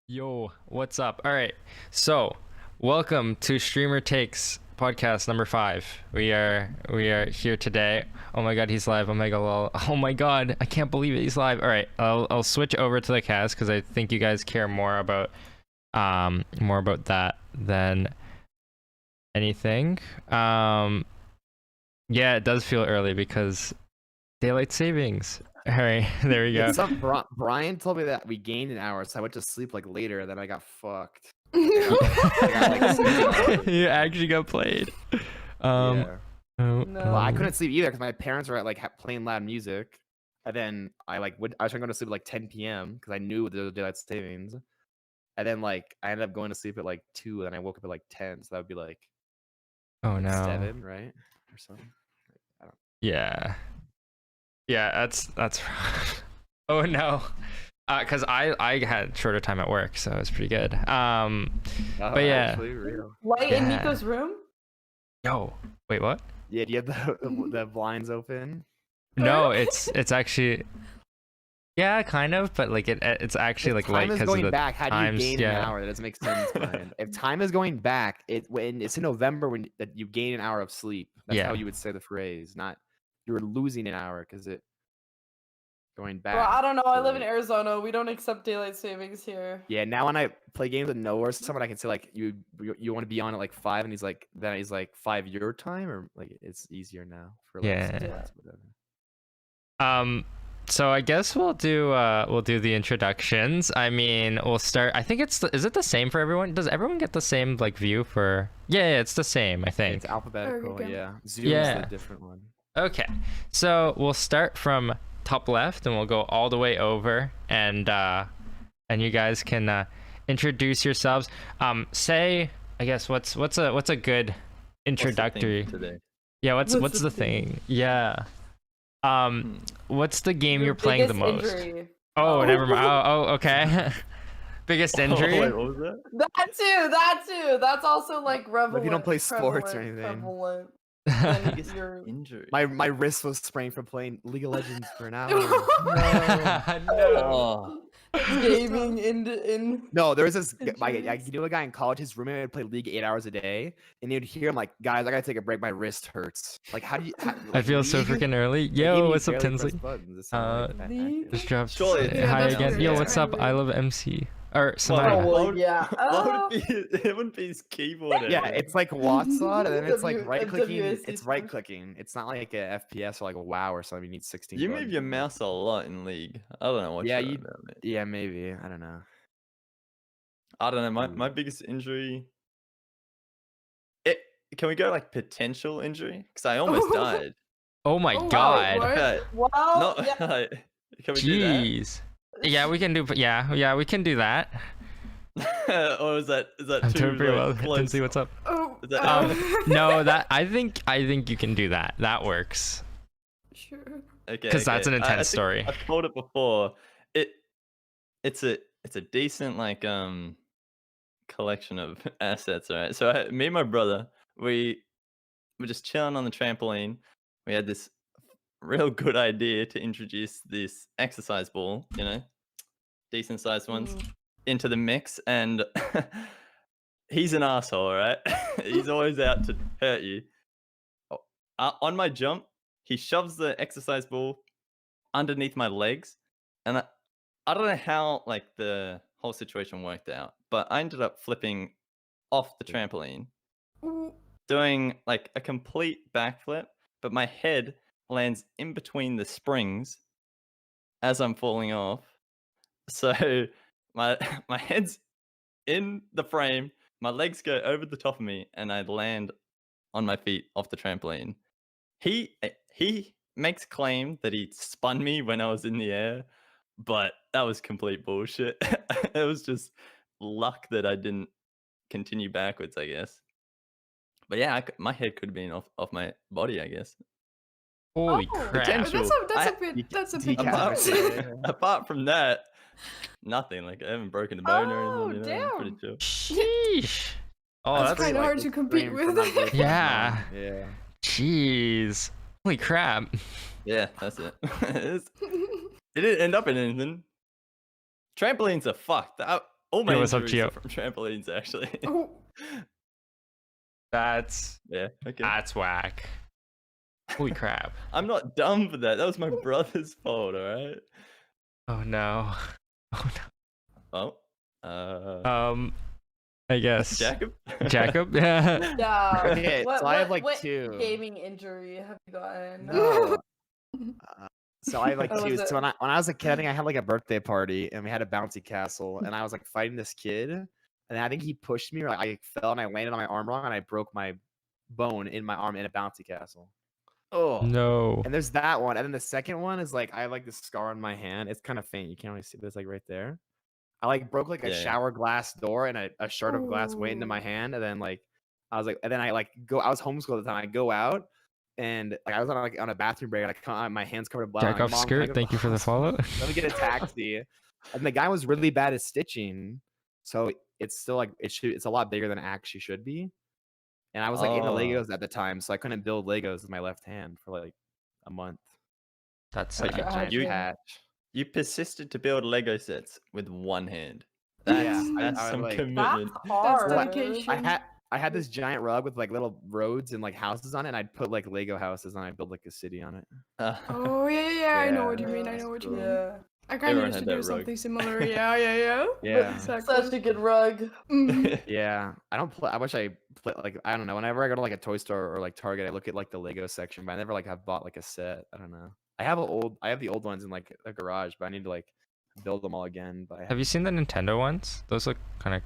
Yo, what's up? All right, so welcome to Streamer Takes podcast number 5. We are here today. Oh my god, he's live. Oh my god, lol. Oh my god, I can't believe it. He's live. All right, I'll switch over to the cast because I think you guys care more about that than anything. Yeah, it does feel early because daylight savings. All right, there we go. Brian told me that we gained an hour, so I went to sleep like later, and then I got fucked. You actually got played. Yeah. Oh, No. Well, I couldn't sleep either because my parents were like playing loud music, and then I was trying to go to sleep at like 10 p.m. because I knew there was daylight savings, and then like I ended up going to sleep at like 2, and then I woke up at like 10, so that would be like oh no. 7, right, or something. I don't. Yeah, that's rough. Oh no, because I had shorter time at work, so it was pretty good. But yeah. Actually, real. Light in Yeah. Nico's room? Yo, wait, what? Yeah, do you have the blinds open? No, it's actually, yeah, kind of, but like it's actually like light time is because of going the back. How do you times, gain yeah. an hour? That doesn't make sense, Brian. If time is going back, when it's in November when that you gain an hour of sleep. That's Yeah. how you would say the phrase. Not you're losing an hour because it going back. Well, I don't know. I to, live in like- Arizona. We don't accept daylight savings here. Yeah, now when I play games with Noah or someone, I can say like you want to be on at like 5, and he's like 5 your time, or like it's easier now for like Yeah. sometimes, whatever. So I guess we'll do the introductions. I mean, we'll start. I think is it the same for everyone? Does everyone get the same like view for? Yeah, it's the same. I think. It's alphabetical. go. Yeah, Zoom Yeah. is the different one. Okay, so we'll start from top left and we'll go all the way over, and you guys can introduce yourselves. Say, I guess what's a good introductory? Today. Yeah, what's the thing? Yeah. What's the game Your you're playing the biggest most? injury. Oh, never mind. Oh, okay. Biggest injury? Oh, wait, what was that? That too. That's also like prevalent. But if you don't play sports or prevalent, anything. prevalent. Then Biggest you're... injury. My wrist was sprained from playing League of Legends for an hour. No. Gaming in. No, there was this. You Injuries. knew a guy in college. His roommate would play League 8 hours a day, and you'd hear him like, "Guys, I gotta take a break. My wrist hurts." Like, how do you? I feel so League? freaking early. Like, even Yo, you what's up, barely press Tinsley? buttons. It's not like that League? accurate. Just dropped. Surely it's- Hi Yeah, again. that's Yo, okay. what's up? I love MC. Or Samaya. Oh, well, yeah. What would it be? It wouldn't be his keyboard. Yeah, anymore. it's like Wattson, and then it's like W- right clicking. WASD It's stuff. right clicking. It's not like a FPS or like a WoW or something. You need 16. You move buttons. your mouse a lot in League. I don't know what. Yeah, you're you- about, mate. Yeah, maybe. I don't know. I don't know. My biggest injury. Can we go like potential injury? Because I almost died. Oh my Oh, wow, god. what? Okay. Well, Not. yeah. Can we do that? Jeez. Yeah, we can do. Yeah, we can do that. Or is that I'm too doing pretty well. like, close? Tinsley, what's up? Oh, Is that- No, that I think you can do that. That works. Sure. Okay, 'Cause that's an I intense think story. I've told it before. It's a decent like collection of assets, right? So me and my brother, we were just chilling on the trampoline. We had this real good idea to introduce this exercise ball, decent sized ones, Mm. into the mix, and he's an asshole, right? He's always out to hurt you. On my jump, he shoves the exercise ball underneath my legs, and I don't know how like the whole situation worked out, but I ended up flipping off the trampoline, Ooh. doing like a complete backflip, but my head lands in between the springs as I'm falling off. So my head's in the frame, my legs go over the top of me, and I land on my feet off the trampoline. He makes claim that he spun me when I was in the air, but that was complete bullshit. It was just luck that I didn't continue backwards, I guess. But yeah, my head could have been off my body, I guess. Holy Oh, crap. Potential. That's a big Apart, decapitation. apart from that, nothing. Like I haven't broken a bone or Oh, anything. I'm pretty damn. chill. Sheesh. Oh, That's that's kinda hard to compete extreme for with. not breaking Yeah. bone. Yeah. jeez. Holy crap. Yeah, that's it. It didn't end up in anything. Trampolines are fucked. all my Yo, what's up, injuries Gio? are from trampolines, actually. Oh, That's Yeah, okay. whack. Holy crap. I'm not dumb for that. That was my brother's fault, alright? Oh no. Oh Oh. no. I guess. Jacob? Jacob? Yeah. Yeah. Okay, so I have, like, what 2. gaming injury have you gotten? No. So I have like What 2. was it? So when I was a kid, I think I had like a birthday party and we had a bouncy castle and I was like fighting this kid and I think he pushed me or like, I fell and I landed on my arm wrong and I broke my bone in my arm in a bouncy castle. Oh. No. And there's that one. And then the second one is like I have like this scar on my hand. It's kind of faint. You can't really see, but it's like right there. I like broke like a Yeah. shower glass door and a shard of glass went into my Oh. hand. And then like I was like, and then I like I was homeschooled at the time. I go out and like I was on a bathroom break and I come out, my hands covered in blood. I'm like, "Mom, can I go JackobSKRRT, to thank you for the hospital?" follow. Let me get a taxi. And the guy was really bad at stitching. So it's still like it's a lot bigger than it actually should be. And I was like into Oh. Legos at the time, so I couldn't build Legos with my left hand for like a month. That's Like a God. giant You- patch. You persisted to build Lego sets with one hand. Yeah, That's, I- that's I would some like- commitment. That's hard. dedication. I had this giant rug with like little roads and like houses on it, and I'd put like Lego houses and I'd build like a city on it. Oh yeah. I know what you Yeah, mean. I that's know what you cool. mean. Yeah. I kind of Everyone used to had do that rug. something similar. Yeah. Yeah. Exactly. Such a good rug. Mhm. Yeah, I don't play. I wish I play like I don't know. Whenever I go to like a toy store or like Target, I look at like the Lego section, but I never like have bought like a set. I don't know. I have the old ones in like a garage, but I need to like build them all again. But I Have you seen the Nintendo ones? Those look kind of.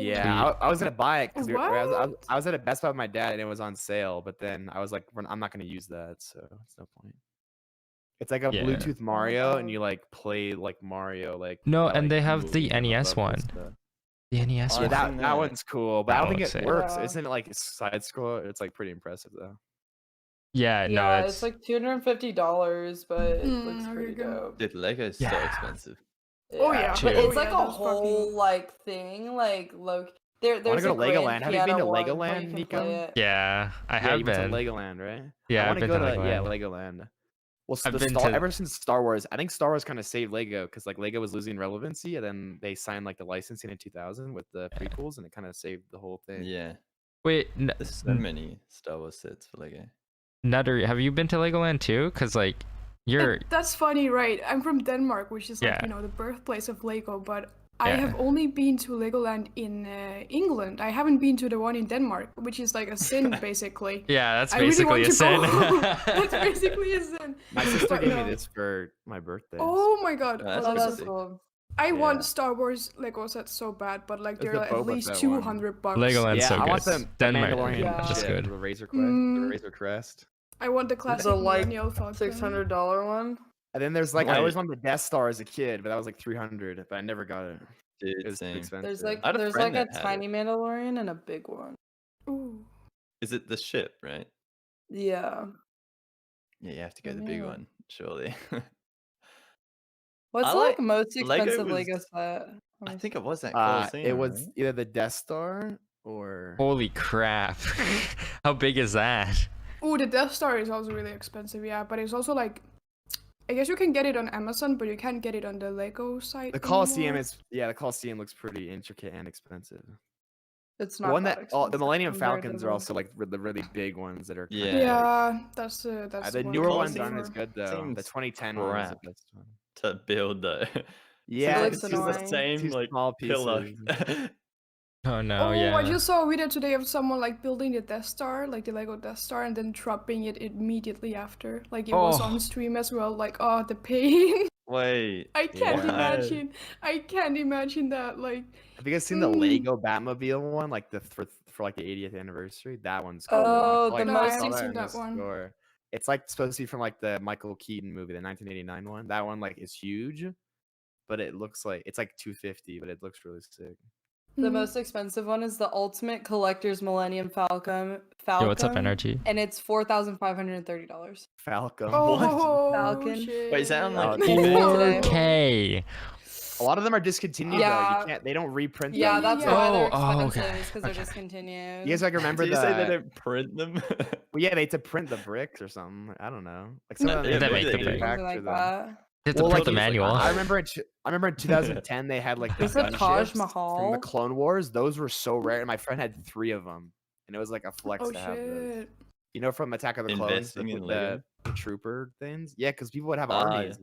yeah, I was gonna buy it because What? I was at a Best Buy with my dad and it was on sale. But then I was like, I'm not gonna use that, so it's no point. It's like a Yeah. Bluetooth Mario, and you like play like Mario, like No, by, and like, they have the moving NES above the one. stuff. The NES Oh, one. I've Yeah, seen that that. one's cool, but That I don't think looks it sick. works. Yeah. Isn't it like a side scroll? It's like pretty impressive though. Yeah, no, Yeah, it's it's like $250, but it looks okay, pretty good. dope. Dude, Lego's so Yeah. expensive. Oh, yeah. True. But it's Oh, like yeah, a those whole fucking- like thing, like there's go to a grand Legoland. Have you been piano to one where Legoland, you can Nico? play it. yeah. I Yeah, have you went been. to Legoland, right? Yeah, I I've want to been go to to Legoland. Legoland. Well, I've been to- ever since Star Wars, I think Star Wars kind of saved Lego because like Lego was losing relevancy, and then they signed like the licensing in 2000 with the Yeah. prequels, and it kind of saved the whole thing. Yeah. Wait, There's so many Star Wars sets for Lego. Nutter, have you been to Legoland too? Cause like you're That's funny, right? I'm from Denmark, which is like Yeah. the birthplace of Lego, but I Yeah. have only been to Legoland in England. I haven't been to the one in Denmark, which is like a sin basically. yeah, that's I really basically want a to sin. go. That's basically a sin. My sister But gave no. me this for my birthday. Oh my god! Oh, that's Oh, Okay, that's so sick. cool. I Yeah. want Star Wars Lego sets so bad, but like It's they're the like, Boba at least Fett one. $200. Legoland's yeah, so I good. want the Denmark, Mandalorian Yeah. that's shit, good. The Razor Crest. Mm. The Razor Crest. I want the classic The, like, Millennial Falcon. $600 one. And then there's like I always Wait. wanted the Death Star as a kid, but that was like 300, but I never got it. It Dude, was too same. expensive. There's like I had a there's friend like a that had tiny it. Mandalorian and a big one. Ooh. Is it the ship, right? Yeah. Yeah, you have to go the big Yeah. one, surely. What's I the like- most Lego expensive Lego was- set? I think it was that it Colosseum, was right? either the Death Star or Holy crap! How big is that? Ooh, the Death Star is also really expensive, yeah, but it's also like, I guess you can get it on Amazon, but you can't get it on the Lego site. the Colosseum anymore. the Colosseum looks pretty intricate and expensive. It's The not one that the expensive Millennium compared to Falcons the are ones- also like the really big ones that are Yeah. kinda, like- Yeah, that's the the one newer I'm ones looking aren't as for. good though. The Seems 2010 one is the crap. best one. To build though. Yeah, looks it's it's just the annoying. same two like small pillar. pieces. Oh no, Oh, yeah. I just saw a video today of someone like building the Death Star, like the Lego Death Star, and then dropping it immediately after. Like it was Oh. on stream as well. Like, oh, the pain. Wait. I can't Yeah. imagine. I can't imagine that. Like, Have you guys seen the Mm. Lego Batmobile one? Like for like the 80th anniversary? That one's cool. Oh, I the saw most that in expensive the that one. store. It's like supposed to be from like the Michael Keaton movie, the 1989 one. That one like is huge, but it looks like it's like 250, but it looks really sick. The mhm. most expensive one is the Ultimate Collector's Millennium Falcon. Yo, what's up, Energy? And it's $4,530. Falcon. Oh, Falcon? shit. Wait, is that on, like, Oh, eBay? today. 4K. A lot of them are discontinued though. Yeah. You can't. They don't reprint Yeah, them. that's yeah. why they're Oh, expensive, okay, because they're okay. discontinued. You guys like remember Did you the? say they don't print them? Well, yeah, they had to print the bricks or something. I don't know. Like some No, of them yeah, they they make the manufacture bricks. Something like them. that. have to Well, print like, the manual. I remember in 2010 they had like the Is it Taj gunships from Mahal? the Clone Wars. Those were so rare, and my friend had 3 of them, and it was like a flex Oh to have those. shit. You know, from Attack of the Clones, Investing in Lego? the trooper things. Yeah, because people would have Ah, armies.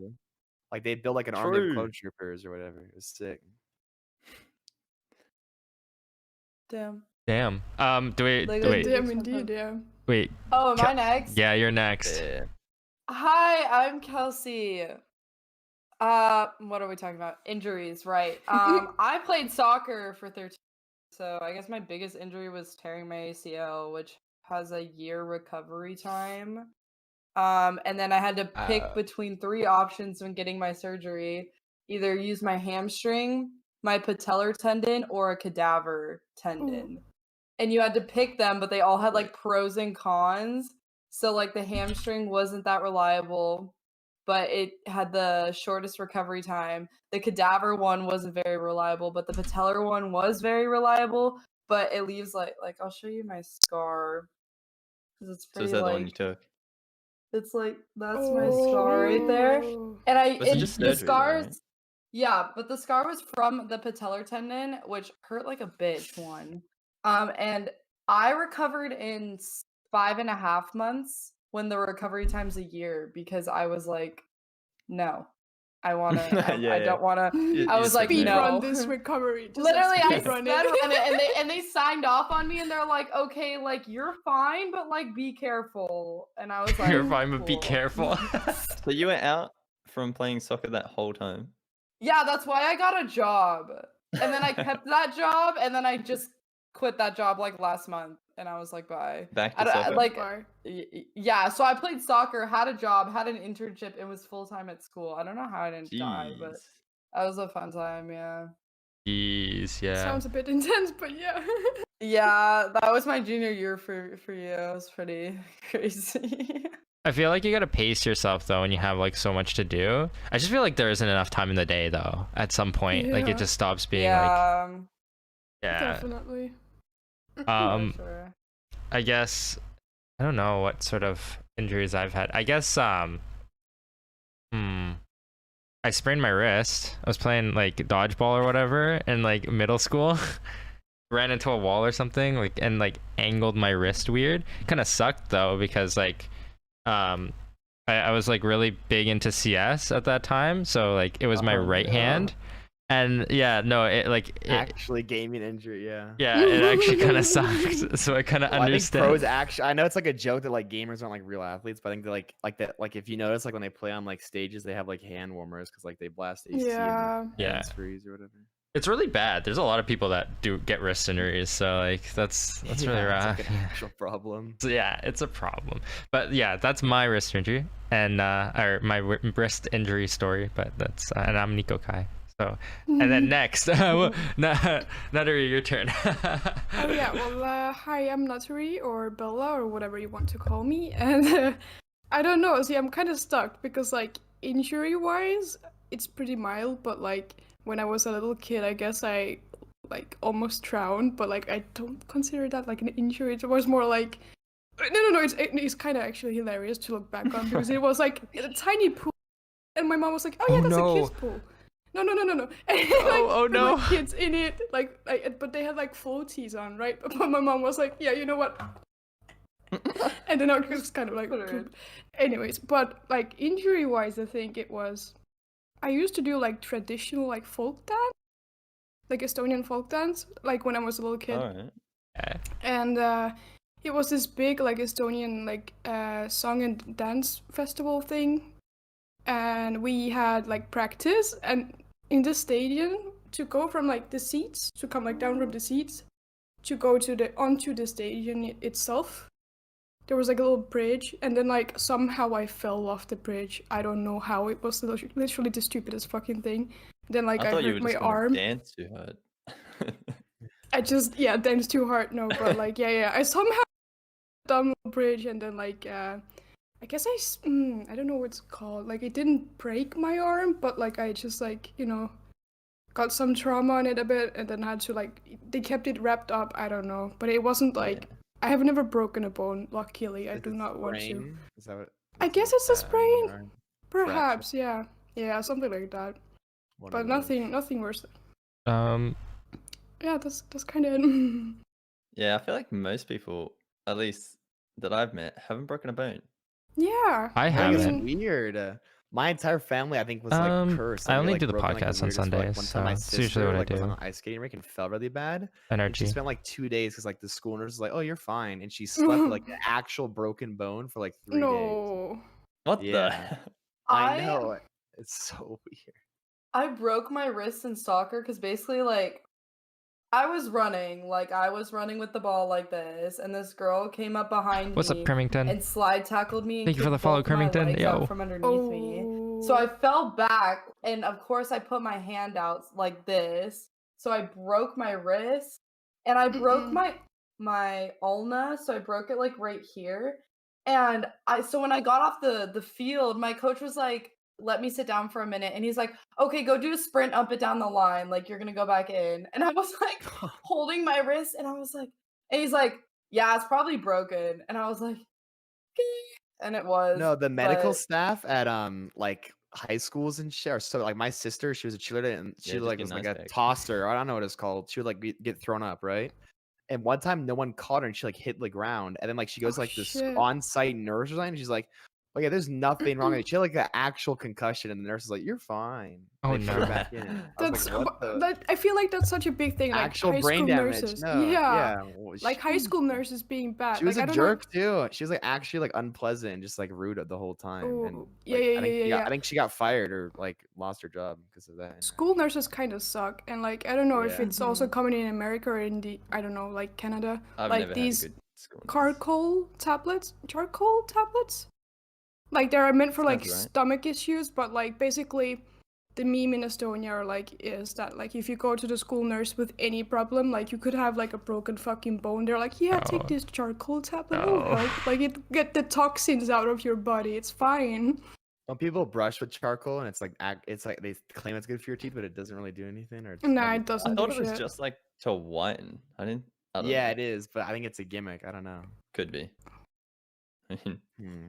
Like they'd build like an army of True. clone troopers or whatever. It was sick. Damn. Damn. Wait. Damn, indeed, yeah. Wait. Oh, am I next? Yeah, you're next. Yeah. Hi, I'm Kelsey. What are we talking about? Injuries, right? I played soccer for 13, so I guess my biggest injury was tearing my ACL, which has a year recovery time. And then I had to pick between 3 options when getting my surgery: either use my hamstring, my patellar tendon, or a cadaver tendon. And you had to pick them, but they all had like pros and cons. So like the hamstring wasn't that reliable, but it had the shortest recovery time. The cadaver one wasn't very reliable, but the patellar one was very reliable. But it leaves like I'll show you my scar, because it's So pretty is that the one you like took? it's like that's my scar right there. Oh. And Was it just the surgery, though, scars, right? yeah, but the scar was from the patellar tendon, which hurt like a bitch. And I recovered in 5.5 months when the recovery time's a year, because I was like, no, I want to. Yeah, I yeah. don't want to. You I was like, Speed no. run this recovery. Just Literally, I speed run sped it. run it, and they signed off on me, and they're like, okay, like you're fine, but like be careful. And I was like, You're fine, but be cool. careful. So you went out from playing soccer that whole time? Yeah, that's why I got a job. And then I kept that job, and then I just quit that job like last month, and I was like, bye. Back I to don't- soccer. like, Bar. yeah, so I played soccer, had a job, had an internship, and was full time at school. I don't know how I didn't die, but Jeez. that was a fun time, yeah. Jeez, yeah. Sounds a bit intense, but yeah. Yeah, that was my junior year for you. It was pretty crazy. I feel like you gotta pace yourself though when you have like so much to do. I just feel like there isn't enough time in the day though. At some point, like Yeah. it just stops being like, yeah, yeah. Definitely. Um, for sure. I guess I don't know what sort of injuries I've had. I guess I sprained my wrist. I was playing like dodgeball or whatever in like middle school. Ran into a wall or something, like, and like angled my wrist weird. Kind of sucked though, because like I was like really big into CS at that time, so like it was my right hand, and yeah, no, it like it, Actually, gaming injury. Yeah. yeah, it actually kind of sucked. So I kind of Well, I think understand. pros actually. I know it's like a joke that like gamers aren't like real athletes, but I think they like that. Like if you notice, like when they play on like stages, they have like hand warmers because like they blast AC Yeah. and Yeah. hands freeze or whatever. It's really bad. There's a lot of people that do get wrist injuries, so like that's really Yeah, rough. It's like an actual problem. So yeah, it's a problem. But yeah, that's my wrist injury and or my wrist injury story. But that's and I'm Niccokai. So and then next, Nutteri, your turn. Oh yeah, well, hi, I'm Nutteri or Bella or whatever you want to call me, and I don't know. See, I'm kind of stuck because like injury-wise, it's pretty mild, but like when I was a little kid, I guess I like almost drowned, but like I don't consider that like an injury. It was more like no, it's kind of actually hilarious to look back on because it was like a tiny pool, and my mom was like, "Oh yeah, Oh, that's no. a kid's pool." No. And, like, Oh, there no. were kids in it, like, but they had like floaties on, right? But my mom was like, "Yeah, you know what?" And then I was kind of like, poop. Anyways, but like injury-wise, I think it was. I used to do like traditional like folk dance, like Estonian folk dance, like when I was a little kid. Alright. And it was this big like Estonian like song and dance festival thing, and we had like practice and in the stadium to go from like the seats to come like down from the seats to go to the onto the stadium itself. There was like a little bridge, and then like somehow I fell off the bridge. I don't know how. It was literally the stupidest fucking thing. Then like I thought you hurt were my just gonna arm. dance too hard. I just danced too hard. No, but like I somehow down the bridge, and then like I guess I don't know what it's called. Like it didn't break my arm, but like I just like got some trauma on it a bit, and then had to like they kept it wrapped up. I don't know, but it wasn't like I have never broken a bone. Luckily, I Is do it not want to. sprain? Is that what? I guess it's a bad on your sprain. arm? Perhaps, yeah. Yeah, something like that. One But of those. nothing worse. Um, Yeah, that's kind of it. Yeah, I feel like most people, at least that I've met, haven't broken a bone. Yeah. I I think it's haven't. weird. My entire family, I think, was like cursed. I Like, we, only like, do the broke in, like, podcast on weirdest way. Like, Sundays, one time my so it's usually sister what I like was on do. an ice skating rink and fell really bad. And she Energy. spent like 2 days because like the school nurse was like, "Oh, you're fine," and she slept with like an actual broken bone for like 3 days. No. What Yeah. the? I know. It's so weird. I broke my wrist in soccer because basically, like, I was running with the ball like this, and this girl came up behind What's up, me Kermington? and slide tackled me. And Thank you for the kicked follow, both my Kermington. legs Yo. out from underneath me. So I fell back, and of course I put my hand out like this. So I broke my wrist, and I broke my ulna. So I broke it like right here. And so when I got off the field, my coach was like, "Let me sit down for a minute," and he's like, "Okay, go do a sprint up and down the line. Like you're gonna go back in." And I was like holding my wrist, and I was like, and he's like, "Yeah, it's probably broken." And I was like, and it was. No, the medical but- staff at like high schools and shit are so like my sister, she was a cheerleader and she Yeah, just like get was like nice a back. tosser. I don't know what it's called. She would like get thrown up, right? And one time no one caught her and she like hit the ground. And then like she goes to, like this shit. on-site nurse or something. And she's like, "Oh yeah, there's nothing wrong with it." She had like an actual concussion, and the nurse is like, "You're fine." Oh, And they put her no. back in. I was That's like, what the that. I feel like that's such a big thing. Like actual high brain school damage? nurses. No, Yeah. well, Like high school nurses being bad. she was like, a I don't know. jerk too. She was like actually like unpleasant and just like rude the whole time. And Oh, yeah, like, yeah, I think yeah, she got, yeah. I think she got fired or like lost her job because of that. School nurses kind of suck, and like I don't know if Yeah. it's also common in America or in the I don't know like Canada. I've like never these had a good school nurse. charcoal tablets. Like they're meant for like Sounds right. stomach issues, but like basically the meme in Estonia is that like if you go to the school nurse with any problem, like you could have like a broken fucking bone, they're like, yeah, take Oh. this charcoal tablet, it'll Oh. help. Like it get the toxins out of your body, it's fine. When people brush with charcoal and it's like they claim it's good for your teeth, but it doesn't really do anything. Or it's Nah, like it doesn't I do thought it was shit. just like to whiten. I don't yeah, know. it is, but I think it's a gimmick. I don't know. Could be. I mean, Hmm.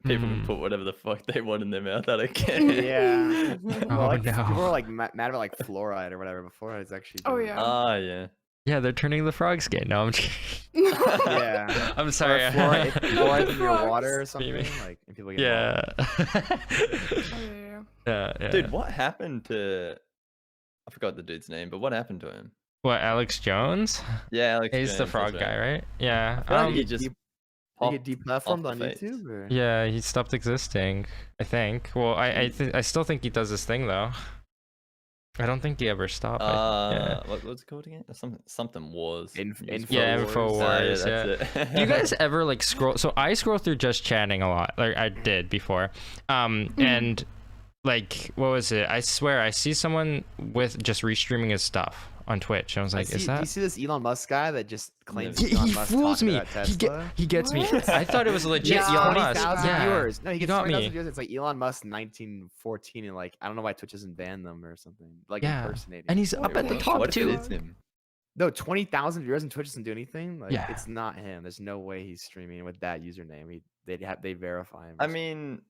people can Hmm. put whatever the fuck they want in their mouth. I don't care. Yeah. Oh, Well, like, no. people were like mad about like fluoride or whatever. Before it's actually. Oh, doing yeah. Ah, yeah. Yeah, they're turning the frogs gay. No, I'm just kidding. Yeah. I'm Or sorry. fluoride, fluoride in your Frogs. water or something. Maybe. Like, and people get Yeah. Oh, yeah. Yeah. Dude, what happened to? I forgot the dude's name, but what happened to him? What, Alex Jones? Yeah, Alex. He's the Jones, frog that's guy, right? Yeah. I feel like he he just They popped get deplatformed off on the face. YouTube. Or? Yeah, he stopped existing, I think. Well, I still think he does this thing though. I don't think he ever stopped. Yeah. What's it called again? Something wars. Yeah, Infowars, that's it. Do you guys ever like scroll? So I scroll through just chatting a lot. Like I did before. And like what was it? I swear I see someone with just restreaming his stuff on Twitch. And I was like, is Do that? you see this Elon Musk guy that just claims He, he's Elon he Musk fools talking me. about Tesla? He gets me. What? I thought it was legit Yeah. Elon 20,000 Musk. Yeah. viewers. No, he gets got 20,000 me. viewers. It's like Elon Musk 1914 and like I don't know why Twitch hasn't banned them or something. Like Yeah. impersonating. And he's What up at the the top What if too. it is him? No, 20,000 viewers and Twitch doesn't do anything. Like Yeah. it's not him. There's no way he's streaming with that username. They verify him. or I something. mean,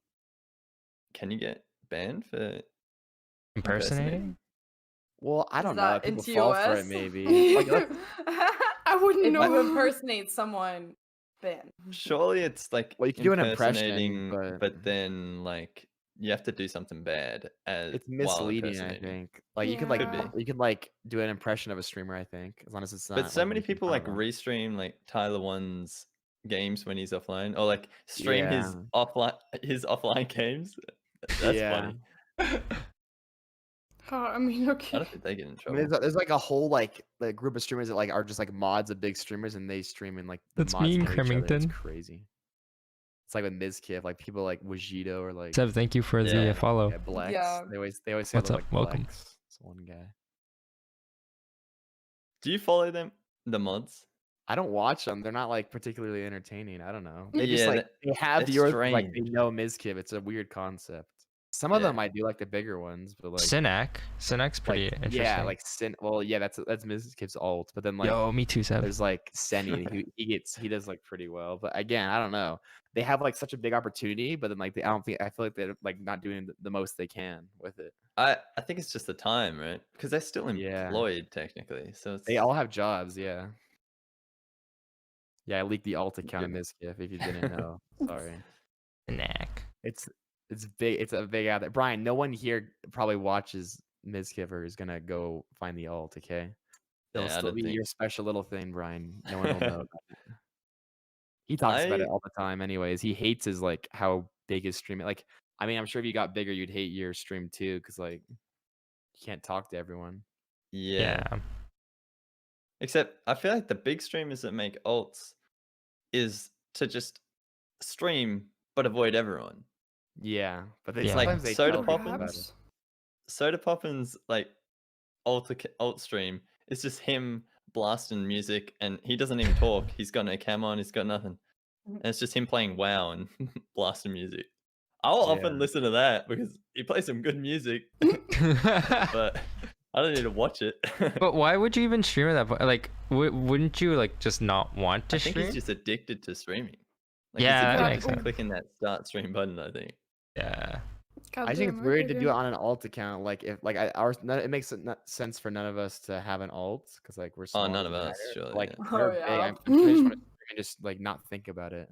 can you get banned for Impersonating? Well, I Is don't know. that People in fall for it TOS? maybe. Like, I wouldn't If know. you impersonate someone, ban. Surely it's like Well, you can do an impression, impersonating, but- then like you have to do something bad as it's while misleading, I impersonating. think. Like you could Could like be. you could like do an impression of a streamer, I think, as long as it's not. But so like, many making people fun like of 'em. restream like Tyler One's games when he's offline, or like stream his Yeah. offline games. That's Yeah. funny. I mean, I okay. don't think they get in I trouble. mean, there's like a whole like group of streamers that like are just like mods of big streamers, and they stream in like the That's mods mean, know each other. It's Cremington. crazy. It's like with Mizkif, like people like Wajito or like Seb, thank you for the Yeah. follow. yeah, Blex. Yeah. They always say What's they're, up? like Welcome. Blex. It's one guy. Do you follow them, the mods? I don't watch them. They're not like particularly entertaining. I don't know. They Yeah, just like they have it's viewers like they strange. know Mizkif. It's a weird concept. Some of Yeah. them I do like the bigger ones, but like Sinac's pretty like interesting. yeah, like well, yeah, that's Mrs. Kip's alt. But then like Yo, me too, Seb. there's like Senny, he does like pretty well. But again, I don't know. They have like such a big opportunity, but then like I feel like they're like not doing the most they can with it. I think it's just the time, right? Because they're still Yeah. employed technically, so it's They all have jobs, yeah. Yeah, I leaked the alt account of Good. Mizkif if you didn't know. Sorry. Sinac. It's big. It's a big out there. Brian, no one here probably watches Mizkif or is gonna go find the alt. Okay, it'll Yeah, I still don't be think- your special little thing, Brian. No one will know. About it. He talks about it all the time. Anyways, he hates his like how big his stream. Like, I mean, I'm sure if you got bigger, you'd hate your stream too, because like you can't talk to everyone. Yeah. Except I feel like the big streamers that make alts is to just stream but avoid everyone. Yeah, but they Yeah. sometimes Like they Soda tell people Poppins? about it. Soda Poppin's like alt stream is just him blasting music, and he doesn't even talk. He's got no cam on. He's got nothing, and it's just him playing WoW and blasting music. I'll often Yeah. listen to that because he plays some good music, but I don't need to watch it. But why would you even stream at that point? Like, wouldn't you like just not want to I think stream? he's just addicted to streaming. Like, Yeah, he's that addicted makes to sense. clicking that start stream button. I think. Yeah. I think it's weird to do it on an alt account. Like if like it makes sense for none of us to have an alt because like we're small. none of doesn't us, matter. surely, Like yeah. they're Oh, big. yeah. I'm sure they just want to stream and just like not think about it.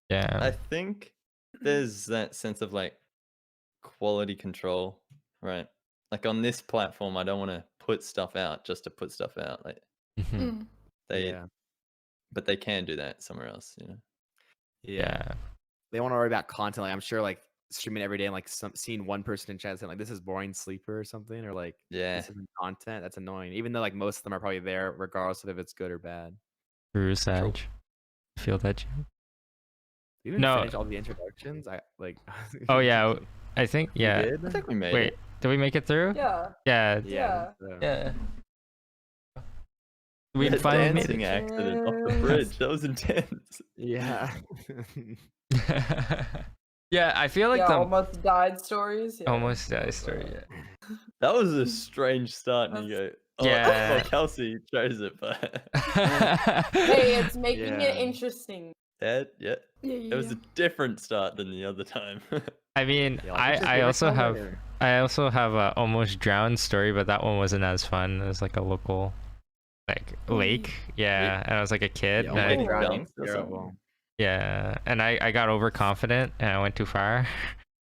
Yeah. I think there's that sense of like quality control, right? Like on this platform, I don't want to put stuff out just to put stuff out. Like Mhm. Yeah. but they can do that somewhere else, you know. Yeah. They want to worry about content. Like I'm sure like streaming every day and like seeing one person in chat saying like this is boring sleeper or something or like Yeah. this isn't content. That's annoying. Even though like most of them are probably there regardless of if it's good or bad. True, Sag. I feel that. We didn't No. finish all the introductions. I like. Oh yeah, I think We yeah. did? I think we made Wait, it. did we make it through? Yeah. Yeah. Yeah. Yeah. We The finally made dancing it. accident off the bridge. That was intense. Yeah. Yeah, I feel like yeah, the almost died stories. Yeah. almost died story. Yeah. That was a strange start, and you go, oh, Yeah. well, Kelsey chose it, but Hey, it's making Yeah. it interesting. yeah, Yeah, it was a different start than the other time. I mean, Yeah, like, it's just I favorite also have color. a almost drowned story, but that one wasn't as fun. It was like a local like lake. Yeah, and I was like a kid. Yeah, and I- almost Maybe drowning's dunked or terrible. something. yeah, and I got overconfident and I went too far.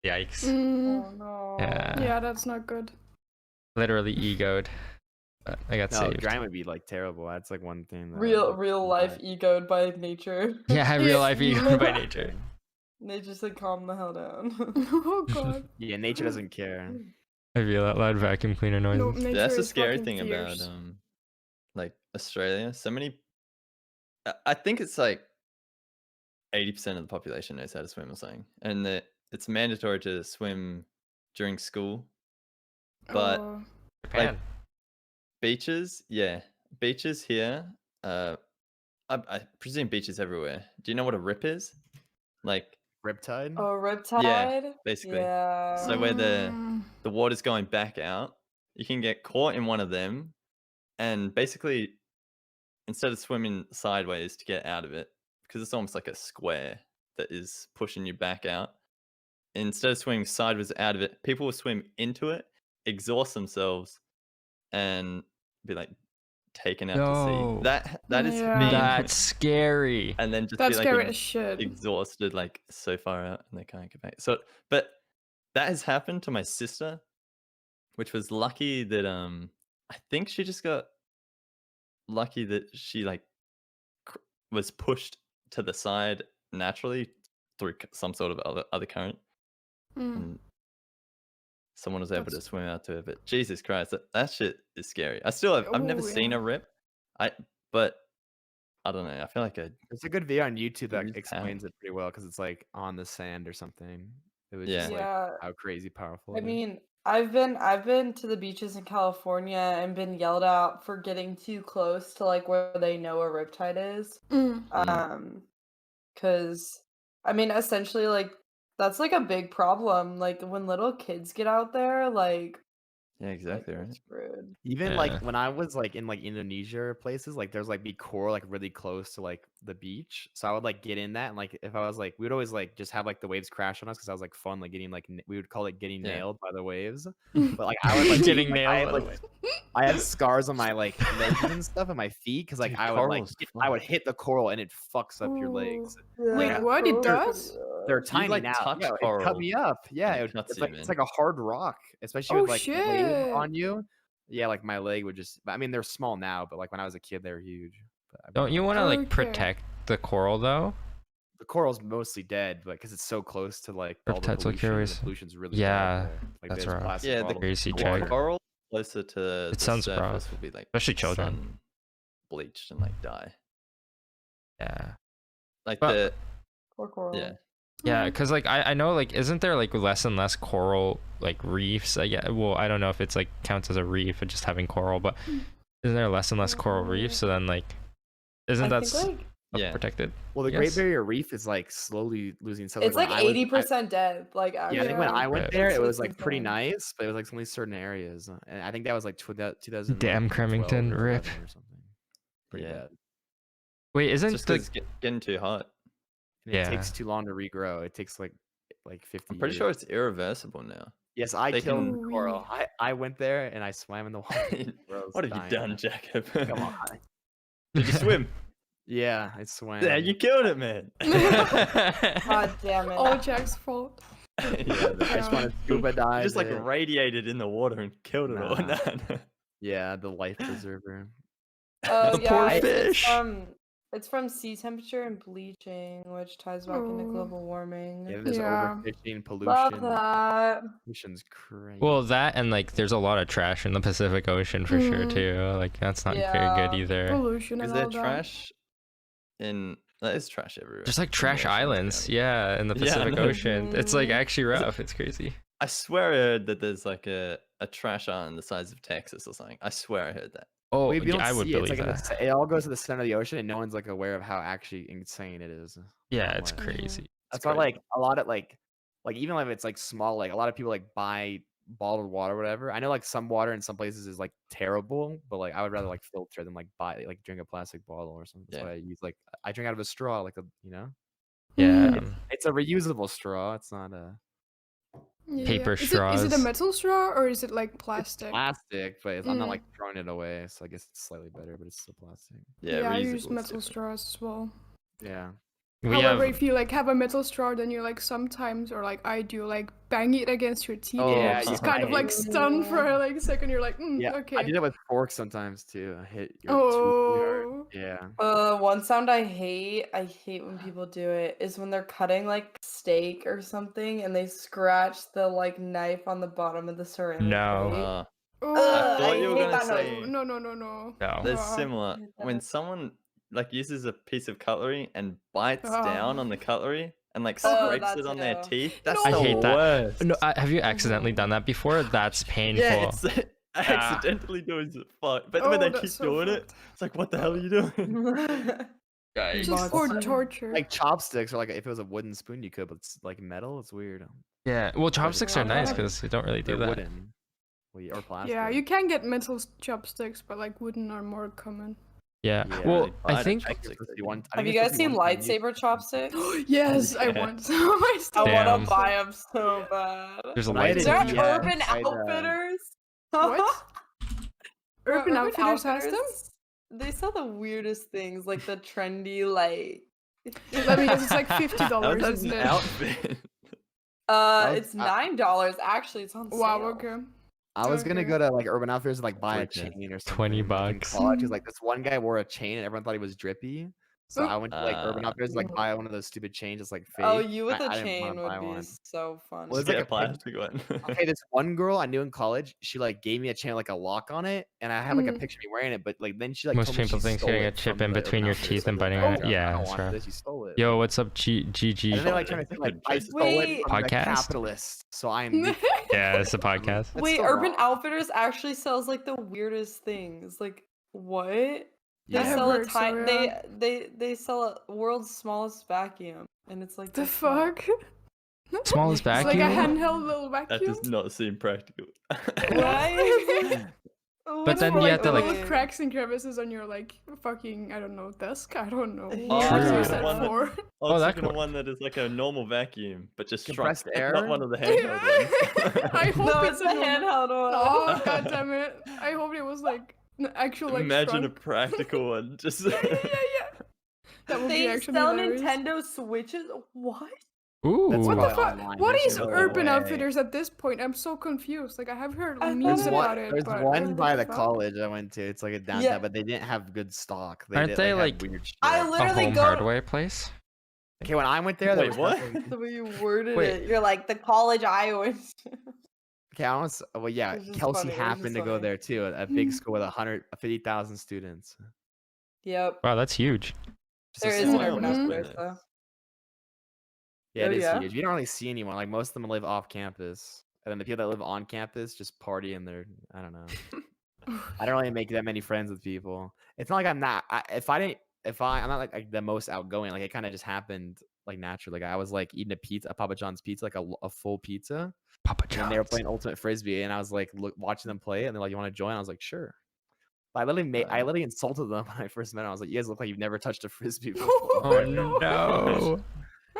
Yikes. Mm, Oh no. Yeah. yeah, that's not good. Literally egoed. But I got No, saved. drowning would be like terrible. That's like one thing. That I Real would life not- egoed by nature. Yeah, real life egoed by nature. Nature said calm the hell down. Oh god. Yeah, nature doesn't care. I feel that loud vacuum cleaner noises. No, nature That's the is scary fucking thing about fierce. like Australia. So many. I think it's like 80% of the population knows how to swim or something, and that it's mandatory to swim during school. But Oh, Japan. beaches, yeah, beaches here. I presume beaches everywhere. Do you know what a rip is? Like Riptide. Oh, Riptide? basically. Yeah. So where mm, the water's going back out, you can get caught in one of them, and basically, instead of swimming sideways to get out of it, because it's almost like a square that is pushing you back out, instead of swimming sideways out of it, people will swim into it, exhaust themselves, and be like taken out to No. sea. That is Yeah. me. That's scary. And then just that's be scary like as shit. exhausted, like so far out, and they can't get back. So, but that has happened to my sister, which was lucky that I think she just got lucky that she like was pushed to the side naturally through some sort of other current, Mm. and someone was able to That's- swim out to it. But Jesus Christ, that shit is scary. I've never Oh, seen yeah. a rip, but I don't know. I feel like There's a good video on YouTube that Use explains power. it pretty well because it's like on the sand or something. It was Yeah. just like Yeah. how crazy powerful. I it is. mean, I've been to the beaches in California and been yelled at for getting too close to like where they know a riptide is. Mm. Because I mean, essentially, like That's like a big problem. Like when little kids get out there, like Yeah, exactly they're right. screwed. Even Yeah. like when I was like in like Indonesia or places, like there's like be coral like really close to like the beach. So I would like get in that and like if I was like we would always like just have like the waves crash on us because I was like fun like getting like we would call it getting Yeah. nailed by the waves. But like I would like Getting like, nailed I, by the like, way. I had scars on my like legs and stuff and my feet because like Dude, I would like coral's I would fun. hit the coral and it fucks up your legs. Wait, Yeah. what? It corals are does? pretty rough. They're tiny like, now. touch Yeah, it cut coral me up. Yeah, and it cuts it's you, like it's man. like a hard rock, especially Oh, with like the wave shit. on you. Yeah, like my leg would just. I mean, they're small now, but like when I was a kid, they were huge. But, I Don't mean, you want to like Okay. protect the coral though? the coral's mostly dead, but because it's so close to like all the Reptiles are pollution, curious. the pollution's really Yeah, bad there. Like that's there's rough. plastic Yeah, the bottles crazy in check. water. Coral closer to It the sounds surface rough, will be like especially children. sun bleached and like die. Yeah. Like But- the Poor coral. yeah. Yeah, Mm. because like I know like isn't there like less and less coral like reefs? Well, I don't know if it's like counts as a reef or just having coral, but isn't there less and less coral reefs? So then like isn't that think, like, Yeah. protected? Well, the I Great guess. Barrier Reef is like slowly losing. So it's when like I was- 80% dead. Like Yeah, I think when Yeah. I went Right. there, It's it was like like pretty insane. nice, but it was like only certain areas, and I think that was like 2000. Damn, Cremington, rip. or something. Pretty Yeah. bad. Wait, It's isn't just the 'cause it's getting too hot. And it takes Yeah. too long to regrow. It takes like 50 I'm pretty years. sure it's irreversible now. Yes, I they killed can- the coral. I went there and I swam in the water. What have you done, Jacob? Come on. Did you swim? Yeah, I swam. Yeah, you killed it, man. God damn it. All Jack's fault. Yeah, I just want to scuba dive. You just like it. radiated in the water and killed it all. Nah. Nah. Yeah, the life preserver. Oh, The yeah, poor it's- fish. It's from sea temperature and bleaching, which ties back into Oh. global warming. Yeah, there's Yeah. overfishing, Love pollution. that. Pollution's crazy. Well, that and like there's a lot of trash in the Pacific Ocean for sure Mhm. too. Like that's not very Yeah. good either. Pollution Is and there all that. trash in? There's trash everywhere. There's like in the trash ocean, to be islands, honest. yeah, in the Yeah, I Pacific know. Ocean. It's like Mhm. actually rough. It's crazy. I swear I heard that there's like a trash island the size of Texas or something. I swear I heard that. Oh, Well, if you yeah, don't I would see it, it's believe like in the that. ce- it all goes to the center of the ocean, and no one's like aware of how actually insane it is. Yeah, how it's much. crazy. That's It's why, crazy. like a lot of like even if it's like small, like a lot of people like buy bottled water, or whatever. I know like some water in some places is like terrible, but like I would rather like filter than like buy like drink a plastic bottle or something. That's Yeah. why I use like I drink out of a straw, like Yeah. it's a reusable straw. It's not a Paper Is it a straws. metal straw or is it like it's plastic? plastic, but I'm not Mm. like throwing it away, so I guess it's slightly better, but it's still plastic. Yeah, I use reusable is metal different. straws as well. Yeah. We However, have if you like have a metal straw, then you like sometimes, or like I do, like bang it against your teeth. Oh, and yeah, it's you just kind of hate like it. stunned for like a second. You're like, Yeah, okay. I do that with forks sometimes too. I hit your tooth really hard. Oh. Yeah. One sound I hate when people do it, is when they're cutting like steak or something and they scratch the like knife on the bottom of the ceramic No. plate. Oh, I thought you were hate gonna that say- noise. no. no. There's Uh, similar. hate that. When someone like uses a piece of cutlery and bites down on the cutlery and like Oh, scrapes that it on their too. teeth, that's I the hate that. worst. No, have you accidentally done that before? That's painful. Yeah, it's accidentally doing it. Fuck. But when Oh, they that's keep so doing it, fucked. it's like, what the hell are you doing? Just Monster. for torture. Like chopsticks, or like if it was a wooden spoon, you could, but it's like metal. It's weird. Yeah. Well, chopsticks are nice Yeah. because you don't really do They're that. wooden. Well, or plastic. Yeah, you can get metal chopsticks, but like wooden are more common. Yeah. Yeah, Well, they I buy think the I think it's supposed to be one- I Have think you it's guys supposed to be seen one time use. lightsaber chopsticks? Yes, I Yeah. want some. I I still Damn. want to buy them so bad. there's a When I had Is it there in lightsaber. Yeah, Urban I, Outfitters? What? Bro, Urban Outfitters has them? They sell the weirdest things, like the trendy, like. Let me guess, it's like How $50, that's isn't an it? outfit. was- It's $9. Actually, it's on sale. Wow, okay. I was gonna Okay. go to like Urban Outfitters and like buy a Like this. chain or something. 20 like, in bucks. college, 'cause, like this one guy wore a chain and everyone thought he was drippy. So Oh. I went to like Urban Outfitters to, like Ooh. buy one of those stupid chains that's like fake. Oh, you with I a didn't chain wanna buy would be one. so fun. Well, it's Just like get a a picture- plastic one. Okay, this one girl I knew in college, she like gave me a chain with, like a lock on it, and I have like a Mhm. picture of me wearing it. But like then she like Most told me painful she thing's stole getting a it chip from in the between Urban your Outfitters, teeth so and I was biting like, it. "Oh, Yeah, I don't that's want rough. this. You stole it. Yo, what's up, GG? And then like trying to think like I Good stole it Wait. from the Podcast? capitalist, so I'm the Yeah, it's a podcast. That's Wait, still Urban wrong. Outfitters actually sells like the weirdest things. Like what? They I have sell a heard so, tiny. yeah. They sell a world's smallest vacuum, and it's like The this small. fuck? Smallest It's like vacuum. a handheld little That vacuum. does not seem practical. Right? But then you have to, like- little cracks and crevices on your like fucking, I don't know, desk. I don't know. Oh, What True. is that one that- for? I Oh, was that thinking of could- one that is like a normal vacuum, but just shrunk. Compressed air? Not one of the handheld ones. I hope No, it's it's the a normal- handheld one. Oh god damn it! I hope it was like an actual like Imagine shrunk. a practical one. Just Yeah. That would be They actually sell hilarious. Nintendo Switches? What? Ooh. That's What the Probably fuck? online, What there's is no Urban way. Outfitters at this point? I'm so confused. Like I have heard I memes thought about it. There's but one what by the fuck? college I went to. It's like a downtown, Yeah. but they didn't have good stock. Aren't did, they, had like, weird shit. I a literally home go. hardware place? Okay, when I went there, there Wait, was what? nothing- The way you worded Wait. it, you're like the college I went to. Okay, I was well, yeah. It was just Kelsey funny, it was happened just to go funny. there too. A big school with 150,000 students. Yep. Wow, that's huge. Just a There is an small Urban place. Mhm. Outfitters though. Yeah, it Oh, is yeah? huge. You don't really see anyone. Like most of them live off campus, and then the people that live on campus just party in their. I don't know. I don't really make that many friends with people. It's not like I'm not. I'm not like the most outgoing. Like it kind of just happened like naturally. Like I was like eating a Papa John's pizza, like a full pizza, Papa and they were John's. playing Ultimate Frisbee, and I was like watching them play, and they're like, "You want to join?" I was like, "Sure." But I literally insulted them when I first met them. I was like, "You guys look like you've never touched a frisbee before." Oh no.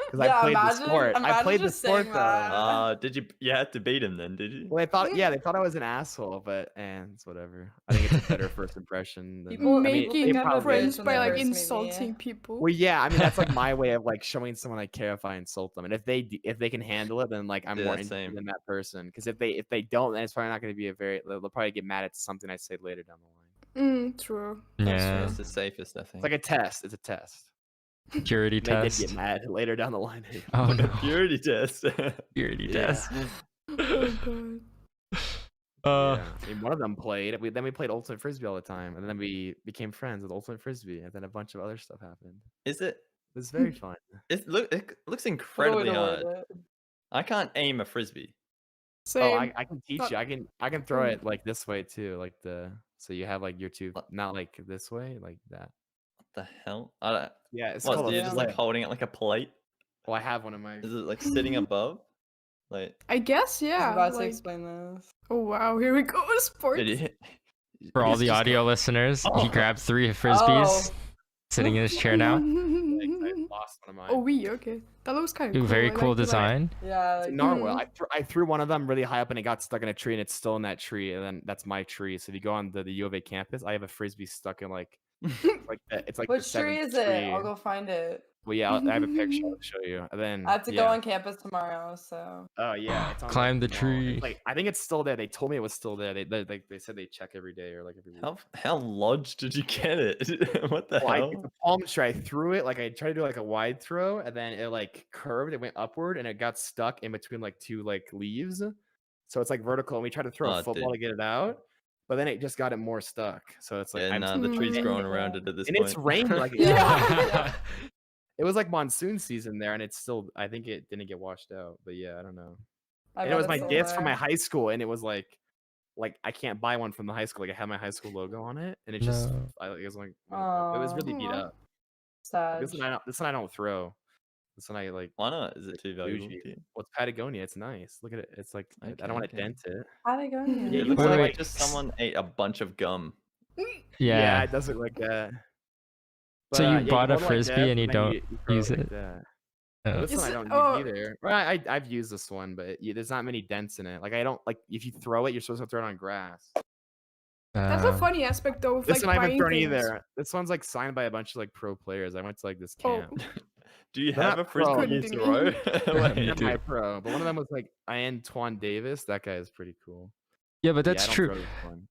Because I played the sport. I imagine played the just sport saying though. that. Did you? You had to beat him then, did you? Well, they thought, yeah, they thought I was an asshole, but it's whatever. I think it's a better first impression. Than, People- I mean, Making they probably- friends when by they like first meet me. insulting people. Well, yeah, I mean that's like my way of like showing someone I care if I insult them, and if they can handle it, then like I'm Yeah, more interested same. in that person. Because if they don't, then it's probably not going to be they'll probably get mad at something I say later down the line. True. Yeah. That's the safest, I think. It's like a test. It's a test. Purity They did test. get mad later down the line. Oh no. Purity test. Purity Yeah. test. Oh god. Yeah. I mean, one of them played. Then we played Ultimate Frisbee all the time, and then we became friends with Ultimate Frisbee, and then a bunch of other stuff happened. Is it? It was very fun. It looks What a way incredibly to hard. word it. I can't aim a frisbee. Same. Oh, I can teach Not- you. I can throw Mm. it like this way too, like so you have like your two, What? not like this way, like that. What the hell? I don't. Yeah, it's What? called So a you're just like flip. holding it like a plate? Well, I have one of my. Is it like sitting above? Like, I guess I was yeah. about to like- explain this. Oh wow, here we go. Sports. did he? For all he's the just audio listeners, Oh. he grabbed 3 frisbees, Oh. sitting in his chair now. I lost one of mine. Oh, we okay. That looks kind of Ooh, cool. very I cool like the, like- design. Yeah. It's a Like, narwhal. Mhm. I threw one of them really high up and it got stuck in a tree and it's still in that tree and then that's my tree. So if you go on the U of A campus, I have a frisbee stuck in like that. It's like the which tree seventh is it? tree. I'll go find it. Well, yeah, I have a picture I'll show you. And then I have to yeah. go on campus tomorrow, so. Oh yeah, it's on, Climb the mall. tree. It's, like I think it's still there. They told me it was still there. They said they check every day or like every week. How lodged did you get it? What the Well, hell? it's a palm tree. I threw it like I tried to do like a wide throw, and then it like curved. It went upward, and it got stuck in between like two like leaves. So it's like vertical, and we tried to throw Oh, a football dude. to get it out, but then it just got it more stuck. So it's like Yeah, I'm nah, the tree's Mm. growing around it at this and point. it's rained like Yeah. it was like monsoon season there, and it's still. I think it didn't get washed out, but yeah, I don't know. I And it bet was my it's gift from my somewhere. high school, and it was like I can't buy one from the high school. Like I had my high school logo on it, and it just No. it was like it was really beat Aw. up. Sad. This one I don't throw. This one I like. Why not? Is it too valuable bougie. to you? Well, it's Patagonia. It's nice. Look at it. It's like I Okay, don't want to okay. dent it. Patagonia. Yeah, It you looks Wait, like wait. just someone ate a bunch of gum. Yeah. it does look like that. So you yeah, bought a hold it like frisbee that, and you then don't throw use like it? that. Oh. This Is one I it- don't oh. use either. Well, I've used this one, but there's not many dents in it. Like I don't like if you throw it, you're supposed to throw it on grass. That's a Uh, funny aspect though of This like one I haven't buying thrown things. either. This one's like signed by a bunch of like pro players. I went to like this Oh. camp. Do you They're have not a frisbee pro. you Couldn't throw? be. Wait, You Not do. my pro, but one of them was like Antoine Davis. That guy is pretty cool. yeah, but Yeah, that's I don't true. throw this one.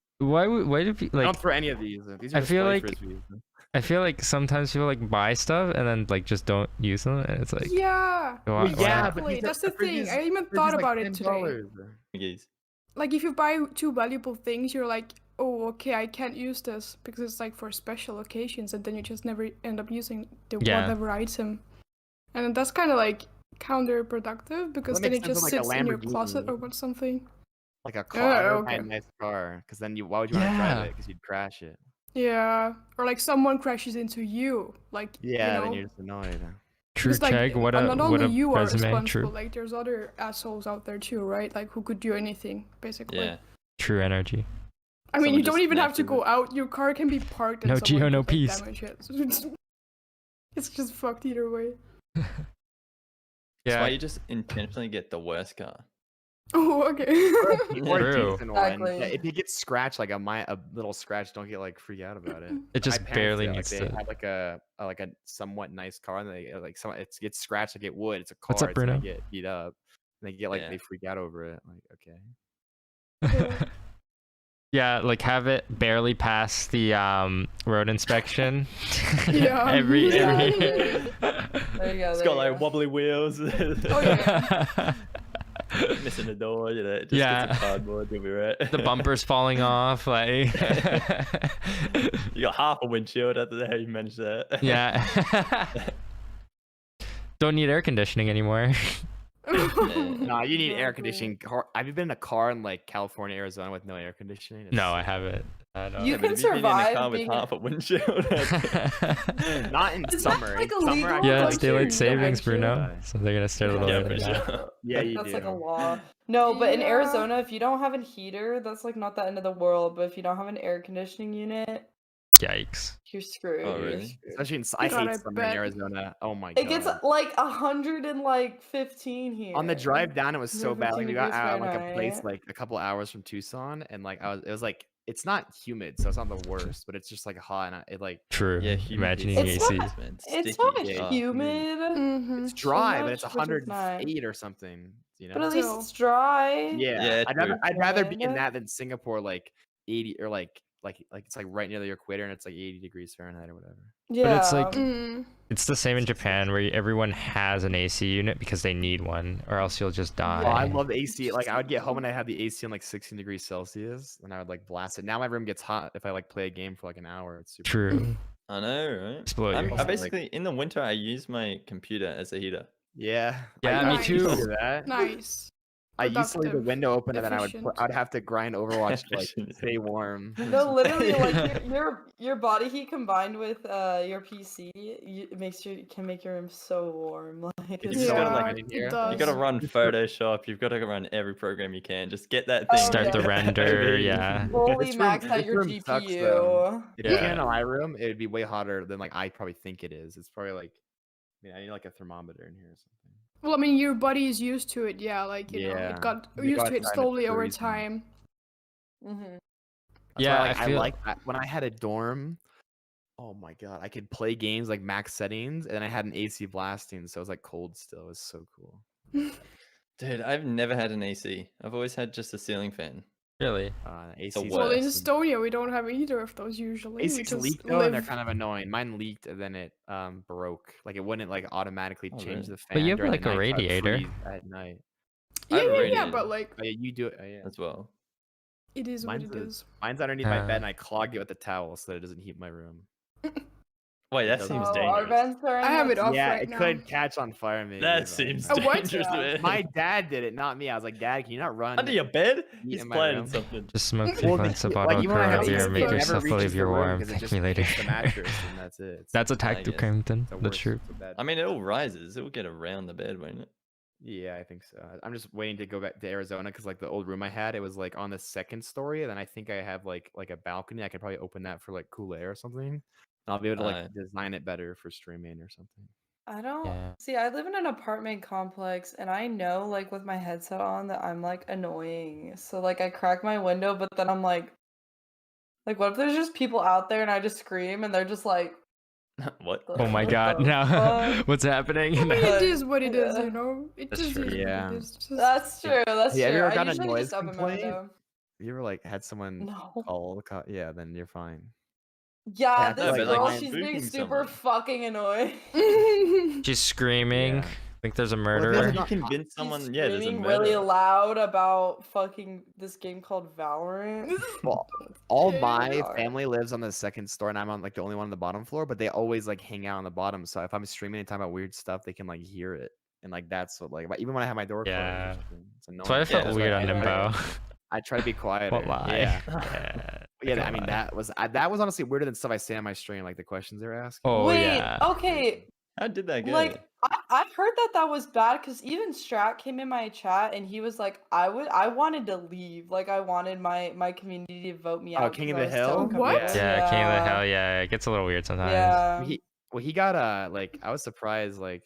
Why do people I like? don't throw any of these. These are I feel display like- frisbees. I feel like sometimes people like buy stuff and then like just don't use them, and it's like Yeah. Why- why- yeah, but Exactly. these are- That's the thing. frisbees- I even frisbees thought like about it today. $10. Geez. Like if you buy two valuable things, you're like, oh, okay, I can't use this because it's like for special occasions, and then you just never end up using the Yeah. whatever item. And that's kind of like counterproductive because that then makes it sense just with, like, a sits in your closet Lamborghini. or what something. Like a car, I would buy okay. a nice car, because then why would you want to drive Yeah. it? Because you'd crash it. Yeah. Or like someone crashes into you, like Yeah, you then know. you're just annoyed. True Because, like, check. What a not what only a you are resume. responsible, True. like there's other assholes out there too, right? Like who could do anything, basically. Yeah. True energy. I mean, Someone you don't just even have to connected go out. Your car can be parked and No someone Geo, no could, like, peace. damage it. So it's just fucked either way. That's Yeah. why you just intentionally get the worst car. Oh, okay. Or a True. decent one. Exactly. Yeah, if you get scratched, like a little scratch, don't get like freak out about it. It just My parents barely did, needs like, to. They had like a somewhat nice car, and they like some it gets scratched like it would. It's a car. What's up, it's gonna Bruno? get beat up. And they get like Yeah. they freak out over it. Like okay. Yeah, like have it barely pass the road inspection. Yeah. every Yeah. every. There you go. It's there got you like go. wobbly wheels. Oh, yeah. Missing the door, you know. Just Yeah. get some cardboard, you'll be right. The bumper's falling off, like. You got half a windshield. I don't know how you managed that. Yeah. Don't need air conditioning anymore. Nah, you need air Exactly. conditioning. Have you been in a car in like California, Arizona with no air conditioning? It's- No, I haven't. I don't. You Yeah, but can if you've been in a survive car with being half a windshield. Not in Is that, summer. like, In summer, illegal? I Yeah, feel it's like daylight you're- savings, actually- Bruno. So they're gonna stay a little Yeah, early. for Yeah. sure. Yeah, you That's do. like a law. No, but in Yeah. Arizona, if you don't have a heater, that's like not the end of the world. But if you don't have an air conditioning unit, Yikes. you're screwed. Oh, You're really? screwed. Especially I God, I hate summer bet. in Arizona. Oh my god. It gets like 115 here. On the drive down, it was so bad. Like we got 115 out at degrees like a place Fahrenheit. like a couple hours from Tucson, and like it was like it's not humid, so it's not the worst, but it's just like hot and it like True. Yeah, humid Imagining is It's AC. not- man. It's Sticky. not Yeah, humid, Mhm. it's dry, but much, it's which is nice. 108 or something. You know. but at least Still. it's dry. Yeah, Yeah, true. I'd rather be in Kinda. that than Singapore, like 80 or like it's like right near the equator and it's like 80 degrees Fahrenheit or whatever. Yeah. it's like- Mm. It's the same in Japan where everyone has an AC unit because they need one, or else you'll just die. Oh, I love the AC. Like I would get home and I had the AC on like 16 degrees Celsius, and I would like blast it. Now my room gets hot if I like play a game for like an hour. It's super. True. I know, right? Explode your I head. basically in the winter I use my computer as a heater. Yeah. Yeah, I me used to too. do that. Nice. I used to leave the Productive, window open and then efficient. I'd have to grind Overwatch to like Efficient. stay warm. No, literally, like your body heat combined with your PC, can make your room so warm. Like You it's just so gotta, Yeah, like, nice. in here. it You You gotta does. run Photoshop. You've got to run every program you can. Just get that Oh, thing. Start the yeah. render, yeah. fully This room- max out this your room sucks, though. GPU. If you Yeah. get in my room, it'd be way hotter than like I probably think it is. It's probably like I need like a thermometer in here or something. Well, I mean, your body is used to it. Yeah, like you know, Yeah. it got You used gotta to it find it slowly for a over reason. time. hmm That's Yeah, why, I feel- like when I had a dorm. Oh my god, I could play games like max settings, and I had an AC blasting, so it was like cold still. It was so cool. Dude, I've never had an AC. I've always had just a ceiling fan. Really? AC. Well, in worst. Estonia, we don't have either of those usually. We AC's just leaked though, and they're live. kind of annoying. Mine leaked, and then it broke. Like it wouldn't like automatically Oh, change really? the fan. But you have, during the like, a night, so I'd radiator. freeze at night. I have a Yeah, radiator. but like Oh, yeah, you do it. Oh, yeah. As well. it is what Mine's it a- is. Mine's underneath my bed, Uh. and I clog it with a towel so that it doesn't heat my room. Wait, that Oh, seems our dangerous. vents are in I have the- it off Yeah, right it now. could catch on fire. Maybe. That but- seems A what? dangerous, Yeah. man. My dad did it, not me. I was like, Dad, can you not run? Under your bed? Meat He's in my planning room. something. Just smoke 3 Well, pints of like, bottled even when I have Corona beer, AC, make it never yourself reaches believe the you're room warm. 'cause it Thank just me later. hits the mattress, and that's it. It's That's a the tactical, guess. Crampton. the That's worst, true. it's the bad. I mean, it all rises. It will get around the bed, won't it? Yeah, I think so. I'm just waiting to go back to Arizona because like the old room I had, it was like on the second story, and then I think I have like a balcony. I could probably open that for like cool air or something. And I'll be able to like design it better for streaming or something. I don't Yeah. see. I live in an apartment complex, and I know, like, with my headset on, that I'm like annoying. So, like, I crack my window, but then I'm like, what if there's just people out there, and I just scream, and they're just like, What? Oh my What god, the now fuck? what's happening? I mean, it But, is what it is, yeah. you know. It That's just true. is Yeah. what it is. Just... That's true. That's Yeah, have you true. ever I gotten a usually noise just open my complaint? window. You ever like had someone No. call the cop? Yeah, then you're fine. Yeah, I this feel like girl, I'm she's being spooking super someone. fucking annoying. She's screaming. Yeah. I think there's a there's murderer. not- You convince She's someone, yeah, there's a screaming murder. really loud about fucking this game called Valorant. Well, all Yeah, my God. family lives on the second story, and I'm on like the only one on the bottom floor. But they always like hang out on the bottom. So if I'm streaming and talking about weird stuff, they can like hear it, and like that's what like even when I have my door Yeah. closed, it's annoying. That's why I Yeah, felt that's weird why on I- Nimbo. I try to be quieter. What lie? Yeah. Yeah. Yeah, I can't mean lie. that was honestly weirder than stuff I say on my stream, like the questions they were asking. Oh Wait, yeah. okay, How did that go? like I heard that was bad because even Strat came in my chat and he was like, I wanted to leave. Like I wanted my community to vote me Oh, out. King 'cause of I the was so Hill? What? Yeah, King of the Yeah. Hell. Yeah, it gets a little weird sometimes. Yeah. He got like I was surprised like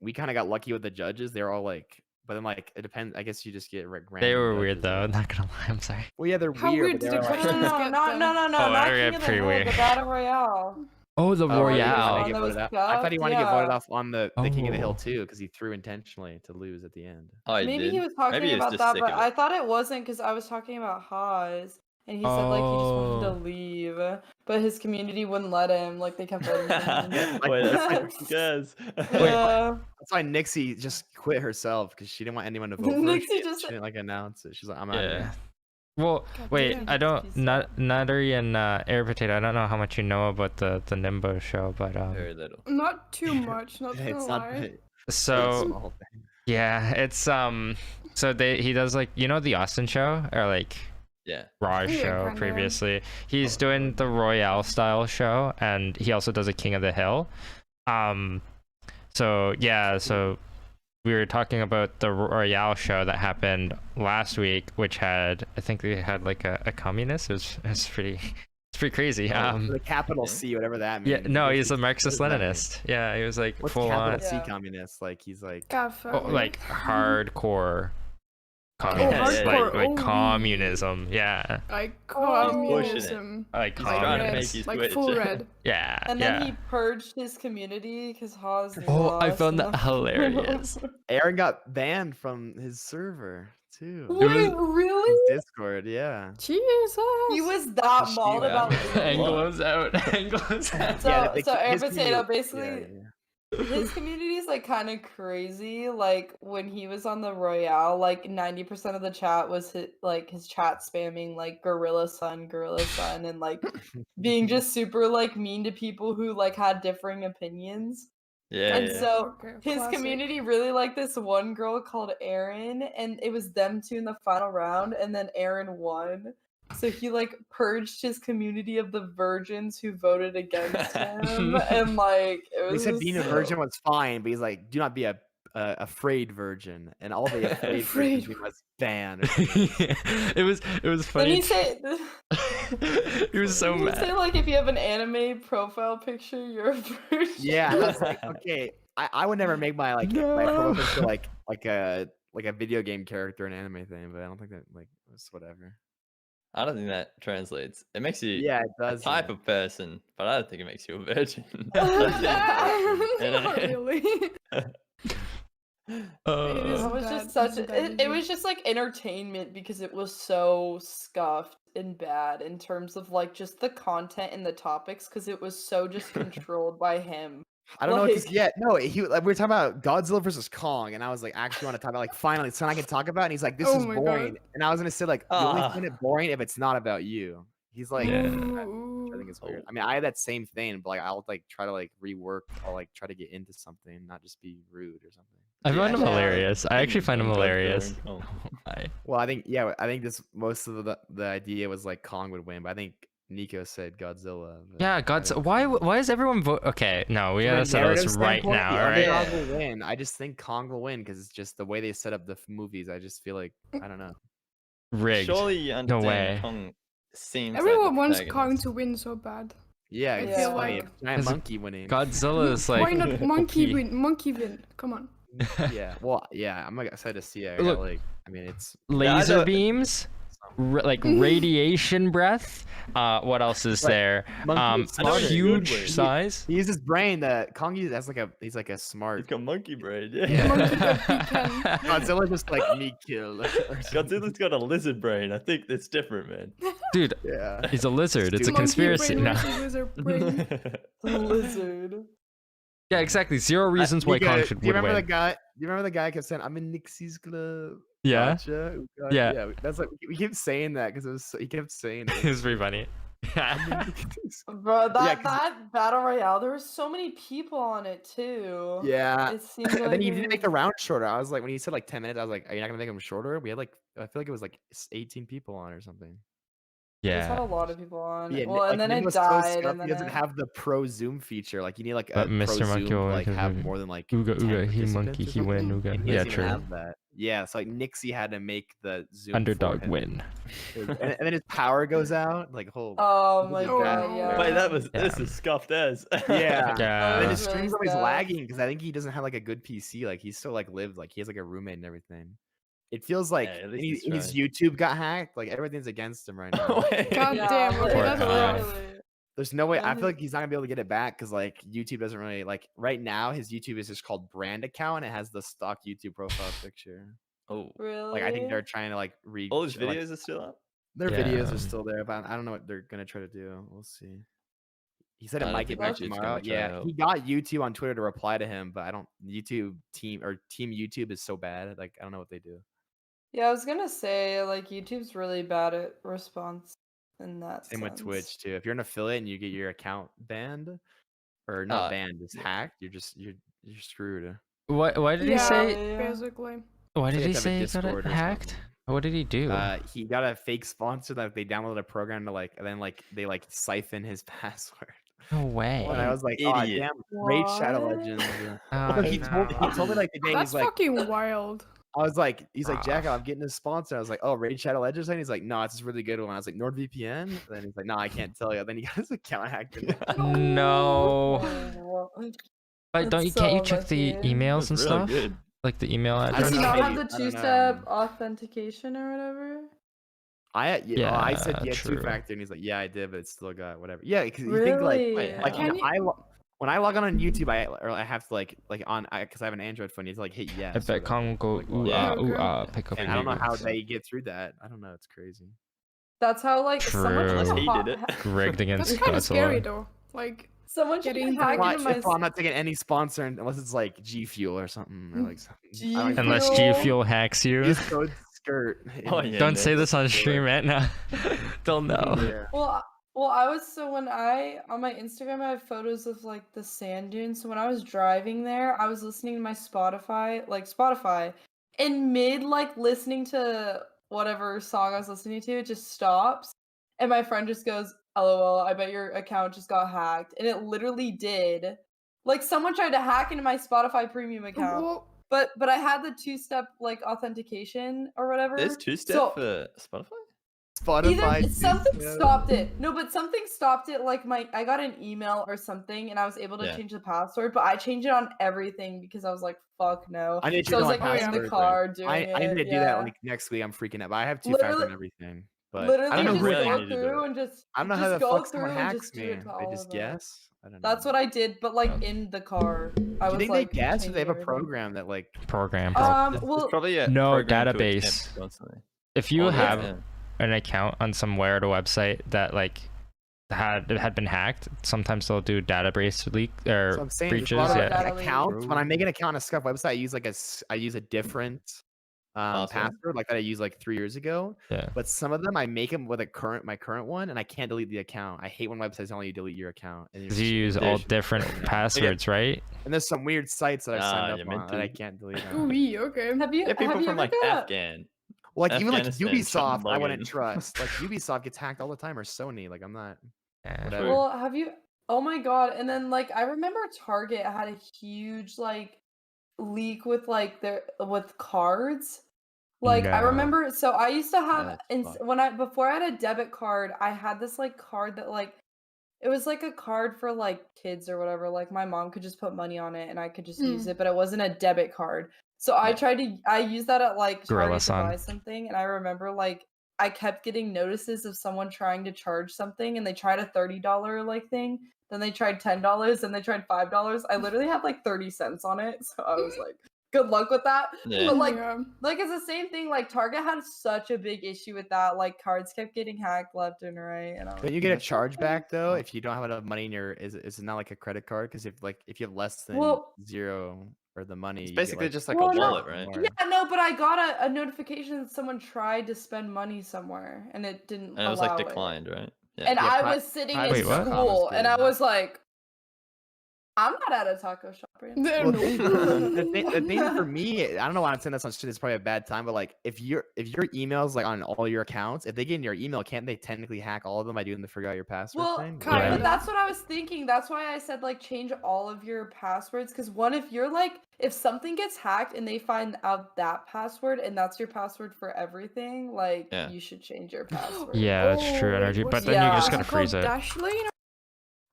we kind of got lucky with the judges. They're all like, but then like it depends. I guess you just get random. They were weird judges, though. yeah. Not gonna lie. I'm sorry. Well, yeah, they're How weird. weird But did they're the like, questions No, get no, then? no, no, no, Oh, not I King got of the pretty Hill, weird. the Battle Royale. Oh, the oh, Royale. yeah, Royale. they One get that was voted out. I thought he scuffed, wanted to get voted yeah. off on the King of the Hill Oh. too, because he threw intentionally to lose at the end. Oh, he Maybe did. he was talking Maybe he was about just that, sick but of I it. thought it wasn't because I was talking about Haas, and he said like he just wanted to Oh. leave, but his community wouldn't let him. Like they kept voting for him. Wait, that's like- what guys. Yeah. That's why Nixie just quit herself because she didn't want anyone to vote for her. Nixie She just- didn't like announce it. She's like, I'm out. Yeah. Well, God wait. damn. I don't. Peace Nut out. Nuttery and Air Potato. I don't know how much you know about the Nimbo show, but Very little. Not too much, not gonna It's not. lie. It's a so small thing. yeah, it's so he does like the Austin show or like Yeah. Raj Yeah, show kinda. previously. He's doing the Royale style show, and he also does a King of the Hill. So yeah, so we were talking about the Royale show that happened last week, which had I think they had like a communist. It was pretty crazy. The capital okay. C, whatever that means. Yeah, no, he's a What does that mean? Marxist-Leninist. Yeah, he was like What's full capital on, C Yeah. communist? Like he's like. God, fuck me. like hardcore Oh, communist, hardcore. like Oh. communism. Yeah, Like Oh. communism. like He's trying to make communist. his Like Twitch. full red. Yeah, And then yeah. he purged his community because Haas. Oh, I lost found and that hilarious. Aaron got banned from his server too. It was- Wait, really? His Discord, yeah. Jesus. He was that She- mauled yeah. about losing. Anglo's out. Anglo's out. So- yeah, so Air his Potato community- basically- yeah. His community is like kind of crazy. Like when he was on the Royale, like 90% of the chat was his chat spamming like gorilla son, and like being just super like mean to people who like had differing opinions. Yeah. And yeah. so Okay, his classic. community really liked this one girl called Erin, and it was them two in the final round, and then Erin won. So he like purged his community of the virgins who voted against him, and like it He was. said just being a so- virgin was fine, but he's like, do not be a afraid virgin, and all the afraid Afraid. virgins we must ban. it was Then funny. he say, He was so Didn't he say mad. like if you have an anime profile picture, you're a virgin. Yeah, and I was like, okay, I would never make my my No. profile picture like a video game character, an anime thing, but I don't think that like it's whatever. I don't think that translates. It makes you Yeah, it a does. type yeah. of person, but I don't think it makes you a virgin. Not really. Uh, It is It was bad- just such it's a, bad it was just like entertainment because it was so scuffed and bad in terms of like just the content and the topics because it was so just controlled by him. I don't know, cause like- yeah, no, we were talking about Godzilla versus Kong, and I was like, actually want to talk about like finally something I can talk about, and he's like, this Oh is my boring, God. and I was gonna say like, you only Ah. find it boring if it's not about you. He's like, Yeah. Ooh. I think it's weird. I mean, I have that same thing, but like I'll like try to like rework, I'll like try to get into something, not just be rude or something. I find him Yeah. hilarious. I actually find him Godzilla hilarious. and Kong. I- Well, I think this most of the idea was like Kong would win, but I think Nico said Godzilla. but Yeah, I God's. don't Why? know. Why is everyone vote? Okay, no, we From a gotta settle this narrative right standpoint, now. the All right. underdog Yeah. will win. I just think Kong will win because it's just the way they set up the movies. I just feel like I don't know. Rigged. Surely you understand way. Kong seems Everyone like wants the Kong protagonist. to win so bad. Yeah, I it's feel funny. like- It's a giant Is it monkey winning. Godzilla is like. Why not monkey Loki. win? Monkey win. Come on. Yeah. Well, yeah. I'm like excited to see it. I Look. got, like, I mean, it's Laser know- beams, like radiation breath. What else is Right. there? monkey is I know smarter. you- Huge Good way. size. He uses brain. That Kong uses as like he's like a He's smart. got monkey brain. Yeah. Yeah. Monkey that he can. Godzilla just like me kill. Godzilla's got a lizard brain. I think that's different, man. Dude, Yeah. he's a lizard. It's a Monkey conspiracy. Monkey brain No. versus lizard brain. The lizard. Yeah, exactly. Zero reasons why Nico, Kong should do you would remember win. the guy? Do you remember the guy kept saying, "I'm in Nixie's club"? Yeah, Gotcha. Yeah. Yeah. That's like we kept saying that because it was. He kept saying it it. was pretty funny. Bro, that 'cause- that battle royale, there were so many people on it too. Yeah. It seemed And like then he it didn't make was- the round shorter. I was like, when he said like 10 minutes, I was like, are you not gonna make them shorter? We had like, I feel like it was like 18 people on or something. He's had a Yeah. lot of people on. Yeah, Well, and then it Nicco's so died, scuffed, and then he doesn't it... have the pro zoom feature. Like you need like a But pro Mr. zoom Monkey to will like like have more than like Ooga 10 ooga, he participants monkey, or he win, something, ooga. and he Yeah, doesn't even true. have that. Yeah, so like Nixie had to make the zoom for Underdog him. win. And then his power goes out. Like whole. Oh my Oh, god, no. yeah. Wait, that was Yeah. this is scuffed as. Yeah. That And then Yeah. his was really stream's always scuffed. lagging because I think he doesn't have like a good PC. Like he's still like lived. Like he has like a roommate and everything. It feels like Yeah, at and least he's his trying. YouTube got hacked. Like everything's against him right now. Wait. God Yeah, damn, okay, Poor that's guy. rough. literally. There's no way. I And feel like he's not gonna be able to get it back because like YouTube doesn't really like right now. His YouTube is just called brand account. And it has the stock YouTube profile picture. Oh, Really? Like I think they're trying to like read all his like, videos are still up. their Yeah. videos are still there, but I don't know what they're gonna try to do. We'll see. He said I it don't might think get back YouTube's gonna tomorrow. try to Yeah, help. he got YouTube on Twitter to reply to him, but I don't. YouTube team or Team YouTube is so bad. Like I don't know what they do. Yeah, I was gonna say, like, YouTube's really bad at response in that Same with sense. Twitch too. If you're an affiliate and you get your account banned, or not banned, it's hacked, you're screwed. Why did he Yeah, say? basically. Why did you he have to have a say he got Discord it or hacked? something. What did he do? He got a fake sponsor that they downloaded a program to like, and then like they like siphon his password. No way. And I was like, oh idiot. damn, Raid Shadow What? Legends. Oh, he told me like the day That's he's like, fucking wild. I was like, he's like, Jack, Rough. I'm getting a sponsor. I was like, oh, Raid Shadow Legends, and he's like, no, it's this really good one. I was like, NordVPN. And then he's like, no, I can't tell you. Then he got his account hacked. No. Oh, But That's can't you so check the lucky. emails and That's really stuff? good. Like the email I Does address? he don't know, not have maybe- the I don't know. two-step authentication or whatever? I said Yeah, yes, true. two-factor, and he's like, yeah, I did, but it still got whatever. Yeah, because you Really? think like, Wait, like Can you know, you- when I log on YouTube, I have to like on because I have an Android phone, you have to like hit yes. I or bet whatever. Kong will go Like, ooh Yeah. ah ooh Okay. ah pick up. and I don't know how ingredients. they get through that. I don't know. It's crazy. That's how, like, someone True. tried to Unless he ha- did it. Rigged against That's kind of scary Godzilla. though. Like, Someone tried Getting to hack Well, into my... I'm not taking any sponsor unless it's like G Fuel or something. Or like something. G I don't Unless Fuel. G Fuel hacks you. use code skirt. Oh, yeah. Don't say no. this on stream right now. They'll know. Yeah. Well, I was when I on my Instagram I have photos of like the sand dunes. So when I was driving there, I was listening to my Spotify, in mid like listening to whatever song I was listening to, it just stops, and my friend just goes, "LOL, I bet your account just got hacked," and it literally did. Like someone tried to hack into my Spotify premium account, well, but I had the two-step like authentication or whatever. There's two-step So- for Spotify. Spotify. Either something two-step. stopped it. No, but something stopped it. Like I got an email or something, and I was able to Yeah. change the password, but I changed it on everything because I was like, "Fuck no." I need to So I was know like my in the password, car but doing I it. need to do that like next week. I'm freaking out. But I have two-factor and Literally- everything. But Literally, I don't know just really go need to do through it. and just. I don't know how just the go fuck someone through and hacks just do me. it to They all just of them. guess. I don't know. That's what I did, but like Yeah. in the car. I Do you was think like. they guess or they have a changing everything. program that like? Program. There's Well, probably a No program to database. attempt constantly. If you Oh, yeah. have an account on some weird website that like had been hacked, sometimes they'll do database leak or So I'm saying there's a breaches. lot of Yeah. Yeah. Data leak. accounts. When I make an account on a scuff website, I use a different Password? password like that I used like 3 years ago. Yeah. But some of them I make them with my current one, and I can't delete the account. I hate when websites only delete your account. And, Because you use They all should- different Yeah. passwords, right? and there's some weird sites that I signed Nah, up you're meant on that I to. can't delete. ooh, okay. have you? Yeah, people have you from ever like got- Afghan. Well, like even like Afghanistan shouldn't Ubisoft, I log wouldn't in. trust. Like Ubisoft gets hacked all the time, or Sony. Like I'm not. Yeah. Whatever. Well, have you? Oh my god! And then like I remember Target had a huge like leak with like with cards. Like I No. remember, so I used to have That's fucked. before I had a debit card, I had this like card that like it was like a card for like kids or whatever. Like my mom could just put money on it and I could just use it, but it wasn't a debit card. So I used that at like Gorilla Target to Sun. buy something, and I remember like I kept getting notices of someone trying to charge something, and they tried a $30 like thing. Then they tried $10, and they tried $5. I literally had like 30 cents on it, so I was like, "Good luck with that." Yeah. But like, Yeah. like it's the same thing. Like Target had such a big issue with that. Like cards kept getting hacked left and right. And I was Don't you get a That's charge back though fucked. if you don't have enough money in your? Is it not like a credit card? Because if you have less than Well- zero or the money, It's you get, basically like, just like Well, a no. wallet, right? more. yeah, no, but I got a notification that someone tried to spend money somewhere, and it didn't. And it was allow like declined, right? Yeah. And Yeah, I was sitting in private Wait, what? school, and I good. was like, I'm not at a taco shop right now. There, Well, no. the thing for me, I don't know why I'm saying this on shit. It's probably a bad time, but like if your emails like on all your accounts, if they get in your email, can't they technically hack all of them by doing the forgot your password Well, thing? kinda. but that's what I was thinking. That's why I said like change all of your passwords. Because if something gets hacked and they find out that password and that's your password for everything, like Yeah. you should change your password. Yeah, that's true, Oh, Energy. what's But it- then you Yeah. just is gotta it called freeze it. Dashlane?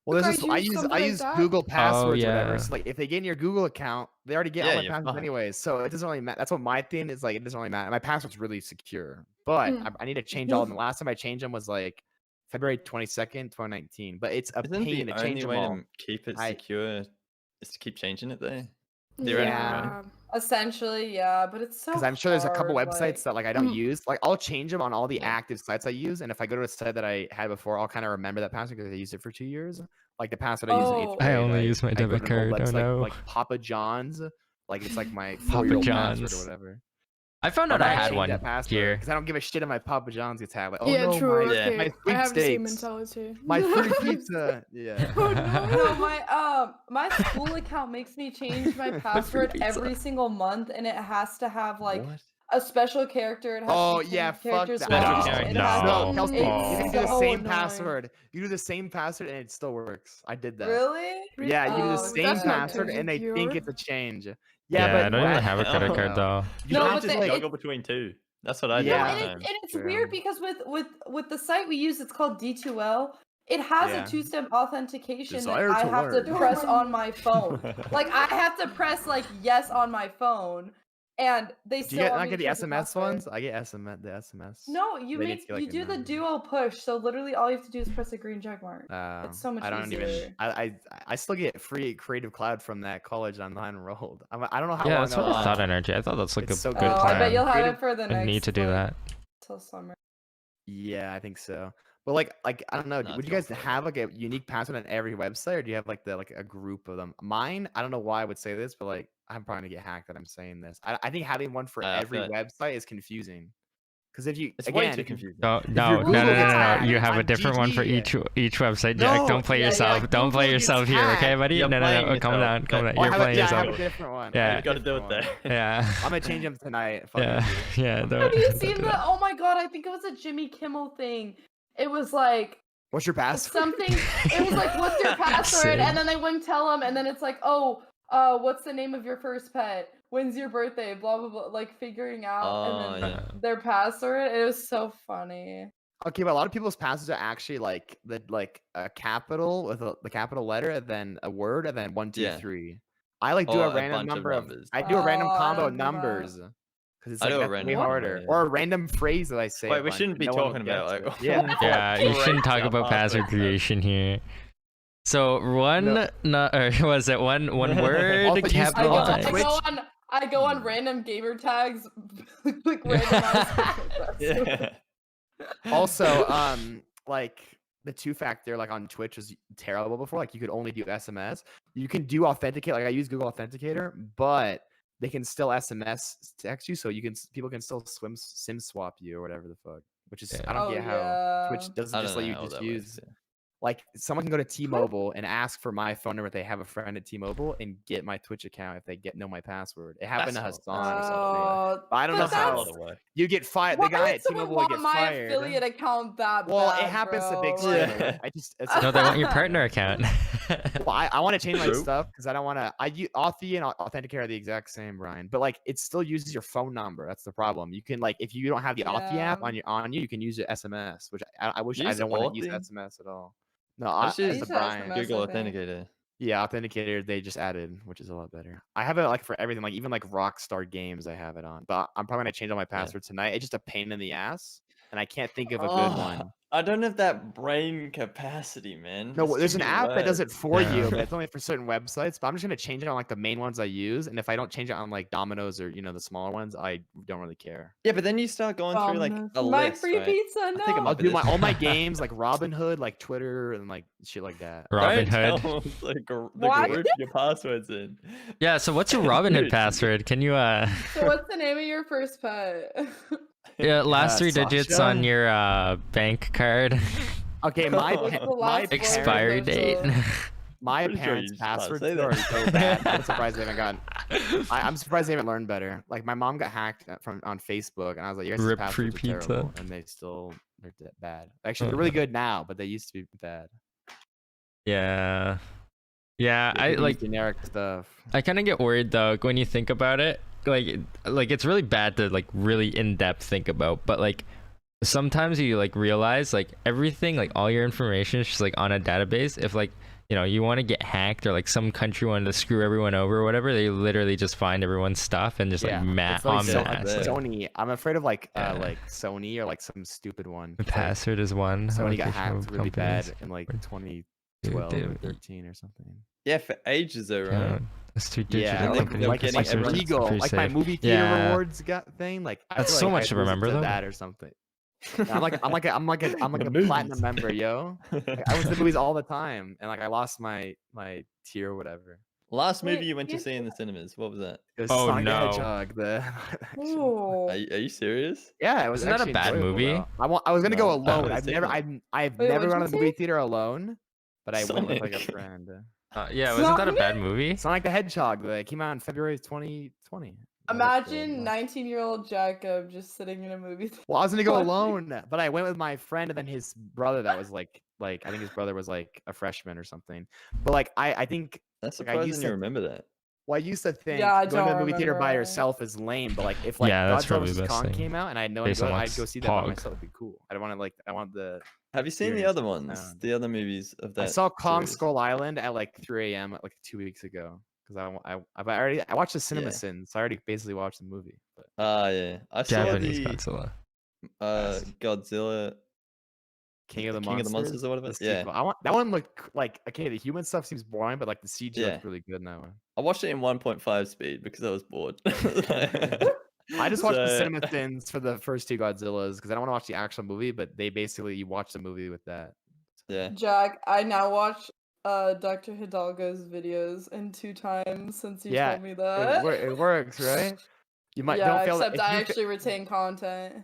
Well, You this is guys I use use something I like use that? Google passwords or yeah. whatever. So like if they get in your Google account, they already get Yeah, all my you're passwords fine. anyways. So it doesn't really matter. That's what my thing is like. It doesn't really matter. My password's really secure, but Mm. I need to change all of them. The last time I changed them was like February 22nd, 2019. But it's a Isn't pain the to change only them way all. to keep it I- secure is to keep changing it though? Yeah. Theoretically, Essentially, yeah, but it's so Because I'm sure there's a couple hard, websites that like I don't Mhm. use. Like I'll change them on all the Yeah. active sites I use, and if I go to a site that I had before, I'll kind of remember that password because I used it for 2 years. Like the password I used in Oh. eighth I grade. only use my I go debit to an old card. Oh website no. like Papa John's. Like it's like my Papa 4-year-old password John's. or whatever. I found I'm out I gonna had change one that password here. because I don't give a shit if my Papa John's gets hacked. Like, oh Yeah, no, true. my, Yeah. Okay. my I have the same sweepstakes, mentality. my free pizza. Yeah. Oh No, no. my school account makes me change my password pizza. every single month, and it has to have like what? a special character. It has Oh to be yeah, 10 fuck characters that. Special long. character. It has to- No, No. Kelsey, you can do the so same annoying. password. You do the same password and it still works. I did that. Really? Yeah, you do the Oh, same that's not password too and they think secure. it's a change. Yeah, Yeah, but I don't even that- have a credit Oh, card no. though. You No, have but to the- like, Juggle between two. That's what I do. Yeah. No, all the and, time. it's True. weird because with the site we use, it's called D2L. It has Yeah. a two-step authentication Desire that I to have learn. to press on my phone. Like I have to press like yes on my phone, and they do still you get want not me get to the change the SMS password. ones? I get the SMS. No, you They need make to get, like, you a do the number. duo push. So literally, all you have to do is press a green check mark. It's so much I don't easier. even. I still get free Creative Cloud from that college I'm not enrolled. I don't know how Yeah, long. that's what I I'll- thought, Energy. I thought that's like a It's so good good. Oh, plan. I bet you'll have Creative- it for the next. I need to do like, that. till summer. Yeah, I think so. But like I don't know. Nah, Would you go guys for it. have like a unique password on every website, or do you have like a group of them? Mine, I don't know why I would say this, but like I'm probably gonna get hacked that I'm saying this. I think having one for I every bet. website is confusing. Because if you It's way again, too if you- confusing. No, your no, Google no. gets You hacked have a on different one for GG. each website, Jack. No, Don't play yeah, yourself. yeah, Don't play Google gets yourself here, okay, hacked. buddy? You're No, playing no. Calm yourself. down. Calm down. Oh, I You're have a- playing yeah, I have yourself. a different one. I Yeah. have a You gotta do different it one. there. Yeah. I'm gonna change them tonight. Fuck Yeah. it. Yeah. Have Don't, you don't seen do the? that. Oh my god! I think it was a Jimmy Kimmel thing. It was like What's your password? something. It was like, "What's your password?" Same. And then they wouldn't tell him, and then it's like, "Oh, what's the name of your first pet? When's your birthday?" Blah blah blah. Like figuring out, Oh, and then yeah. their password. It was so funny. Okay, but a lot of people's passwords are actually like a capital with the capital letter, and then a word, and then 1, 2, Yeah. 3. I like do Or a a random bunch of number of. numbers. I do a random Oh, I combo don't of do that. numbers because it's I like do a that's way random harder, combo, or a random phrase that I say. Wait, a we bunch, shouldn't but be no one talking about gets like. it. Yeah. Yeah, you shouldn't talk Right, about password password. creation here. So one, No. or was it one word? Also, use Capital on I. Twitch. I go on random gamer tags, click randomize. Yeah. Also, like the two-factor, like on Twitch was terrible before. Like you could only do SMS. You can do authenticate. Like I use Google Authenticator, but they can still SMS text you, so people can still SIM swap you or whatever the fuck. Which is I don't Oh, get how yeah. Twitch doesn't I just don't let know you how just that use. works, yeah. Like someone can go to T-Mobile and ask for my phone number if they have a friend at T-Mobile and get my Twitch account if they know my password. It happened That's to a lot. Hassan or something. Oh, But I don't but know That's a how lot of work. you get fired. Why The guy would at someone T-Mobile would want get my fired. affiliate account that Well, bad, it happens to big bro? streamers. Yeah. It's No, they want your partner account. well, I want to change my True. stuff because I don't want to. I use Authy and Authenticator are the exact same, Brian. But like, it still uses your phone number. That's the problem. You can like, if you don't have the Authy app Yeah. on you, you can use your SMS, which I wish You I use don't want to use Authy? SMS at all. No, I just I use the use Brian. SMS. Google I think. Authenticator. Yeah, Authenticator they just added, which is a lot better. I have it like for everything, like even like Rockstar games I have it on. But I'm probably gonna change all my passwords tonight. It's just a pain in the ass, and I can't think of a good one. I don't have that brain capacity, man. No, It's there's too an many app that does it words. for Yeah. you, but it's only for certain websites. But I'm just gonna change it on like the main ones I use, and if I don't change it on like Domino's or the smaller ones, I don't really care. Yeah, but then you start going through like a my list, free right? pizza. think No. it might I'll be do this all my one. games like Robinhood, like Twitter, and like shit like that. Robin Don't Hood. tell us, like, the What? group your passwords in. Yeah. So what's your Robin Hood Dude. password? Can you So what's the name of your first pet? yeah, last 3 digits Sasha? on your bank card, Okay, my What's pa- the my last word expiry of date. My pretty sure parents' you just can't passwords say are that. so bad. I'm surprised they haven't gotten. I'm surprised they haven't learned better. Like my mom got hacked on Facebook, and I was like, "Your guys' Rip passwords are free pizza. terrible," and they're bad. Actually, they're really good now, but they used to be bad. Yeah. Yeah, They I use like. generic stuff. I kind of get worried though when you think about it. Like it's really bad to like really in depth think about, but like sometimes you like realize like everything, like all your information is just like on a database. If like you want to get hacked or like some country wanted to screw everyone over or whatever, they literally just find everyone's stuff and just like It's like on so- mass. Yeah. Sony. I'm afraid of like Yeah. like Sony or like some stupid one. The It's like, password is one. Sony got location hacked of really bad companies. in like Dude, 2012 or dude. 13 or something. Yeah, for ages though, right? Yeah, it's too digital. Yeah, like- companies. like like getting everyone- Regal, Pretty like my safe. movie theater Yeah. rewards thing. Like I That's feel so like much I to lose it remember, though. that or something. I'm like a The platinum movies. member, yo. Like, I was in movies all the time, and like I lost my tier or whatever. Last movie Wait, you went to you- see in the cinemas, what was that? It was Oh, Sonic the no. Hedgehog. Ooh. Are you serious? Yeah, it was Isn't that a actually bad enjoyable, movie? though. I was gonna go No, I alone. haven't I've seen never it. I've Wait, never what'd gone you to the movie say? theater alone, but I went with like a Sonic. friend. Yeah, wasn't that a Sonic? bad movie? Sonic the Hedgehog. That came out in February 2020. Imagine 19-year-old Jacob just sitting in a movie theater. Well, I was gonna go watching- alone, but I went with my friend and then his brother. That was like I think his brother was like a freshman or something. But like I think That's Like, I surprising used you to- remember that. well, I used to think Yeah, I going to don't the movie theater by remember. yourself is lame. But like if like Yeah, that's Godzilla probably vs the best Kong thing. came out and I had no one to Based go, on I'd what's go see that by Pog. myself. It'd be cool. I want the. Have you seen the experience other of ones? sound. The other movies of that? I saw Kong series? Skull Island at like 3 a.m. like 2 weeks ago because I watched the cinema Yeah. sin, so I already basically watched the movie. But Yeah. I saw Japanese the Godzilla. Godzilla King of the King of the Monsters or whatever. the Yeah. sequel. I want that one looked like okay. The human stuff seems boring, but like the CG Yeah. looks really good in that one. I watched it in 1.5 speed because I was bored. I just watched the So- cinema sins for the first two Godzillas because I don't want to watch the actual movie, but they basically you watch the movie with that. Yeah. Jack, I now watch Dr. Hidalgo's videos in 2 times since you Yeah, told me that. It works, right? You might yeah, don't fail. except If I you, actually retain content.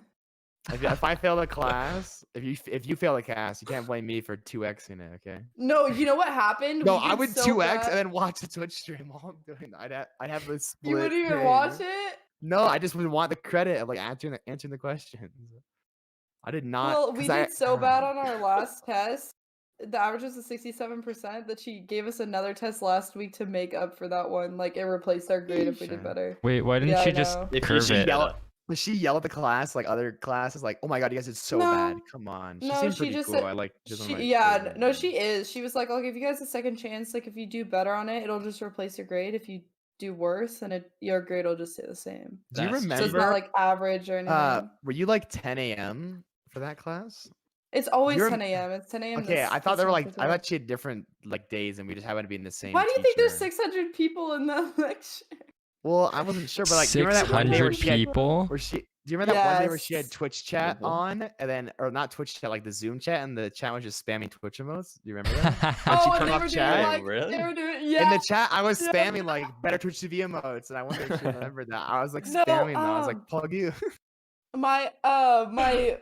if I fail the class, if you fail the class, you can't blame me for 2xing it. Okay. No, you know what happened? No, We I did would so 2x bad- and then watch the Twitch stream while I'm doing. I'd have this. You wouldn't even watch it? No, I just would want the credit of like answering the questions. I did not. Well, we 'cause I- did so bad on our last test. The average was a 67% that she gave us another test last week to make up for that one. Like it replaced our grade if we did Sheesh. better. Wait, why didn't Yeah, I she just know. If you curve should it? yell- Does she yell at the class like other classes? Like, oh my god, you guys did so bad. No. Come on. She No, seems she pretty just cool. said- I like. she's one of my Yeah, favorite no, ones. she is. She was like, I'll give you guys a second chance. Like if you do better on it, it'll just replace your grade. If you do worse, then your grade will just stay the same. Do you That's remember? So it's not like average or anything. Were you like 10 a.m. for that class? It's always you're- 10 a.m. It's 10 a.m. Okay, I this thought they were like. semester I today. thought she had different like days, and we just happened to be in the same. Why do you think there's teacher. 600 people in that lecture? Well, I wasn't sure, but like, do you remember that one day 600 where she had, people. where she? Do you remember that one day where she had Yes. Twitch chat Mhm. on, and then or not Twitch chat, like the Zoom chat, and the chat was just spamming Twitch emotes? Do you remember that? Oh, she and turned they off were doing chat? like Really? they were doing In yeah. the chat, I was Yeah. spamming like better Twitch TV emotes, and I wonder if she remembered that. I was like No, spamming them. I was like, um, plug you. My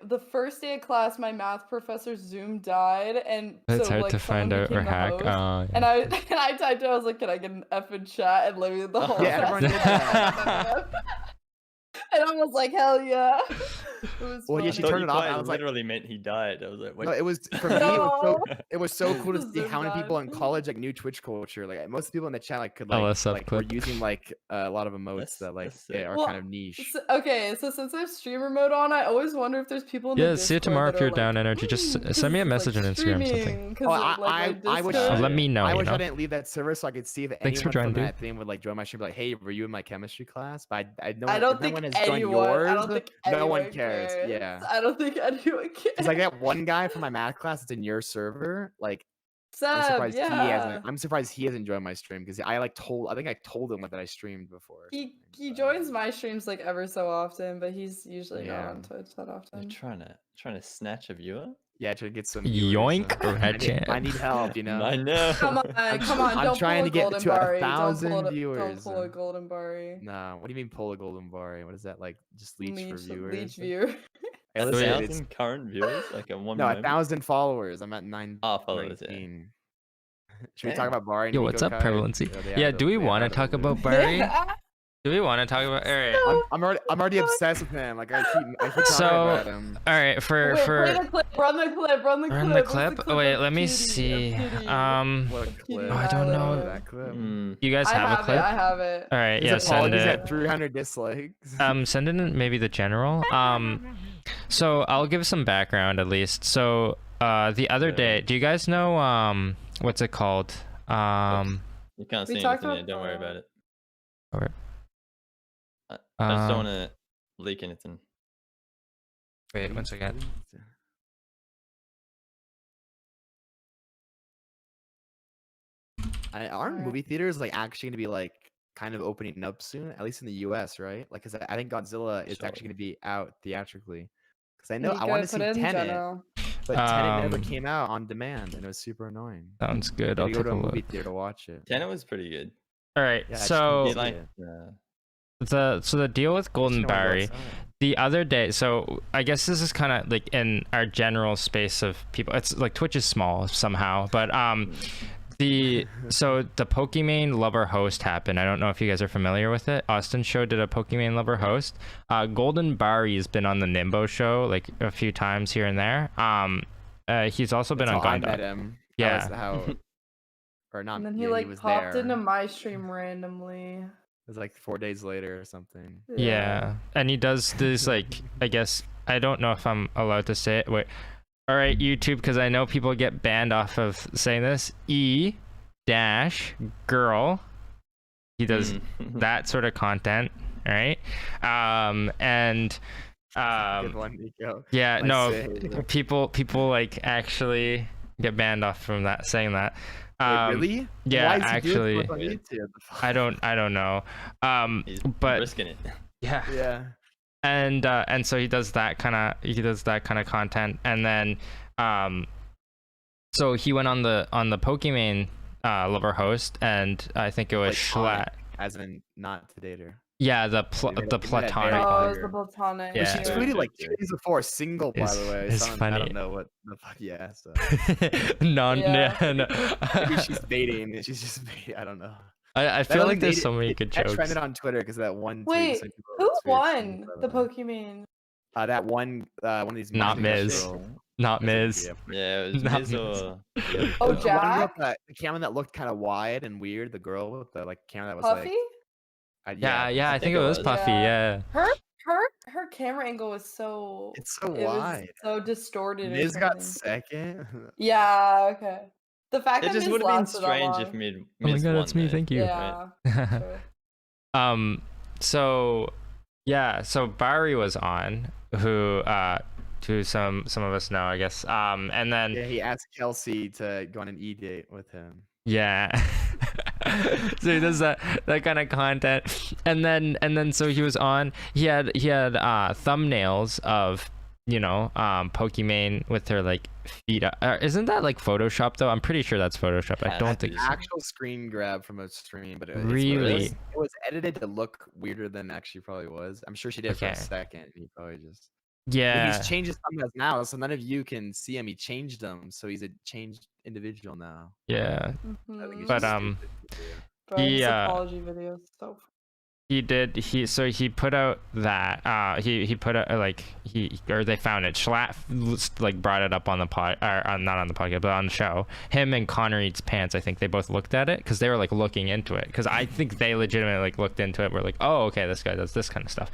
the first day of class, my math professor's Zoom died, and That's so hard like to find someone out or became the hack. host. Oh, And yeah. I typed it. I was like, "Can I get an F in chat?" And literally the whole Yeah, everyone class did was that. like, and I was like, "Hell yeah!" It was Well, yeah, fun. she thought turned you it off, quite I was like- literally meant he died. I was like, No, wait. it was for me. It was so No. cool to see Zoom how many people died. in college like knew Twitch culture. Like most people in the chat like could LSF like were clip. using like a lot of emotes That's- that like that's sick. are Well, kind of niche. Okay, so since I have streamer mode on, I always wonder if there's people in the Yeah, see you Discord tomorrow that if you're are down, like, Energy. Just "Hmm, send me a this is, message on Instagram or something. streaming 'cause Oh, of, like, my I wish. Discord." Let me know, I you wish know? I didn't leave that server so I could see if Thanks for anyone joining, from dude. that thing would like join my stream. Like, hey, were you in my chemistry class? But I know I don't if think anyone has joined anyone. yours. I don't think no one anyone cares. Yeah. I don't think anyone cares. It's like that one guy from my math class that's in your server. Like, I'm Seb, surprised yeah. he hasn't. I'm surprised he hasn't joined my stream because I think I told him like, that I streamed before. or He something, but- joins my streams like ever so often, but he's usually Yeah. not on Twitch that You're often. trying to snatch a viewer? Yeah, to get some viewers, Yoink, I red need, champ. I need help, you know. I know. Come on, come on! I'm Don't trying pull to a get Golden to 1,000 Bari. Don't pull Don't viewers, pull a Golden Bari. Nah, what do you mean pull a Golden Bari? What is that like? Just leech for viewers? Leech viewer. Hey, listen, Wait. it's- 1,000 current viewers? Like at one no, moment? 1,000 followers. I'm at 9. Ah, followers, yeah. 19. Should we talk about Bari? and Yo, what's up, Niccokai? prevalency? Or they Yeah, have do we they have want to out of talk the about loop? Bari? Do we want to talk about? All right. I'm already obsessed with him. Like I keep talking So, about him. all right. Wait, For play the clip. Run the clip. Run the run clip. the What's clip. clip Wait, of let me Kitty, of see. Kitty? What clip? Oh, I don't know. That clip. You guys I have a have clip? it. I have it. All right. His Yeah, send apologies it. at 300 dislikes. Send in maybe the general. So I'll give some background at least. So, the other day, do you guys know what's it called? You can't We see talked anything about yet. Don't worry about it. Alright. I just don't want to leak anything. Wait, one second. Aren't Alright. movie theaters like actually going to be like kind of opening up soon? At least in the U.S., right? Like, cause I think Godzilla is actually going to be out theatrically. Cause I know I Nico, want to put see it in Tenet, general. but Tenet never Um, came out on demand, and it was super annoying. Sounds good. You I'll had to go take to a a look. movie theater to watch it. Tenet was pretty good. All right. Yeah, I just So didn't You see like it. the deal with Golden Just wanna go Bari. outside. The other day, so I guess this is kind of like in our general space of people. It's like Twitch is small somehow, but the Pokimane Lover host happened. I don't know if you guys are familiar with it. Austin Show did a Pokimane Lover host. Golden Bari has been on the Nimbo show like a few times here and there. He's also been That's on how I met Gondok. him. Yeah. That was how, or not. And then yeah, he like was popped there. into my stream randomly. It was like 4 days later or something. Yeah, and he does this like I guess I don't know if I'm allowed to say it. Wait, all right, YouTube, because I know people get banned off of saying this. Girl, he does that sort of content, right? Good one, Nico. yeah, I no, say. people like actually get banned off from that saying that. Wait, really? Yeah, Why is he doing actually, stuff on YouTube? I don't know. He's But risking it. yeah. Yeah. And so he does that kind of content, and then so he went on the Pokimane Lover host, and I think it was Platonic, Schlatt. as in not to date her. Yeah, the They made that platonic. very Oh, it was clear. the platonic. Yeah. She Yeah. tweeted like Yeah. 2 days before, single, by It's- the way. it's So I funny. don't know what the fuck. Yeah, so Yeah. No. maybe she's baiting. She's just baiting. I don't know. I That feel only like there's made so many it good got jokes. trended on Twitter because of that one. tweet, Wait, so people who tweeted won things, the by way. Pokimane? That one of these. Not Minecraft Miz. girl. Not That's a Miz. video. Yeah, it was Not Miz or Oh, The one with Jack? the camera that looked kind of wide and weird. The girl with the like camera that was Puffy? like. Yeah, I think it it was was. Puffy. Yeah. Her camera angle was so. It's so It was wide. so distorted. or Miz got something. second. Yeah. Okay. The fact It that just Miz would have been lasted that strange long. if Miz Oh my god, won, that's me. though. Thank you. Yeah. Sure. So yeah, so Bari was on, who some of us know, I guess. And then Yeah, he asked Kelsey to go on an date with him. yeah. So he does that kind of content, and then so he was on. He had thumbnails of Pokimane with her like feet up. Isn't that like Photoshop though? I'm pretty sure that's Photoshop. I Yeah, don't that's think. easy. Actual screen grab from a stream, but Really? it was edited to look weirder than it actually probably was. I'm sure she did it for Okay. a second. And he probably just. Yeah. He's changed his thumbnails now, so none of you can see him. He changed them, so he's a changed individual now. Yeah. I think Mhm. it's But just stupid to do. Bro, he, his uh, apology video is so. He did. He put out that. He put out they found it. Schlatt like brought it up on the pod, or not on the podcast, but on the show. Him and Connor Eats Pants. I think they both looked at it because they were like looking into it. Because I think they legitimately like looked into it. We're like, oh, okay, this guy does this kind of stuff.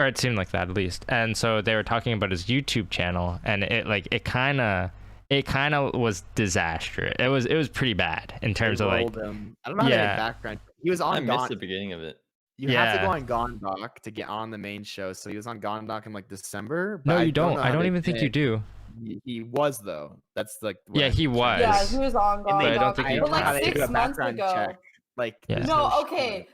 Or it seemed like that at least. And so they were talking about his YouTube channel, and it kind of was disastrous. It was pretty bad in terms They of like. rolled him. I don't know how Yeah. they background. He was I on missed the Gone. beginning of it. You have to Yeah. go on Gondok to get on the main show. So he was on Gondok in like December. but No, I you don't. know I how don't they even think did. you do. He was though. That's like. what Yeah, I'm he saying. was. Yeah, he was on And they- But I don't God. think you- But know how like they do 6 a months background ago. check. Like, Yeah. there's No, shit. okay.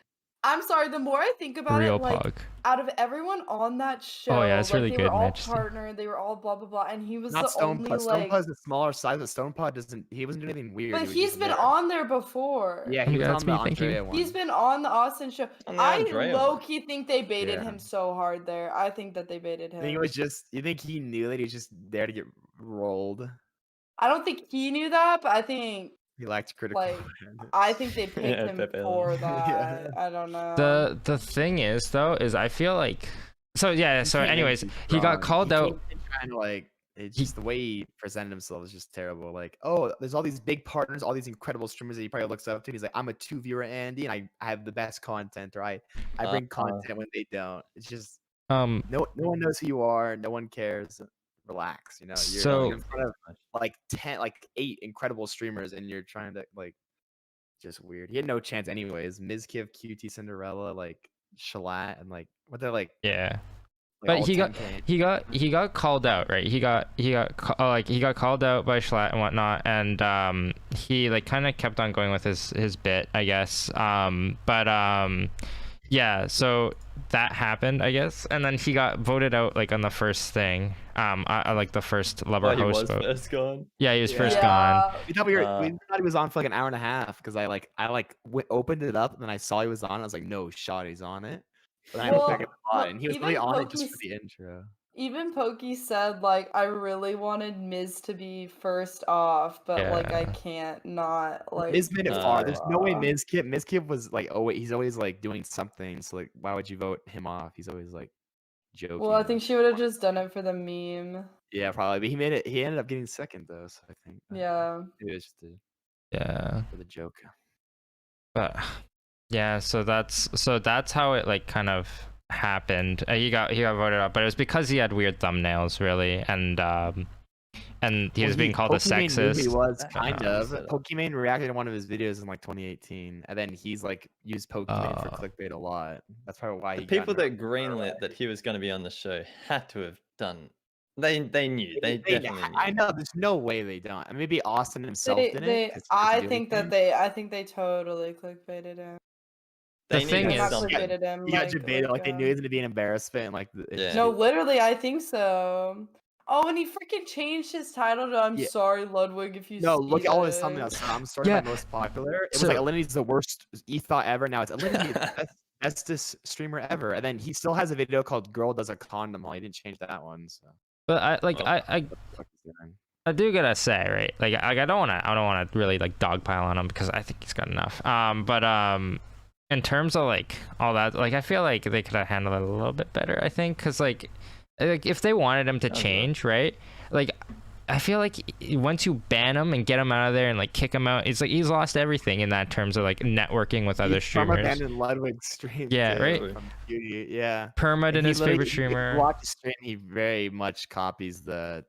I'm sorry. The more I think about Real it, like pog. out of everyone on that show, yeah, it's like, really they good, were all Mitch. partnered. They were all blah blah blah, and he was Not the Stone only Pod. Stone like. Pod's a smaller size, but Stone Pod doesn't. He wasn't doing anything weird. But he was he's just been there. on there before. Yeah, Oh he my was God, on that's the me, thank you. Andrea one. He's been on the Austin show. On the I Andrea low one. key think they baited Yeah. him so hard there. I think that they baited I him. think it was just. You think he knew that he was just there to get rolled? I don't think he knew that, but I think He lacked critical. like I think they picked Yeah, him Pepe for Love. that. Yeah. I don't know. The thing is though is I feel like so yeah. He So came in anyways, too he got strong. called He out. came in trying to like. It's just the way he presented himself is just terrible. Like, oh, there's all these big partners, all these incredible streamers that he probably looks up to. And he's like, I'm a 2 viewer Andy, and I have the best content, or I bring content when they don't. It's just no one knows who you are, no one cares. Relax, you know. You're So- in front of like 8 incredible streamers, and you're trying to like just weird. He had no chance anyways. Mizkiv, QT Cinderella, like Shalat, and like what they're like. Yeah. Like, But all he got 10K. he got called out, right? He got called out by Schlatt and whatnot, and he like kind of kept on going with his bit, I guess. Yeah, so that happened, I guess, and then he got voted out like on the first thing, like the first Lover Oh, he host was vote. first gone. Yeah, he was first yeah. gone. We thought we thought he was on for like an hour and a half because I opened it up and then I saw he was on. I was like, no shot, he's on it. But then I looked back at the bot and he was really even on it just for Pokey's- the intro. Even Pokey said like I really wanted Miz to be first off, but like I Yeah. can't not like. Miz made it far. There's no way uh, Mizkip was like, oh wait, he's always like doing something. So like, why would you vote him off? He's always like joking. Well, I think she would have just done it for the meme. Yeah, probably. But he made it. He ended up getting second though. So I think. Yeah. It was just Yeah, for the joke. but yeah, so that's how it like kind of happened. He got voted out, but it was because he had weird thumbnails, really, and he was being called a Pokimane knew sexist. He was That kind kind of. of Pokimane reacted to one of his videos in like 2018, and then he's like used Pokimane for Oh. clickbait a lot. That's probably why The he. people got that greenlit that he was going to be on the show had to have done. They knew. They definitely knew. I know. There's no way they don't. Maybe Austin himself They, didn't. 'cause he I doesn't do think that anything. I think they totally clickbaited him. The They thing knew is- Not something. clickbaited him. He got debated like they knew he was gonna be an embarrassment. Like Yeah. No, literally, I think so. Oh, and he freaking changed his title to "I'm Yeah. sorry, Ludwig." If you No, see look at all his this. thumbnails. So I'm sorry, Yeah. my most popular. It was So- like Alini's the worst e-thought ever. Now it's Alini, the bestest streamer ever. And then he still has a video called "Girl Does a Condom Haul." He didn't change that one. So But I like Oh. I what the fuck is he doing? I do gotta say, right? Like I don't wanna really like dogpile on him because I think he's got enough. In terms of like all that, like I feel like they could have handled it a little bit better. I think because like if they wanted him to Sounds change, right? Like I feel like once you ban him and get him out of there and like kick him out, it's like he's lost everything in that terms of like networking with other He's from streamers. abandoned Ludwig's stream. Yeah, too, right? from Beauty, yeah. Permit And in he his literally- favorite if streamer. you watch his stream, he very much copies the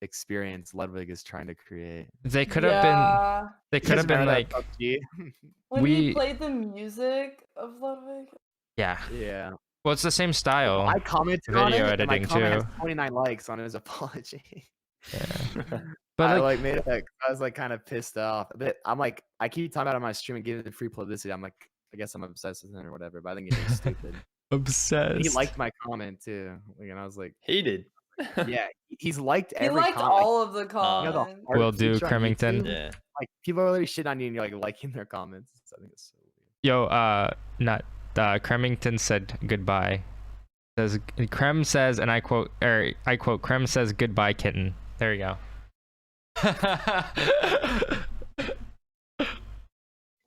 experience Ludwig is trying to create. They could have been. Yeah. They could have been like. PUBG. When we- he played the music of Ludwig. Yeah. Yeah. Well, it's the same style. I commented on Video it, and my editing, comment has too. 29 likes on his apology. Yeah. But I like, like made it like I was like kind of pissed off. But I'm like I keep talking about it on my stream and giving it free publicity. I'm like I guess I'm obsessed with him or whatever. But I think it's just stupid. obsessed. He liked my comment too. Like, and I was like, He did. yeah, he's liked He every liked comment. Like, all of the you know, the comments. heart Will do, feature on Cremington. YouTube? Yeah. Like people are literally shit on you and you're like liking their comments. So I think it's so weird. Yo, not Cremington said goodbye. Says Crem says, and I quote, Crem says goodbye, kitten. There you go.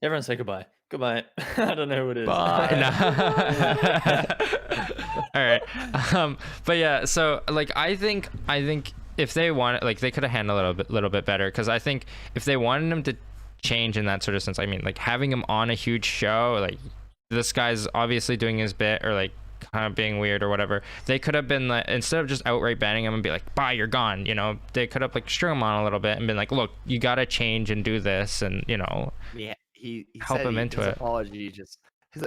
Everyone say goodbye. Goodbye. I don't know who it is. Bye. All right. But yeah, so like I think if they wanted, like they could have handled it a little bit better, because I think if they wanted him to change in that sort of sense, I mean, like having him on a huge show, like this guy's obviously doing his bit or like kind of being weird or whatever, they could have been like, instead of just outright banning him and be like, bye, you're gone, you know, they could have like string him on a little bit and been like, look, you gotta change and do this, and you know, Yeah, he Help said him into his it. apology just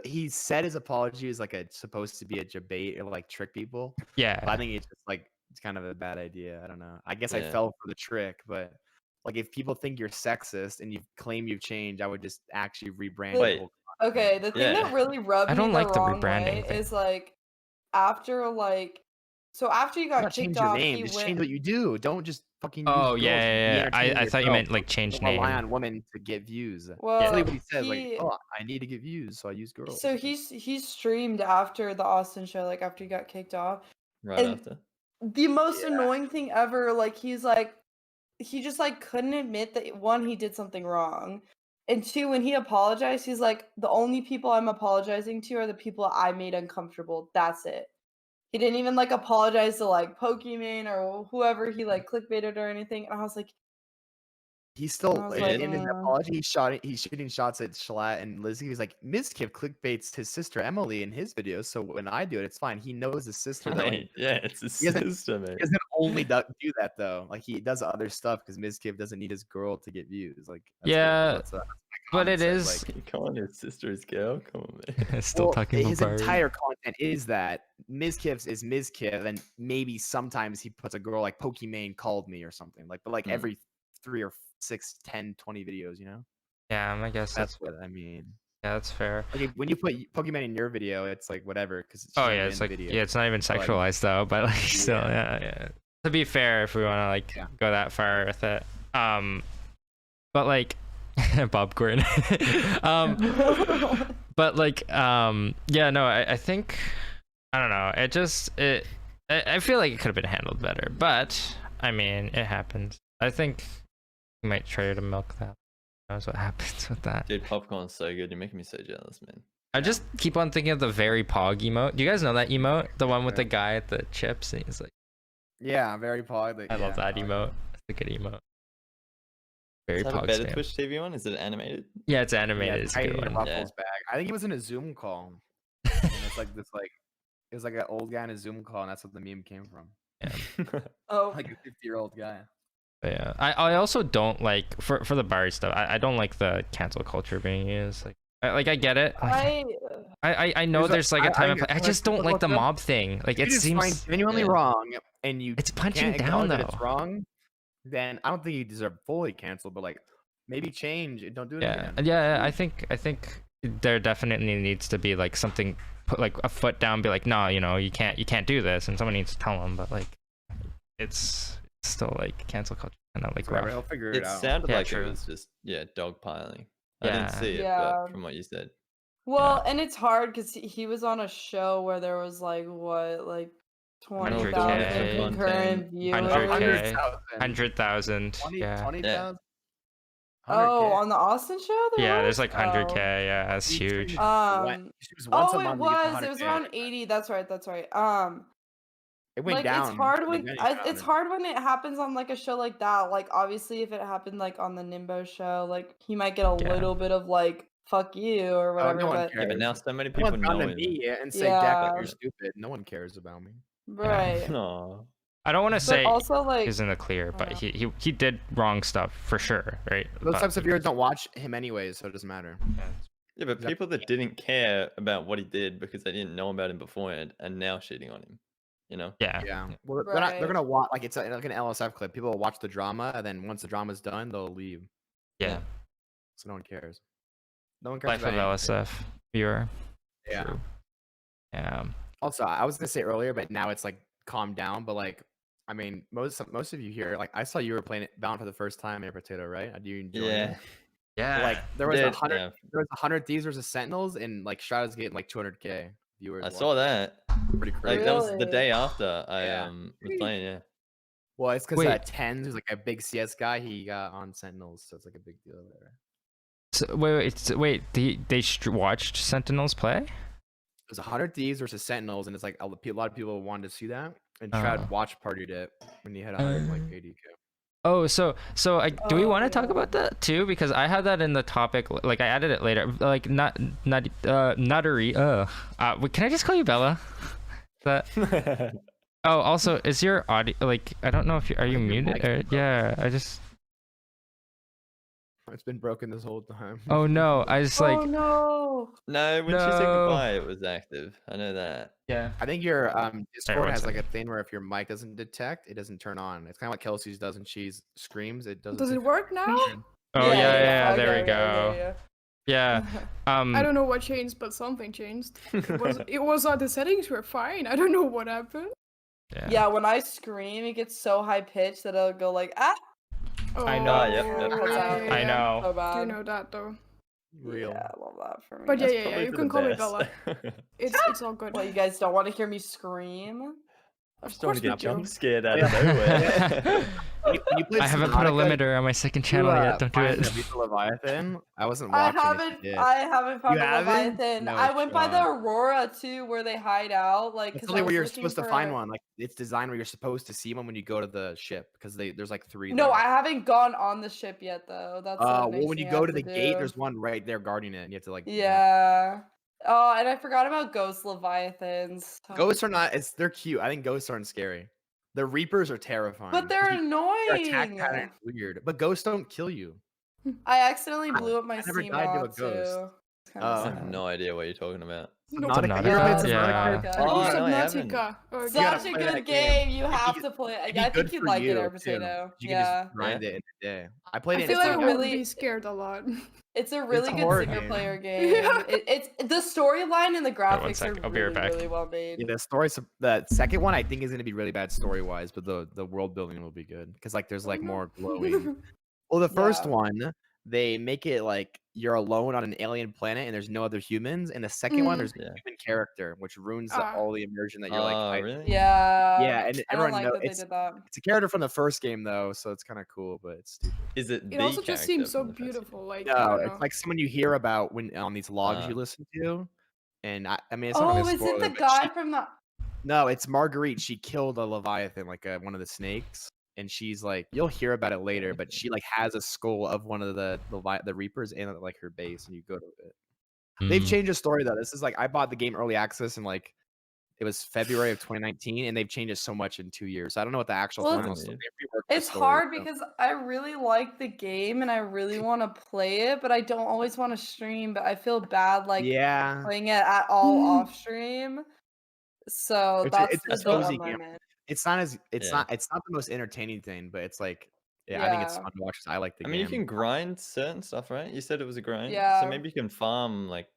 he said his apology is like supposed to be a debate or like trick people. But I yeah. think it's just like it's kind of a bad idea. I don't know. I guess I Yeah. fell for the trick, but like if people think you're sexist and you claim you've changed, I would just actually rebrand. your Wait. whole Okay, the thing Yeah. that really rubbed I don't me like the the wrong rebranding way thing. is like after like so after you got Not kicked change your off, name. he Just went. change what you do. Don't just fucking. Oh use yeah, girls to be yeah, yeah. entertaining I thought you yourself. meant like change Don't rely name. on women to get views. Well, That's literally what he says. he- Like, oh, I need to get views, so I use girls. So he streamed after the Austin show, like after he got kicked off. Right and- after. The most Yeah. annoying thing ever, like he's like, he just like couldn't admit that one, he did something wrong. And two, when he apologized, he's like, the only people I'm apologizing to are the people I made uncomfortable. That's it. He didn't even like apologize to like Pokimane or whoever he like clickbaited or anything. And I was like, He's still I was in his like, apology. He's shooting shots at Schlatt and Lizzie. He's like, Mizkif clickbaits his sister Emily in his videos, so when I do it, it's fine. He knows his sister though. Right, yeah, it's his He doesn't- sister, mate. He doesn't only do that though. Like he does other stuff because Mizkif doesn't need his girl to get views. Like that's Yeah, that's my but it comment said, is like, You calling his sister his girl? Come on, man. still well, talking about his Bari. entire content is that Mizkif's is Mizkif, and maybe sometimes he puts a girl like Pokimane called me or something like, but like Hmm. every 3 or 6, 10, 20 videos, you know. Yeah, I guess That's what I mean. yeah, that's fair. Like when you put Pokimane in your video, it's like whatever because Oh yeah, it's like yeah, it's not even But, like, sexualized though, but like still, yeah. yeah. To be fair, if we want to like Yeah. go that far with it, but like Bob Quinn, but like yeah, no, I think I don't know. I feel like it could have been handled better, but I mean, it happens. I think we might try to milk that. Who knows what happens with that? Dude, popcorn's so good. You're making me so jealous, man. I just keep on thinking of the very pog emote. Do you guys know that emote? The one with the guy at the chips, and he's like, Yeah, very pog. I love that emote. It's a good emote. Very Is that a pog better spam. Twitch TV one? Is it animated? Yeah, it's animated. It's a good one. Ruffles bag. I think he was in a Zoom call. And it's like this, like it was like an old guy in a Zoom call, and that's what the meme came from. oh, Like a 50-year-old guy. But yeah, I also don't like for the Bari stuff. I don't like the cancel culture being used. Like I get it. Like, I know There's there's like a time and place. I like, just don't like the culture. mob thing. Like If it you just find seems genuinely yeah. wrong, and you it's punching can't down acknowledge that though. it's wrong, then I don't think you deserve fully canceled. But like maybe change and don't do it Yeah, again. yeah. I think there definitely needs to be like something, put like a foot down, be like, no, you can't do this, and someone needs to tell them. But like, it's still like cancel culture, kind of like Whatever, rough. he'll figure it It out. sounded Yeah, like true. it was just dogpiling. I Yeah. didn't see it, Yeah. but from what you said, well, and it's hard because he was on a show where there was like 20,000 100K, concurrent viewers. 100K, 100,000. 100,000. 20, Yeah. 20,000? Oh, 100K. on the Austin show? There Yeah, was? there's like 100K. Yeah, that's He huge. streams once Oh, a it month, he gets was. It was 100K. around 80. That's right. It went Like down. it's hard It when went it's down. hard when it happens on like a show like that. Like obviously, if it happened like on the Nimbo show, like he might get a Yeah. little bit of like "fuck you" or whatever. no one but cares. yeah, but now so many No people one's know gone to him. me and say, Jack, like, Yeah. you're stupid. No one cares about me. right. No. I don't want to But say also like he's in the clear, but Yeah. he did wrong stuff for sure, right? Those But- types of viewers don't watch him anyways, so it doesn't matter. Yeah, but Exactly. people that didn't care about what he did because they didn't know about him beforehand are now shitting on him. You know? Yeah. Yeah. Well, they're Right. gonna watch like it's like an LSF clip. People will watch the drama, and then once the drama's done, they'll leave. Yeah. So no one cares. No one cares. Life of about anything. LSF viewer. Yeah. True. Yeah. Also, I was gonna say earlier, but now it's like calmed down. But like, I mean, most of you here, like, I saw you were playing it Bound for the first time in Potato, right? Do you enjoy Yeah. it? Yeah. Like, there was Did, 100. yeah. There was 100 Thieves versus Sentinels, and like Shroud's getting like 200K viewers. I saw that. Pretty Like crazy. that was the Really? day after I Yeah. was playing, yeah. Well, it's because Wait. Tens, who's like a big CS guy, he got on Sentinels, so it's like a big deal there. So, wait. They watched Sentinels play? It was 100 Thieves versus Sentinels, and it's like a lot of people wanted to see that, and Oh. Shroud watch partied it when he had 180K. Oh, so do we want to talk Oh. about that too? Because I had that in the topic. Like I added it later. Like Nuttery. Can I just call you Bella? That. Oh, also, is your audio like? I don't know if are you Your muted mic or is yeah. I just. It's been broken this whole time. Oh no! I just oh like. no. No, when she said No. goodbye, it was active. I know that. Yeah. I think your Discord one has like a second. thing where if your mic doesn't detect, it doesn't turn on. It's kind of like Kelsey's does when she screams. It doesn't. Does it work now? Oh yeah. There we okay, go. Yeah. I don't know what changed, but something changed. It was the settings were fine. I don't know what happened. Yeah, when I scream, it gets so high pitched that it'll go like ah. I know. Yep. Cuts out. I know. So Do bad. you know that though? Real. Yeah, I love that for me. But That's yeah, probably you for can the call me best. Bella. It's all good. Well, you guys don't want to hear me scream? Of Just don't want course to we get do. jump scared out of nowhere. When you played I haven't put a Sinatraa, limiter on my second channel yet. Don't do find it. the Lethal Leviathan. I wasn't I watching. I haven't found You a haven't? Leviathan. No I went by the shot. Aurora too, where they hide out. Like, It's because only I was where you're looking supposed to for... find one. Like it's designed where you're supposed to see one when you go to the ship because there's like 3. No, there. I haven't gone on the ship yet, though. That's the Well, next when you thing I go have to the gate, do. there's one right there guarding it, and you have to like. Yeah. Oh, and I forgot about ghost leviathans. Oh. Ghosts are not. They're cute. I think ghosts aren't scary. The Reapers are terrifying. But they're 'cause their attack annoying. pattern is weird. But ghosts don't kill you. I accidentally blew up my I never sea died to a mod ghost. too. It's kinda Oh. I have sad. no idea what you're talking about. No, Subnautica. You ever Subnautica? played Yeah. Subnautica? Oh, Subnautica. no, I haven't. Or You gotta Such a play good that game. game. You have to play it. It'd be I think good you'd for like you, it, too. Potato. You can Yeah. just grind it in a day. I played I it. feel It's like a I would really- be scared a lot. It's a really a good horror single game. player game. Yeah. It's the storyline and the one graphics sec, are I'll be right really, back. really well made. Yeah, the second one I think is gonna be really bad story wise, but the world building will be good because like there's like more glowing. Well, the first Yeah. one they make it like you're alone on an alien planet and there's no other humans, and the second one Mm. there's a Yeah. human character, which ruins Ah. all the immersion that you're like. Oh, fighting. really? Yeah. Yeah, and I don't everyone like know that they it's did that. it's a character from the first game though, so it's kind of cool, but it's stupid. Is it? It the also just seems so character from the first game? beautiful. Like I No, don't it's know. like someone you hear about when on these logs Ah. you listen to, and I mean it's not Oh, gonna is spoil it the but guy she- from the? No, it's Marguerite. She killed a leviathan, like one of the snakes, and she's like, you'll hear about it later, but she like has a skull of one of the Reapers in like her base, and you go to it. They've Mm. changed the story though. This is like I bought the game early access in like it was February of 2019, and they've changed it so much in 2 years. So I don't know what the actual Well, final it's- story. They reworked the It's story, hard so- because I really like the game and I really want to play it, but I don't always want to stream. But I feel bad like yeah, playing it at all off stream. So It's a- that's it's the a cozy dilemma game. I'm in. it's not as it's Yeah. not it's not the most entertaining thing, but it's like I think it's Yeah. fun to watch. 'Cause I like the I game. mean, you can grind certain stuff, right? You said it was a grind. Yeah. So maybe you can farm like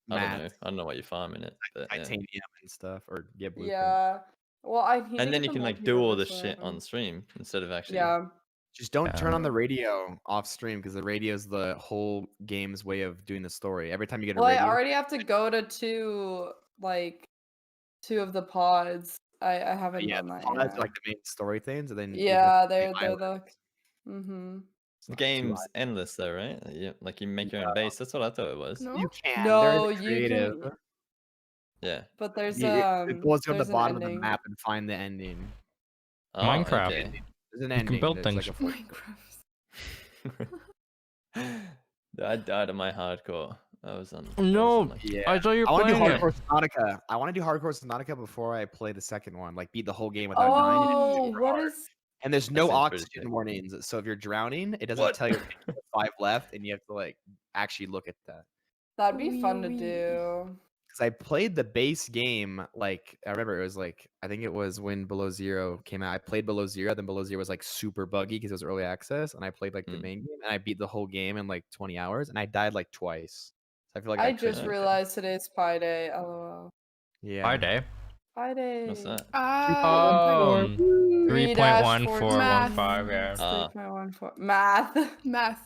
I don't know. Mats, I don't know what you farm in it, but yeah. titanium and stuff, or get blueprint. Yeah. Well, I need to And then get you the can like do all this multi-purpose shit one. on stream instead of actually. Yeah. Just don't turn on Yeah. the radio off stream because the radio is the whole game's way of doing the story. Every time you get a Well, I radio, already have to go to two of the pods. I haven't yeah, done that that's yet. like the main story things, and then you go Yeah, to the they're island. the. Mm-hmm. It's not The too game's hard. endless though, right? Like you make your own base. That's what I thought it was. No? You can. No, They're you creative. can- Yeah. But there's The goal is to go to there's the an bottom of the ending. map and find the ending. Oh, Minecraft. okay. There's an can ending. build there's things. Like a Minecraft. I died of my hardcore. I was on. No. Like, Yeah. I thought you were I want to do playing it. hardcore Subnautica. I want to do hardcore Subnautica before I play the second one. Like beat the whole game without dying. and it's Oh, super what hard. is? And there's no That seems pretty oxygen sick. warnings. So if you're drowning, it doesn't What? tell you you have 5 left, and you have to like actually look at that. That'd be fun to Wee wee. do. Because I played the base game, like I remember it was like I think it was when Below Zero came out. I played Below Zero, then Below Zero was like super buggy because it was early access, and I played like the Mm. main game, and I beat the whole game in like 20 hours, and I died like twice. So I feel like I could just do it. realized today's Pi Day. LOL. Yeah. Pi day. Pi Day. What's that? Oh, 3.1415. Yeah. 3.14. Math. Math.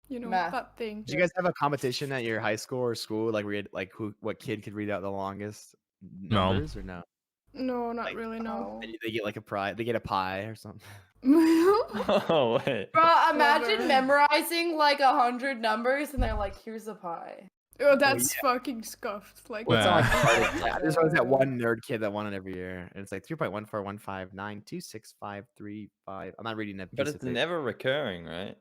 You know Math. that thing. Did you guys have a competition at your high school or school, like we had like what kid could read out the longest No. numbers, or no? No, not Like, really. No. They get like a prize. They get a pie or something. Oh wait. Bro, imagine Never. memorizing like 100 numbers and they're like, here's a pie. Oh, that's fucking scuffed. Like, Well, it's not Yeah. like Reddit. Yeah, there's always that one nerd kid that won it every year, and it's like 3.141592653. I'm not reading that. But piece of it's paper. never recurring, right?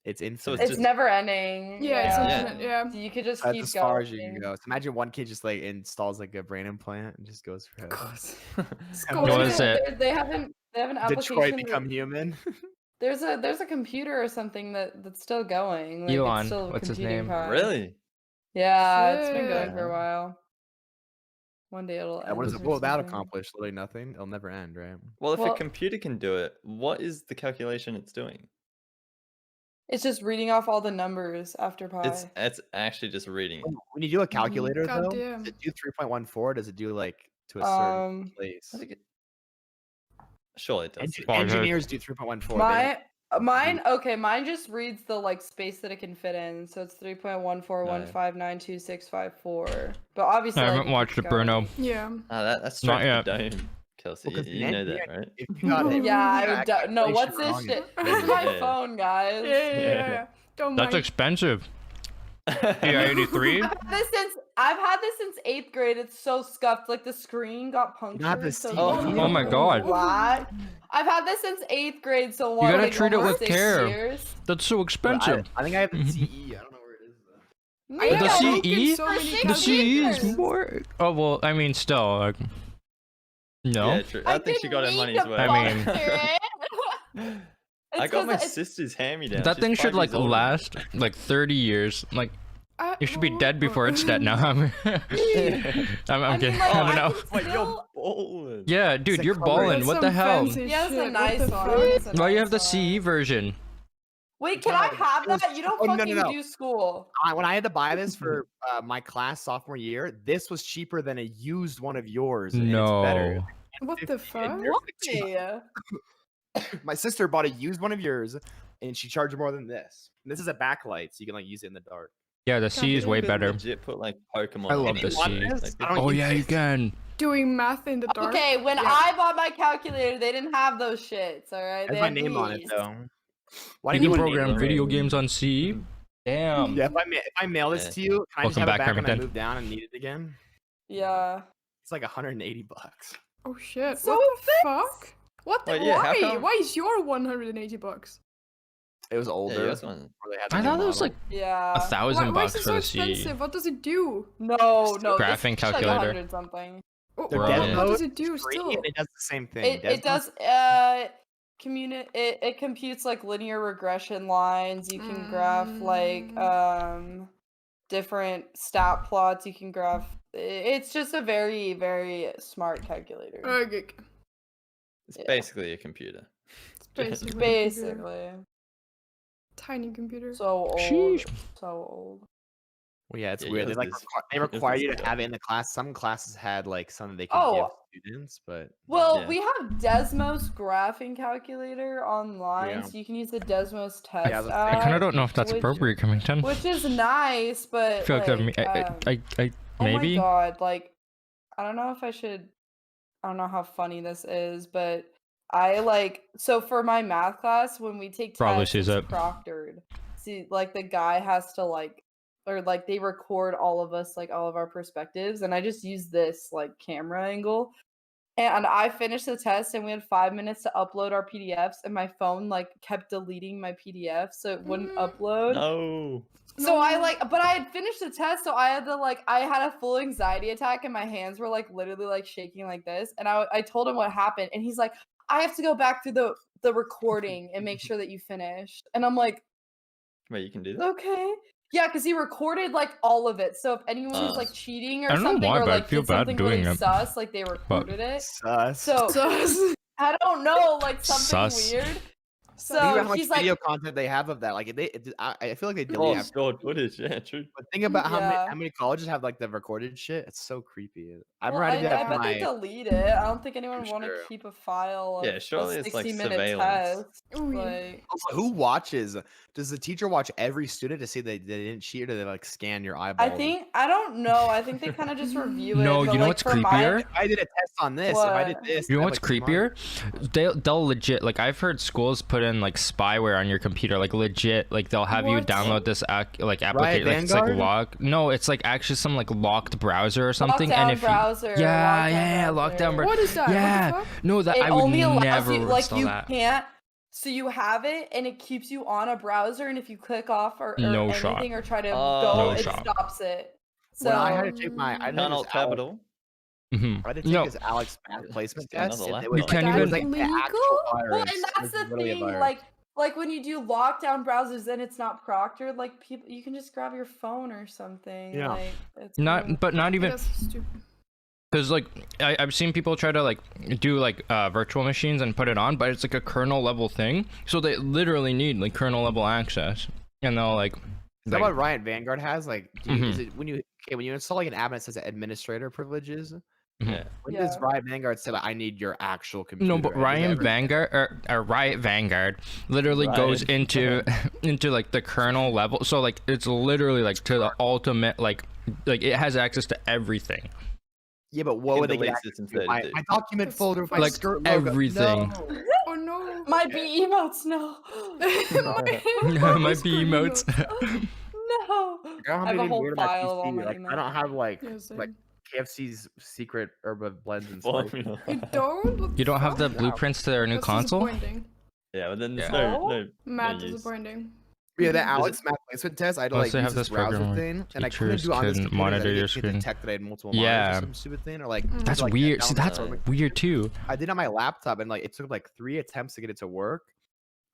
It's infinite. So It's It's just- never ending. yeah, it's Yeah. infinite. Yeah. So you could just That's keep as going. far as you can go. So imagine one kid just like installs like a brain implant and just goes forever. School What is is it? They have an application. Detroit that- become human. There's a computer or something that's still going. Like, it's Elon, still what's his computing name? time. Really? Yeah, it's been going for Yeah. a while. One day it'll. What is end it? or Well, that'll something. accomplish literally nothing. It'll never end, right? Well, if Well- a computer can do it, what is the calculation it's doing? It's just reading off all the numbers after pi. It's actually just reading. it. When you do a calculator though, Goddamn. does it do 3.14? Does it do like to a certain place? I think it- Surely it does. Well, Engineers do 3.14. Mine okay, mine just reads the like space that it can fit in, so it's 3.141592654. But obviously I like, haven't it watched keeps it, Bruno. going. Yeah. Ah, that's Not straight yet. to the dome. Kelsey, Well, 'cause you know then- that, right? If you got it, Yeah, I yeah, would. No, what's calculation this wrong. shit? This is my Yeah. phone, guys. Yeah. Don't That's mind. expensive. Yeah, 83. I've had this since 8th grade. It's so scuffed. Like the screen got You don't have punctured. to So see you it. don't Oh my know God. What? I've had this since 8th grade. So what? gotta like, treat it almost with 6 care. years? That's so Well, expensive. I think I have the CE. I don't know where it is though. I Yeah. The have CE? broken so For many six The CE is years. more. Oh well, I mean, still, like, no. Yeah, true. I think she got her didn't money's need worth. to I mean- puncture it. I It's got 'cause my it's- sister's hand-me-down. That She's thing 5 should like years older than me. last like 30 years. Like, it should be dead before it's dead. Now I'm I kidding. mean, like, I don't I know. can Wait, still- you're ballin'. Yeah, dude, a you're cover. balling. That's What the some hell? fancy Yeah, it's a shit. What nice the one. fuck? It's a Why you nice have the one. CE version? Wait, can I God, have it was- that? You don't oh, no, no, fucking no. do school. When I had to buy this for my class sophomore year, this was cheaper than a used one of yours. And It's better. No. What the fuck? Why? My sister bought a used one of yours, and she charged more than this. And this is a backlight, so you can like use it in the dark. Yeah, the CE is way Could better. Legit put like Pokimane. I on love it. the CE. Like, I don't Oh use yeah, it. you can. Doing math in the dark. Okay, when Yeah. I bought my calculator, they didn't have those shits. All right, There's they my had name on it these. though. Why You do you can want to program name it? video games on CE. Damn. Yeah, if I mail this Yeah. to you, can I just Welcome have back, it back when I Remington. move down and need it again? Yeah. It's like $180. Oh shit. So what the fuck? What the Wait, yeah, how why? come- Why is your 180 bucks? It was Yeah, older. yours one. before they had the I new thought it was model. like Yeah. 1,000 Why is bucks it for so the CE. expensive? What does it do? No, no. Graphing this is calculator. Like 100 something. Oh, Their Bro. dev Yeah. what mode does it do is free, still? and it does the same thing. It Dev does it computes like linear regression lines. You can graph like different stat plots. You can graph. It's just a very very smart calculator. Okay. It's Yeah. basically a computer. It's basically a computer. Basically, Tiny computer. so old, Sheesh. so old. Well, yeah, it's Yeah, weird. They yours like is- they yours require is you to good. have it in the class. Some classes had like something they could Oh. give students, but Well, Yeah. we have Desmos graphing calculator online, Yeah. so you can use the Desmos test I was I app, kind of don't know if that's which- appropriate, Remington. which is nice, but I feel like, maybe. Oh my god, like I don't know if I should. I don't know how funny this is, but I so for my math class when we take Probably tests, sees it's it. proctored. See, like the guy has to or like they record all of us, like all of our perspectives, and I just use this like camera angle. And I finished the test, and we had 5 minutes to upload our PDFs, and my phone like kept deleting my PDF, so it wouldn't upload. No. So but I had finished the test, so I had to I had a full anxiety attack, and my hands were like literally like shaking like this. And I told him what happened, and he's like, I have to go back through the recording and make sure that you finished. And I'm like, Wait, you can do that? okay. Yeah, because he recorded like all of it. So if anyone was like Sus. cheating or I don't know something, why, or but I like feel did bad something doing really it. sus, like they recorded it. sus. So I don't know, like something Sus. weird. Think about So how much he's like, video content they have of that. Like I feel like they Oh, delete. Have, stored footage. Yeah, true. but think about Yeah. how many colleges have like the recorded shit. It's so creepy. I'm well, ready I to bet have they my. delete it. I don't think anyone For want to sure. keep a file of Yeah, surely a it's, like, 60-minute surveillance. test. Ooh, yeah. Like, Also, who watches? Does the teacher watch every student to see they didn't cheat, or do they like scan your eyeball? I don't know. I think they kind of just review it. No, but, you know like, what's for creepier? If I did a test on this. If I did What? this, You know I'd, what's like, come on. creepier? They'll legit, like, I've heard schools put in like spyware on your computer, like legit, like they'll have you What? download this application, like it's like Vanguard? lock. No, it's like actually some like locked browser or something, Lockdown and if browser. yeah, lockdown lockdown browser. What is that? Yeah, What the fuck? no, that It I would only allows never you, like install you that. can't. So you have it, and it keeps you on a browser, and if you click off or No anything shot. or try to Oh. go, No it shot. stops it. So When I had to take my, I Can't had alt tab at all. Mhm. I had to take No. this Alex math placement Get test. another and it laptop. was You like, can't it was even- like the actual virus. well, and It that's was the literally a thing. virus. Like when you do lockdown browsers, then it's not proctored. Like people, you can just grab your phone or something. Yeah. Like, it's Not, cool. but not even That's stupid. because like I've seen people try to like do like virtual machines and put it on, but it's like a kernel level thing, so they literally need like kernel level access, and they'll like. Is that what Riot Vanguard has? Like, is it when you install like an app that says administrator privileges? Yeah. When does Yeah. Riot Vanguard say like I need your actual computer? No, but Does it Ryan ever- Vanguard or Riot Vanguard literally goes Ryan. into into like the kernel level. So like it's literally like to the ultimate like it has access to everything. Yeah, but what can would they delete get this access to? instead My, of my document That's folder with my like skirt logo. everything. No. Oh no. My B emotes, no. It might be Screen emotes. No. I don't I have have a anything whole weird on my file of all PC. my Like, I emails. don't have like Yeah, like same. KFC's secret herb blends and spice. Formula. You don't? What You don't have the fuck? blueprints to their new That's console? disappointing. Yeah, but then there's Yeah. no Mad use. disappointing. Yeah, the Mhm. Alex math placement test, I had to Unless like they use have this this program browser where thing, and I couldn't teachers do it on this can computer. monitor your It screen. detected I had multiple monitors Yeah. or some stupid thing, or like Mm. That's like, weird. See, download that's program. weird too. I did it on my laptop, and like it took like 3 attempts to get it to work.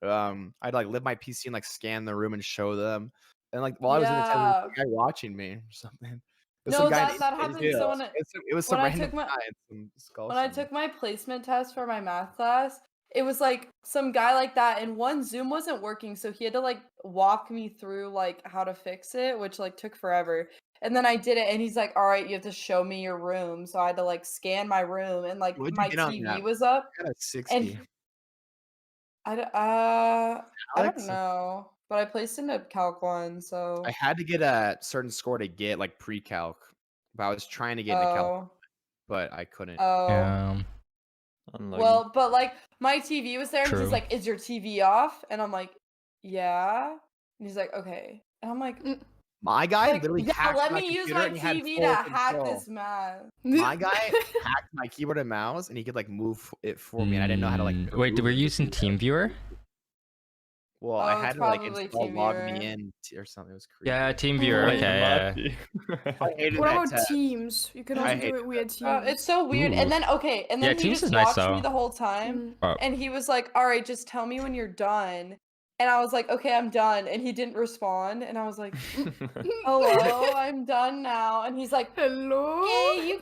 I'd like live my PC and like scan the room and show them, and like while I was in the test, there was a guy watching me or something. There's No, some guy that happened. yeah, So when it was some when I random took my- guy in some skull when I somewhere. took my placement test for my math class, it was like some guy like that, and one Zoom wasn't working, so he had to like walk me through like how to fix it, which like took forever. And then I did it, and he's like, "All right, you have to show me your room." So I had to like scan my room, and like What'd you my get on TV that? was up. I got a 60. I Alex? don't know, but I placed in a Calc 1, so I had to get a certain score to get like pre-calc, but I was trying to get into calc, oh but I couldn't. Yeah. Unlucky. well, but like my TV was there, and True. he's like, "Is your TV off?" And I'm like, "Yeah." And he's like, "Okay." And I'm like, My guy like, literally "Yeah, hacked let my me use computer my and he had TV full to hack control. this math." My guy hacked my keyboard and mouse, and he could like move it for me, and I didn't know how to like. Wait, move we're it to using do that. TeamViewer? Well, Oh, I it's had to like probably install log me TeamViewer. in or something. It was crazy. Yeah, TeamViewer. Wait, Okay. Yeah. I hated What that about test. Teams? You can I also hate do it via Teams. It's so weird. Ooh. And then okay, and Yeah, then he Teams just is nice, watched though. me the whole time, Mm. Oh. and he was like, "All right, just tell me when you're done." And I was like, "Okay, I'm done." And he didn't respond, and I was like, "Hello, I'm done now." And he's like, Hello? "Hey, you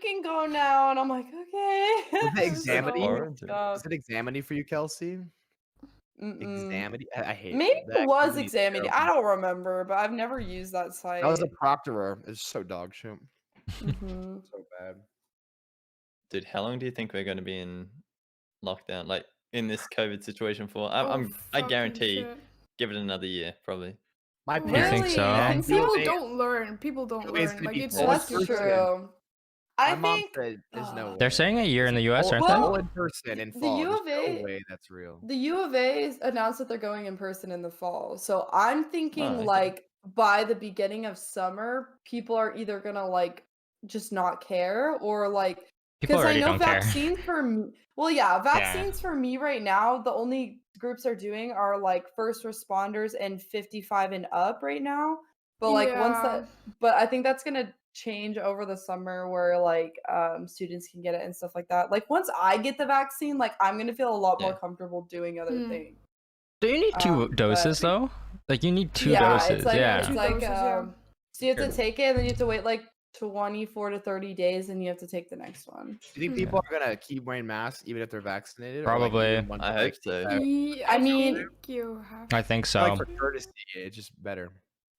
can go now." And I'm like, "Okay." Was it It was so examining? messed Was up. it examining for you, Kelsey? Mm-mm. Examining? I hate Maybe that. it was company's examining. terrible. I don't remember, but I've never used that site. That was a proctorer. It's so dog shit. Mhm. So bad. Dude, how long do you think we're going to be in lockdown? Like in this COVID situation for? Oh, I fucking guarantee. shit. Give it another year, probably. My You think parents. so? Really? People They- don't learn. People don't Nobody's learn. gonna Like be it's full That's just person. true. My I mom think said there's no way. They're saying a year in the US, aren't Well, they? in person in the fall. U There's of no A way that's real. the U of A announced that they're going in person in the fall. So I'm thinking okay. like by the beginning of summer, people are either gonna like just not care or like People because I already know don't care. vaccines for me. Well, yeah, vaccines for me right now. The only groups are doing are like first responders and 55 and up right now. But like once Yeah. but I think that's gonna change over the summer where like students can get it and stuff like that. Like once I get the vaccine, like I'm gonna feel a lot more Yeah. comfortable doing other Mm. things. Do you need two but- doses though? Like you need two yeah, doses. it's like yeah. it's Two like doses, yeah. so you have to Sure. take it and then you have to wait like 24 to 30 days and you have to take the next one. Do you think people are gonna keep wearing masks even if they're vaccinated? Probably. Or, like, even once, I hope so. I mean- think you have. I think so. like for courtesy, it's just better.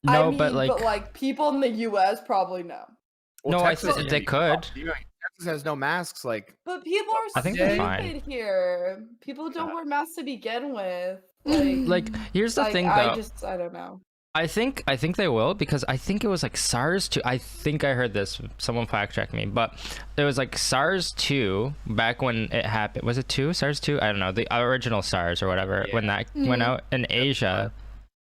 No, I mean, but like people in the US probably no. No, I Texas, said they you- could. Texas has no masks. Like, But people are I think they're stupid fine. here. People don't wear masks to begin with. like here's the like, thing I though. I don't know. I think they will because I think it was like SARS 2. I think I heard this. Someone fact check me, but it was like SARS 2 back when it happened. Was it 2? SARS 2? I don't know. The original SARS or whatever when that went out in Asia.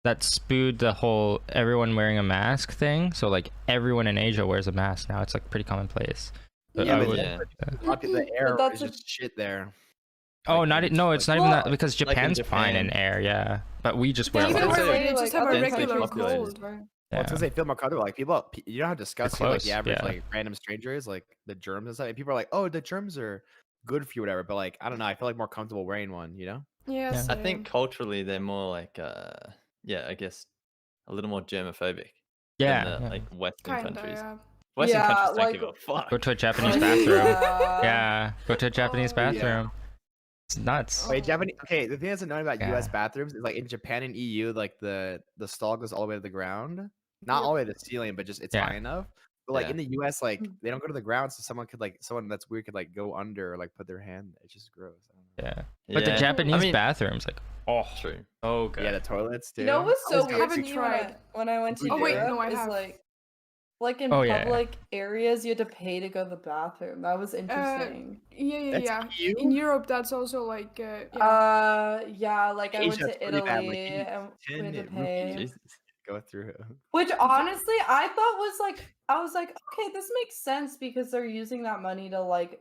That spewed the whole everyone wearing a mask thing. So like everyone in Asia wears a mask now. It's like pretty commonplace. But yeah, I but would- yeah. the air that's is a- just shit there. Oh, Like, not it's no, it's not like- even Well, that because like in Japan's fine in Japan. air, yeah. But we just wear Even Even like, where where they they just like have a other regular countries populated. cold, right? Well, yeah. it's because they feel more comfortable. Like people, you know how disgusting like the close, average yeah. like random stranger is, like the germs and stuff. And people are like, "Oh, the germs are good for you, whatever." But like, I don't know. I feel like more comfortable wearing one. You know? Yeah, Yeah. I think same. culturally they're more like, yeah, I guess a little more germophobic yeah, than the, yeah. like Western Kinda, countries. yeah. Western Yeah, countries don't like- give a fuck. Go to a Japanese Like, bathroom. yeah. Yeah, go to a Japanese Oh, yeah. bathroom. It's nuts. Wait, Japanese. Okay, the thing that's annoying about U.S. Yeah. bathrooms is like in Japan and EU, like the stall goes all the way to the ground, not Yep. all the way to the ceiling, but just it's Yeah. high enough. But like Yeah. in the U.S., like Mm. they don't go to the ground, so someone that's weird could like go under or like put their hand. It's just gross. I don't know. Yeah, but the Yeah. Japanese I mean, bathrooms, like, oh, true. so good. Yeah, the toilets too. You know what's I so always weird go haven't to to- me tried. when I went to Oh, Europe wait, no, I is have. like Like in Oh, yeah. public areas, you had to pay to go to the bathroom. That was Uh, interesting. That's yeah. you? In Europe, that's also like yeah. Yeah, like I went Asia, to it's pretty bad, Italy like, and we had to 10 pay. rupees. Jesus. Go through. Which honestly, I thought was like, I was like, okay, this makes sense because they're using that money to like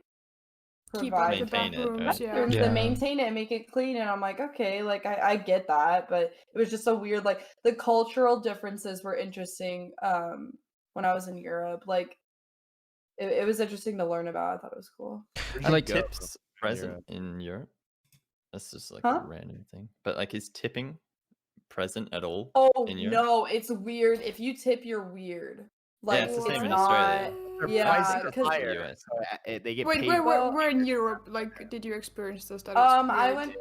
Keep up provide the Maintain it, bathrooms, right? yeah. bathrooms Yeah. and maintain it and make it clean. And I'm like, okay, like I get that, but it was just so weird. Like the cultural differences were interesting when I was in Europe. Like it was interesting to learn about. I thought it was cool. Where'd I you like go Tips in present Europe? in Europe? That's just like Huh? a random thing. But like, is tipping present at all Oh in Europe? no, it's weird. If you tip, you're weird. Like it's the same in not. Australia. Their Yeah, prices are 'cause- higher, US. so they get Wait, paid. Well- where in Europe like did you experience this? That I weird. went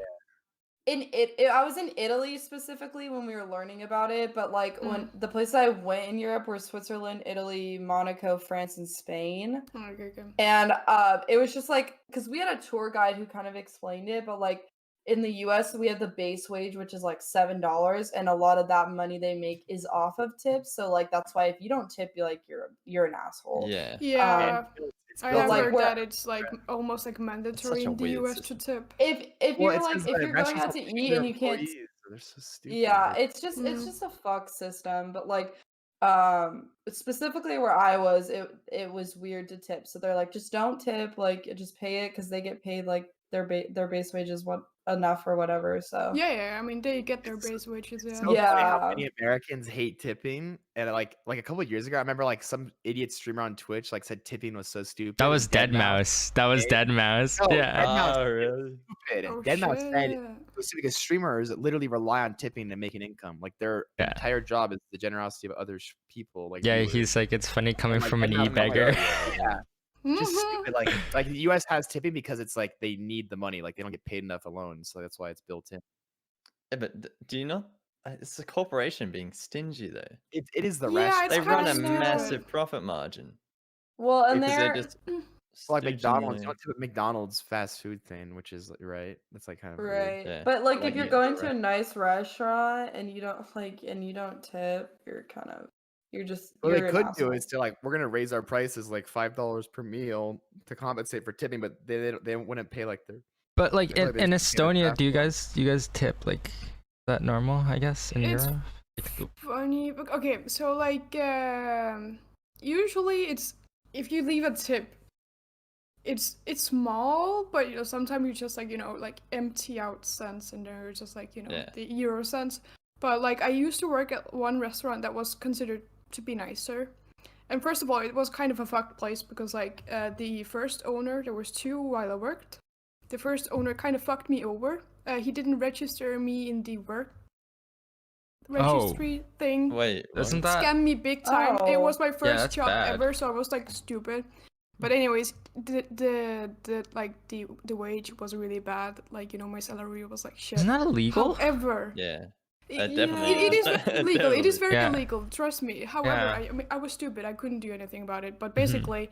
I was in Italy specifically when we were learning about it, but like when the places I went in Europe were Switzerland, Italy, Monaco, France, and Spain. Okay. And it was just like because we had a tour guide who kind of explained it, but like in the US we have the base wage, which is like $7, and a lot of that money they make is off of tips. So like that's why if you don't tip, you're an asshole. Yeah. Yeah. It's I built have like, in. heard where- that it's like almost like mandatory such a in the weird US system. to tip. If Well, you're it's like 'cause if the you're going restaurants out to don't pay eat their and you can't employees, so they're so stupid. yeah, it's just a fuck system. But like specifically where I was, it was weird to tip. So they're like, just don't tip, like just pay it because they get paid like their base wage is what enough or whatever. So Yeah. I mean, they get their base wages. It's Yeah. so funny how Yeah. many Americans hate tipping, and like a couple of years ago, I remember like some idiot streamer on Twitch like said tipping was so stupid. That was and Deadmau5. That was Okay. Deadmau5. No, Yeah. Deadmau5 Oh, really? stupid. Oh Deadmau5 said shit. it was because streamers literally rely on tipping to make an income. Like their Yeah. entire job is the generosity of other people. Like Yeah, viewers. he's like, it's funny coming like, from an Deadmau5 e-beggar. Yeah, just Mhm. stupid. Like the U.S. has tipping because it's like they need the money. Like they don't get paid enough alone, so that's why it's built in. Yeah, but do you not? It's a corporation being stingy though. It is the Yeah, rest. it's They run a kinda stupid. massive profit margin well, and because they're they're just like stooging McDonald's. you. You don't tip McDonald's fast food thing, which is right. That's like kind of weird. right. Yeah. But like Like, if you're yeah, going the to a nice restaurant and you don't tip, you're just What you're they an could do asshole. is to like we're gonna raise our prices like $5 per meal to compensate for tipping, but they wouldn't pay like their. But like I feel like they in just can't Estonia, adapt do you well. guys tip like is that normal? I guess in It's Europe. Funny. Okay, so like usually it's if you leave a tip, it's small, but sometimes you just like like empty out cents and they're just like Yeah. the euro cents. But like I used to work at one restaurant that was considered to be nicer. And first of all, it was kind of a fucked place because like the first owner, there was two while I worked. The first owner kind of fucked me over. He didn't register me in the work registry thing. Wait, Isn't what? that Scammed me big time. It Oh. was my first that's job bad. ever, so I was like stupid. But anyways, the wage was really bad. Like my salary was like shit. Isn't that illegal? However, Yeah. it definitely it is is. illegal. It is Definitely. very Yeah. illegal. Trust me. However, Yeah. I mean, I was stupid. I couldn't do anything about it. But Mhm. basically,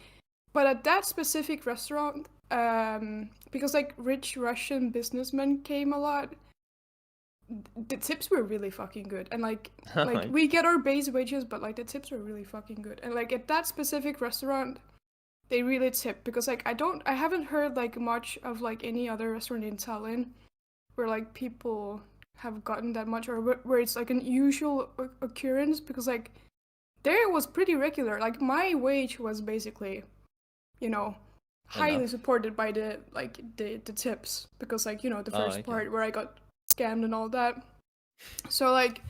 but at that specific restaurant, because like rich Russian businessmen came a lot, the tips were really fucking good. And like we get our base wages, but like the tips were really fucking good. And like at that specific restaurant, they really tip because like I haven't heard like much of like any other restaurant in Tallinn where like people have gotten that much or where it's like an usual occurrence because like there it was pretty regular. Like my wage was basically highly Enough. supported by the tips because like the Oh, first okay. part where I got scammed and all that. So like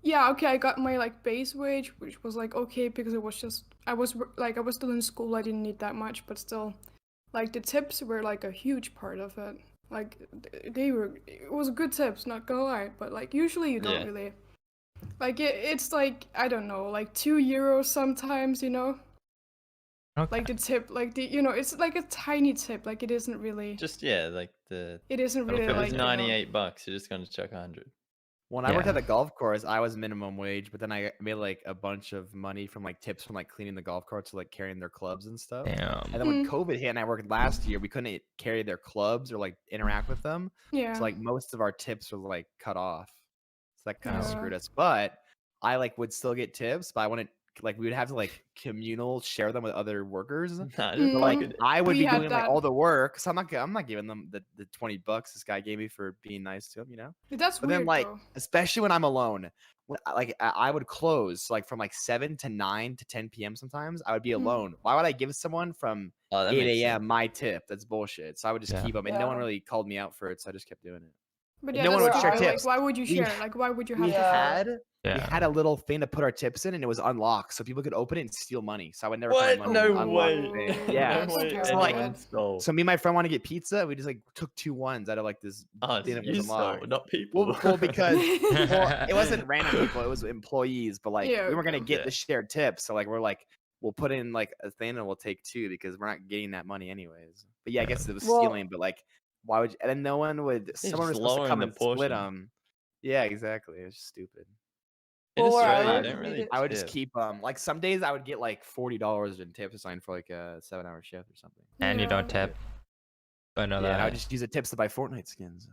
yeah, okay, I got my like base wage, which was like okay because it was just I was still in school, I didn't need that much, but still like the tips were like a huge part of it. Like it was good tips, not gonna lie, but like usually you don't Yeah. really like it's like I don't know, like €2 sometimes, Okay. like the tip, like the it's like a tiny tip, like it isn't really Just like the. it isn't If really it like was $98, you're just gonna chuck 100. When I worked Yeah. at the golf course, I was minimum wage, but then I made like a bunch of money from like tips from like cleaning the golf carts, or like carrying their clubs and stuff. Damn. And then when COVID hit and I worked last year, we couldn't carry their clubs or like interact with them. yeah. So like most of our tips were like cut off. So that kind of Yeah. screwed us. But I like would still get tips, but I wouldn't like we would have to like communal share them with other workers. Nah, But Mm. like it. I would We be had doing like that. all the work, so I'm not giving them the $20 this guy gave me for being nice to him, you know. That's But weird then like though. especially when I'm alone, I would close like from like 7 to 9 to 10 p.m. sometimes. I would be Mm. alone. Why would I give someone from Oh, that 8 makes a.m. sense. my tip? That's bullshit. So I would just Yeah. keep them, and no one Yeah. really called me out for it, so I just kept doing it. But And yeah, no one that's would share stupid. Like, tips. why would you We share? ha- Like, why would you have We to Yeah. share? we Yeah. had a little thing to put our tips in, and it was unlocked, so people could open it and steal money. So I would never find What? money. in the No unlocked way. thing. Yeah. No way So like, anyone stole. so me and my friend want to get pizza. We just like took 2 ones out of like this Oh, thing that you was stole, unlocked. not people. Well, because well, it wasn't random people; it was employees. But like, Yeah, we weren't gonna okay. get Yeah. the shared tips, so like, we're like, we'll put in like a thing and we'll take 2 because we're not getting that money anyways. But yeah, I guess it was Well- stealing. But like, why would? And then no one would. Someone was just supposed to lowering come the and split portion. them. Yeah, exactly. It's stupid. In Well, where I Australia, work, you don't we really did- I would just tip. keep like some days I would get like $40 in tips assigned for like a 7-hour shift or something. And you Yeah. don't tip. I know Yeah, and I would that. just use the tips to buy Fortnite skins.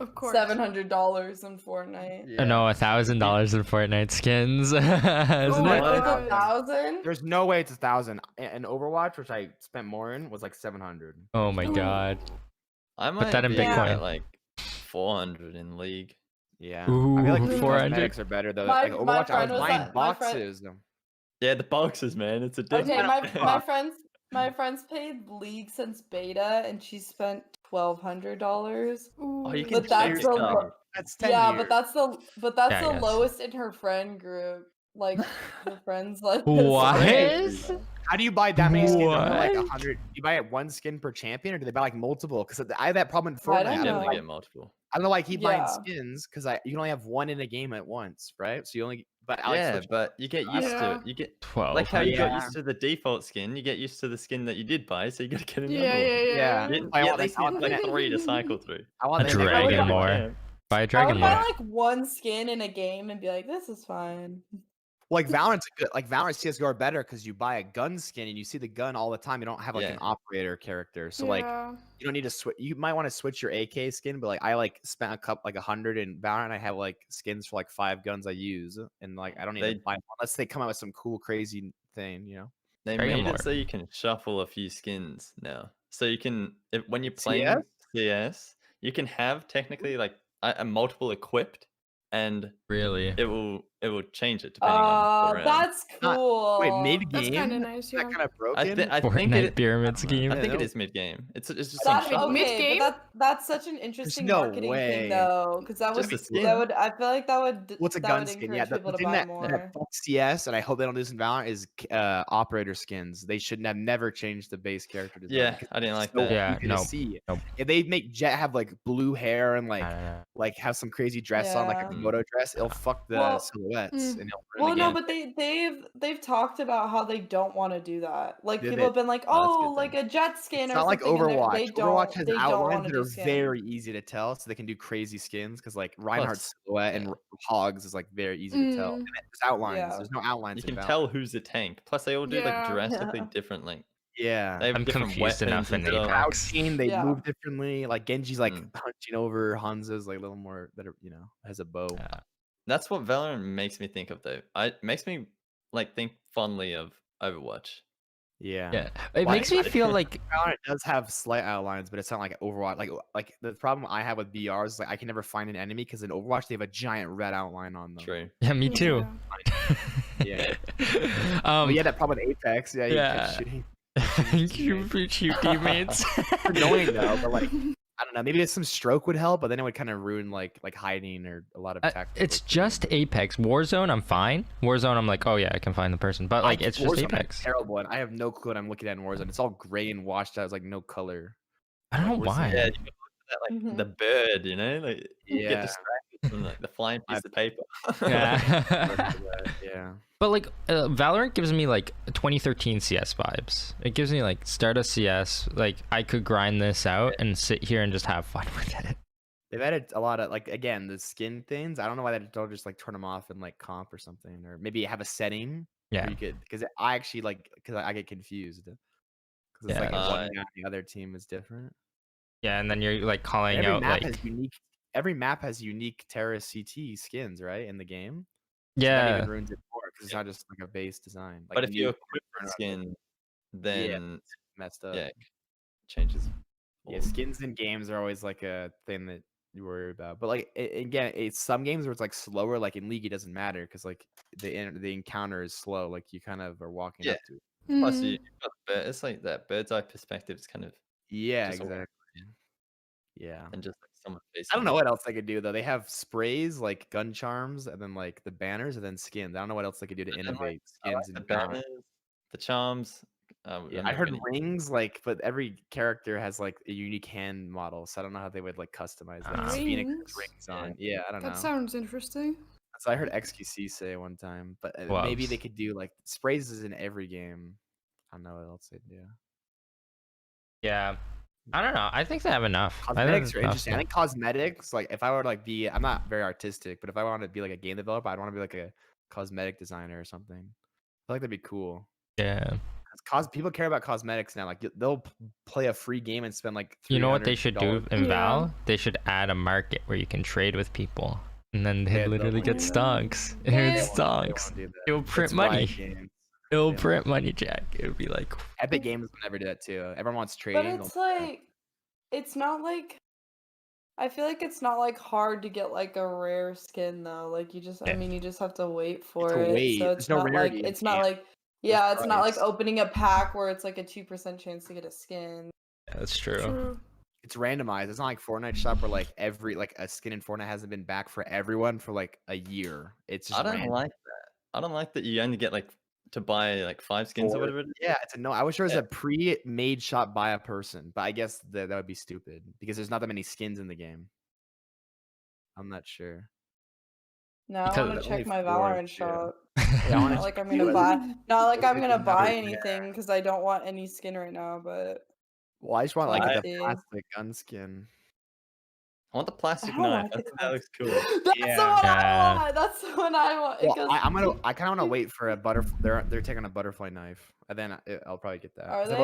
Of course. $700 in Fortnite. I know $1,000 in Fortnite skins, isn't Oh my it? It's God. 1,000. There's no way it's 1,000. And Overwatch, which I spent more in, was like 700. Oh my Ooh. god. I might that in be Bitcoin. at like 400 in League. Yeah. I feel like Ooh, the 400? cosmetics are better though. My- Like my Overwatch, I friend was was buying at- my friend- boxes. Yeah, the boxes, man. It's a Okay, different. my friends paid League since beta, and she spent $1,200. Oh, you Ooh. can But that's check the it out. That's 10 Yeah, years. but that's Yeah, I the guess. lowest in her friend group. Like her friends let this What? happen. How do you buy that many skins? Are there, like What? 100? You buy it one skin per champion, or do they buy like multiple? Because I have that problem in I Fortnite. don't I don't, know. Definitely know, get multiple. I don't know why I keep buying Yeah. skins because you can only have one in a game at once, right? So you only. But I like Yeah, switch- but you get used to Yeah. it. You get 12. like how you got Yeah. used to the default skin. You get used to the skin that you did buy, so you gotta get another Yeah, one. yeah, yeah. Yeah. You, I you want at least the- I need want like the- 3 to cycle through. I want A the dragon would- more. Yeah. Buy a I dragon would buy more. like one skin in a game and be like, this is fine. Like Valorant's good. Like Valorant CS:GO are better because you buy a gun skin and you see the gun all the time. You don't have like an Yeah. operator character, so like Yeah. you don't need to switch. You might want to switch your AK skin, but like I like spent like 100 in Valorant. I have like skins for like 5 guns I use, and like I don't need They- to buy one unless they come out with some cool crazy thing, you know. They Dragon made Lore. it so you can shuffle a few skins now. So you can, when you're CS? playing CS, you can have technically like a multiple equipped, and Really? it will change it depending on the round. That's Not- cool. Wait, mid That's game? kind of nice. Yeah. That kind of I, broken. I think Fortnite it. pyramid scheme. I think it no. is mid game. It's just That's some shuffle. Wait, okay, mid-game? but that's such an interesting no marketing way. thing, though, because that would Just a skin. I feel like that would What's a that gun would skin? encourage Yeah, the people to thing buy that more. fucks CS, and I hope they don't do this in Valorant, is operator skins. They should have never changed the base character design. Yeah, because I didn't like it's so that. Yeah, easy to no, see. nope. If they make Jet have like blue hair and like Uh, have some crazy dress on, like a Yeah. Komodo dress, it'll fuck the Well, silhouettes. mm. And it'll ruin Well, the no, game. but they've talked about how they don't want to do that. Like Did people they? have been like, Oh, that's oh, good like then. a jet skin It's or not like something. and Overwatch. They don't. Overwatch has they don't outlines want that to are do skins. very easy to tell, so they can do crazy skins. Because like Reinhardt's silhouette and yeah. Hogs is like very easy to tell. Mm. And there's outlines. Yeah. There's no outlines. You in can Valorant. tell who's a tank. Plus, they all do Yeah. like drastically Yeah. different. Like Yeah. they have I'm different confused enough weapons in and stuff. Apex. Crouching, they Yeah. move differently. Like Genji's like Mm. punching over. Hanzo's like a little more that has a bow. That's what Valorant makes me think of, though. It makes me like think fondly of Overwatch. Yeah. yeah. It Why- makes me feel like Valorant does have slight outlines, but it's not like Overwatch. Like the problem I have with BRs is like I can never find an enemy because in Overwatch they have a giant red outline on them. True. yeah, me too. Yeah. um, But yeah, that problem with Apex. Yeah. You yeah. kept shooting. you shoot teammates. It's annoying though, but like I don't know. Maybe some stroke would help, but then it would kind of ruin like hiding or a lot of tactical. It's just Apex. Warzone, I'm fine. Warzone, I'm like, oh yeah, I can find the person. But like, it's just Warzone is Apex. terrible, and I have no clue what I'm looking at in Warzone. It's all gray and washed out. It's like no color. I don't know Warzone- why. Yeah, you can look at that, like Mhm. the bird, you know, like you get Yeah. distracted from like the flying piece of paper. Yeah. Yeah. But like, Valorant gives me like 2013 CS vibes. It gives me like start of CS. Like I could grind this out and sit here and just have fun with it. They've added a lot of like again the skin things. I don't know why they don't just like turn them off in like comp or something, or maybe have a setting. Yeah. Where you could because I actually because I get confused because it's Yeah. like if one Yeah. guy on the other team is different. Yeah, and then you're like calling Every out map like, has unique. Every map has unique Terra CT skins, right, in the game. So that yeah, even ruins it more It's not just like a base design. Like But if you new equip the skin, yeah, then it's messed up. yeah, it changes. Yeah, all. skins in games are always like a thing that you worry about. But like again, it's some games where it's like slower. Like in League, it doesn't matter because like the encounter is slow. Like you kind of are walking Yeah. up to it. Plus, Mm. you've got it's like that bird's eye perspective. It's kind of Yeah, just a- exactly. Yeah. and just like someone facing. I don't know you. what else they could do though. They have sprays like gun charms, and then like the banners, and then skins. I don't know what else they could do to And then, innovate I like skins the and banners. banners, the charms. Yeah, I'm I not heard gonna- rings, like, but every character has like a unique hand model, so I don't know how they would like customize that. Ah. Phoenix has Rings? rings Yeah. on. Yeah, I don't know. That sounds interesting. So I heard XQC say one time, but maybe they Gloves. could do like sprays is in every game. I don't know what else they do. Yeah. I don't know. I think they have enough. I think Cosmetics are enough interesting. I think cosmetics, like if I were to like be, I'm not very artistic, but if I wanted to be like a game developer, I'd want to be like a cosmetic designer or something. I feel like that'd be cool. Yeah. People care about cosmetics now. Like they'll play a free game and spend like You know what they should do $300. in Yeah. Val? They should add a market where you can trade with people, and then they Yeah, they'll literally get do that. stonks. Yeah. And They it's stonks. It'll print It's Riot money. Games. It'll Yeah. print money, Jack. It would be like, Epic Games will never do that too. Everyone wants But trading. it's like, it's not like. I feel like it's not like hard to get like a rare skin though. Like you just, I Yeah. mean, you just have to wait for a it. wait. So There's it's no not like rarity in it's the not game. like yeah, it's not like price. opening a pack where it's like a 2% chance to get a skin. yeah, that's true. True. It's randomized. It's not like Fortnite shop where like every like a skin in Fortnite hasn't been back for everyone for like a year. It's just I don't random. like that. I don't like that you only get like to buy like 5 skins or Or- whatever. It is. Yeah, it's a no. I wish there was Yeah. a pre-made shop by a person, but I guess that would be stupid because there's not that many skins in the game. I'm not sure. No, I Because want to only check my 4, Valorant yeah. shop. Yeah, I wanna Not like check I'm gonna too. buy. Not like I'm It's gonna another buy rare. anything because I don't want any skin right now. But Well, I just want like I the see. plastic gun skin. I want the plastic don't knife. like I the think that looks cool. That's Yeah. the one Yeah. I want. That's the one I want. It Well, goes- I kind of want to wait for a butterfly. They're taking a butterfly knife, and then I'll probably get that. Are 'Cause they?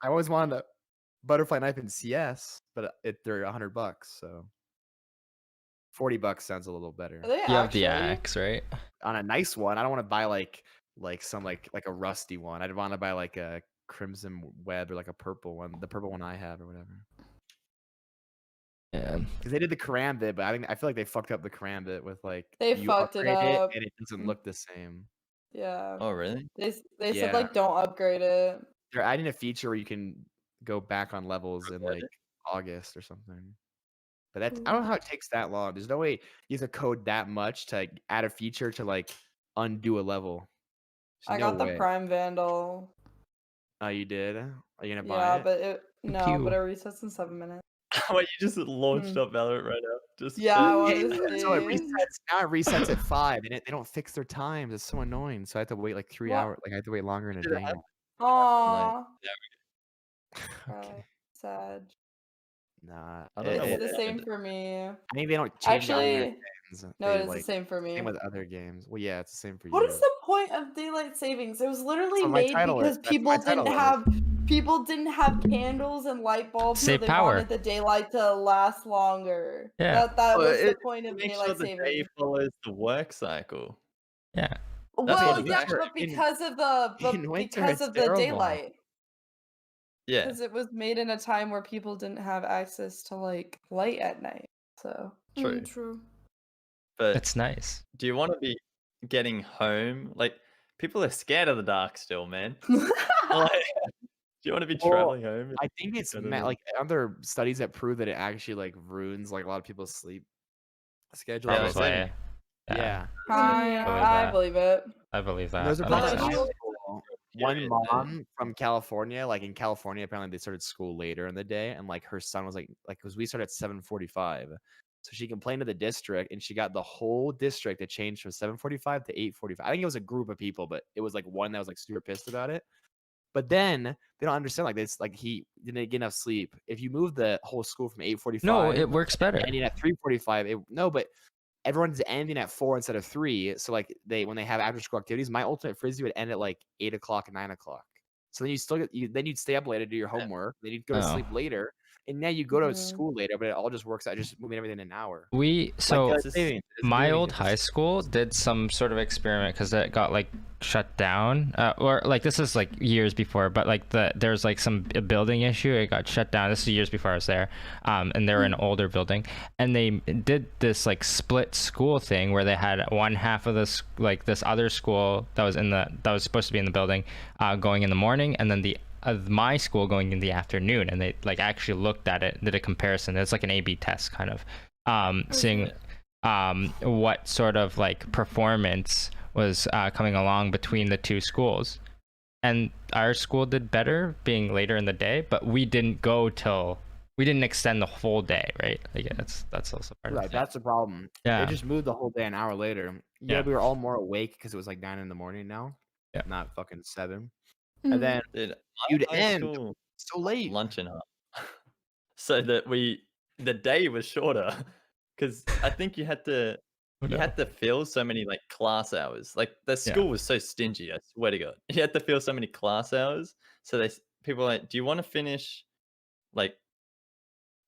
I always wanted a butterfly knife in CS, but they're $100, so $40 sounds a little better. Are they You have the actually? axe, right? On a nice one, I don't want to buy like some like a rusty one. I'd want to buy like a crimson web or like a purple one, the purple one I have or whatever. Yeah. Because they did the karambit, but I feel like they fucked up the karambit with like They you fucked it upgrade up. and it doesn't look the same. Yeah. Oh really? They Yeah. said like don't upgrade it. They're adding a feature where you can go back on levels in Regret like August or something. But that's I don't know how it takes that long. There's no way you have to code that much to like, add a feature to like undo a level. I There's got no the way. Prime Vandal. Oh, you did? Are you gonna buy Yeah, it? but it no, Pew. but it resets in 7 minutes. Wait, you just launched Hmm. up Valorant right now. Just Yeah, I Yeah, want yeah, to so it see. resets. Now it resets at 5, and they don't fix their times. It's so annoying. So I have to wait like 3 What? hours. Like I have to wait longer in a Did it day. happen? Aww. Okay. Sad. Nah. I don't know It's what the they same did. for me. I think they don't change it on their Actually, things. no, They, it is like, the same for me. same with other games. Well, yeah, it's the same for What you. is the point of daylight savings? It was literally what my made title is. because That's what my people didn't have candles and light bulbs, so Save they power. wanted the daylight to last longer. Yeah. That Well, was the it- point of Make daylight sure the day savings. follows the work cycle. Yeah. That's Well, what it yeah, is. but because of the in winter, because it's of the terrible. daylight, Yeah. because it was made in a time where people didn't have access to like light at night. So True. True. But That's nice. do you want to be getting home? Like people are scared of the dark still, man. Like, do you want to be Well, traveling home? I think it's I don't know. like other studies that prove that it actually like ruins like a lot of people's sleep schedule. Yeah, Probably. same. Yeah. I believe it. I believe that. And there's a That bunch makes of sense. Well, people. One Yeah, mom from California, like in California, apparently they started school later in the day, and like her son was like because we started at 7:45, so she complained to the district, and she got the whole district to change from 7:45 to 8:45. I think it was a group of people, but it was like one that was like super pissed about it. But then they don't understand like this, like he didn't get enough sleep. If you move the whole school from 8:45, No, it works better. ending at 3:45, no, but everyone's ending at 4 instead of 3. So like when they have after school activities, my ultimate frisbee would end at like 8 o'clock, 9 o'clock. So then you still then you'd stay up later to do your homework. Then you'd go to Oh. sleep later. and now you go to Mhm. school later, but it all just works out, just moving everything an hour. So Like, it's just- savings, it's my doing old it. high school did some sort of experiment because it got like shut down, or like this is like years before, but like there's like a building issue. It got shut down. This is years before I was there, and they were an older building, and they did this like split school thing where they had one half of this like this other school that was supposed to be in the building, going in the morning, and then the of my school going in the afternoon, and they like actually looked at it, did a comparison. It's like an A/B test kind of, seeing what sort of like performance was coming along between the two schools. And our school did better being later in the day, but we didn't extend the whole day, right? Like that's also part Right, of it. that's the problem. Yeah. It just moved the whole day an hour later. Yeah, Yeah. we were all more awake because it was like 9 in the morning now. Yeah. Not fucking 7. Mhm. And then Dude, you'd high end school so late. lunch and half, so that the day was shorter, because I think you had to fill so many like class hours. Like the school was so stingy. I swear to God, you had to fill so many class hours. So people were like, do you want to finish like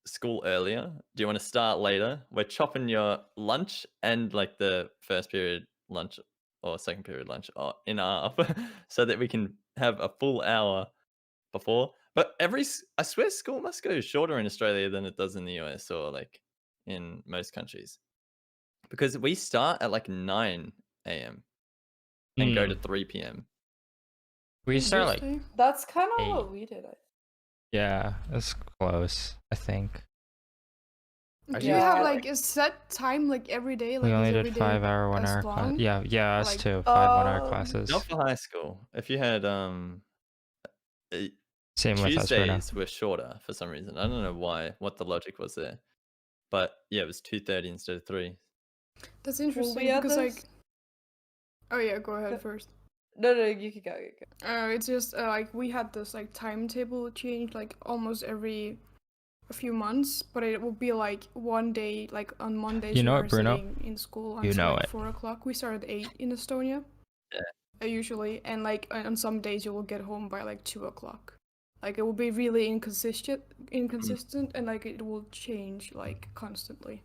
school earlier? Do you want to start later? We're chopping your lunch and like the first period lunch or second period lunch in half, so that we can have a full hour before. But I swear school must go shorter in Australia than it does in the US or like in most countries, because we start at like 9 a.m. and go to 3 p.m. We start like Interesting. That's kind of 8. what we did. Yeah, it's close, I think. I Do you should- have Yeah. like a set time like every day? Like We only is did every day 5 hour 1 as hour class. long? Yeah, us Like, too. 5 1 hour um, classes. Not for high school. If you had Same with us right now. Tuesdays were shorter for some reason. I don't know why, what the logic was there. But yeah, it was 2:30 instead of 3. That's Well, interesting we had because like. this- Oh yeah, go ahead Go- first. No, you could go. It's just like we had this like timetable change like almost every a few months, but it will be like one day, like on Mondays You know we it, are Bruno? sitting in school You until know like it. 4 o'clock. We start at 8 in Estonia. Yeah. Usually, and like on some days you will get home by like 2 o'clock. Like it will be really inconsistent, and like it will change like constantly.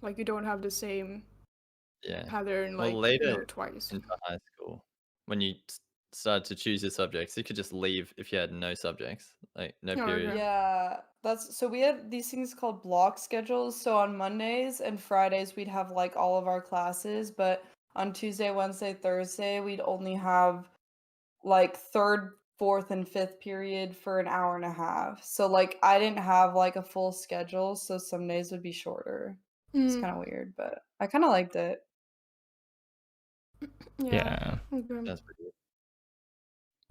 Like you don't have the same Yeah. pattern Well, like later twice. into high school, when you started to choose your subjects, you could just leave if you had no subjects, like no Oh, period. okay. Yeah, so we had these things called block schedules. So on Mondays and Fridays we'd have like all of our classes, but on Tuesday, Wednesday, Thursday we'd only have like third, fourth, and fifth period for an hour and a half. So like I didn't have like a full schedule, so some days would be shorter. It's Mm, kind of weird, but I kind of liked it. Yeah. Okay. That's pretty good.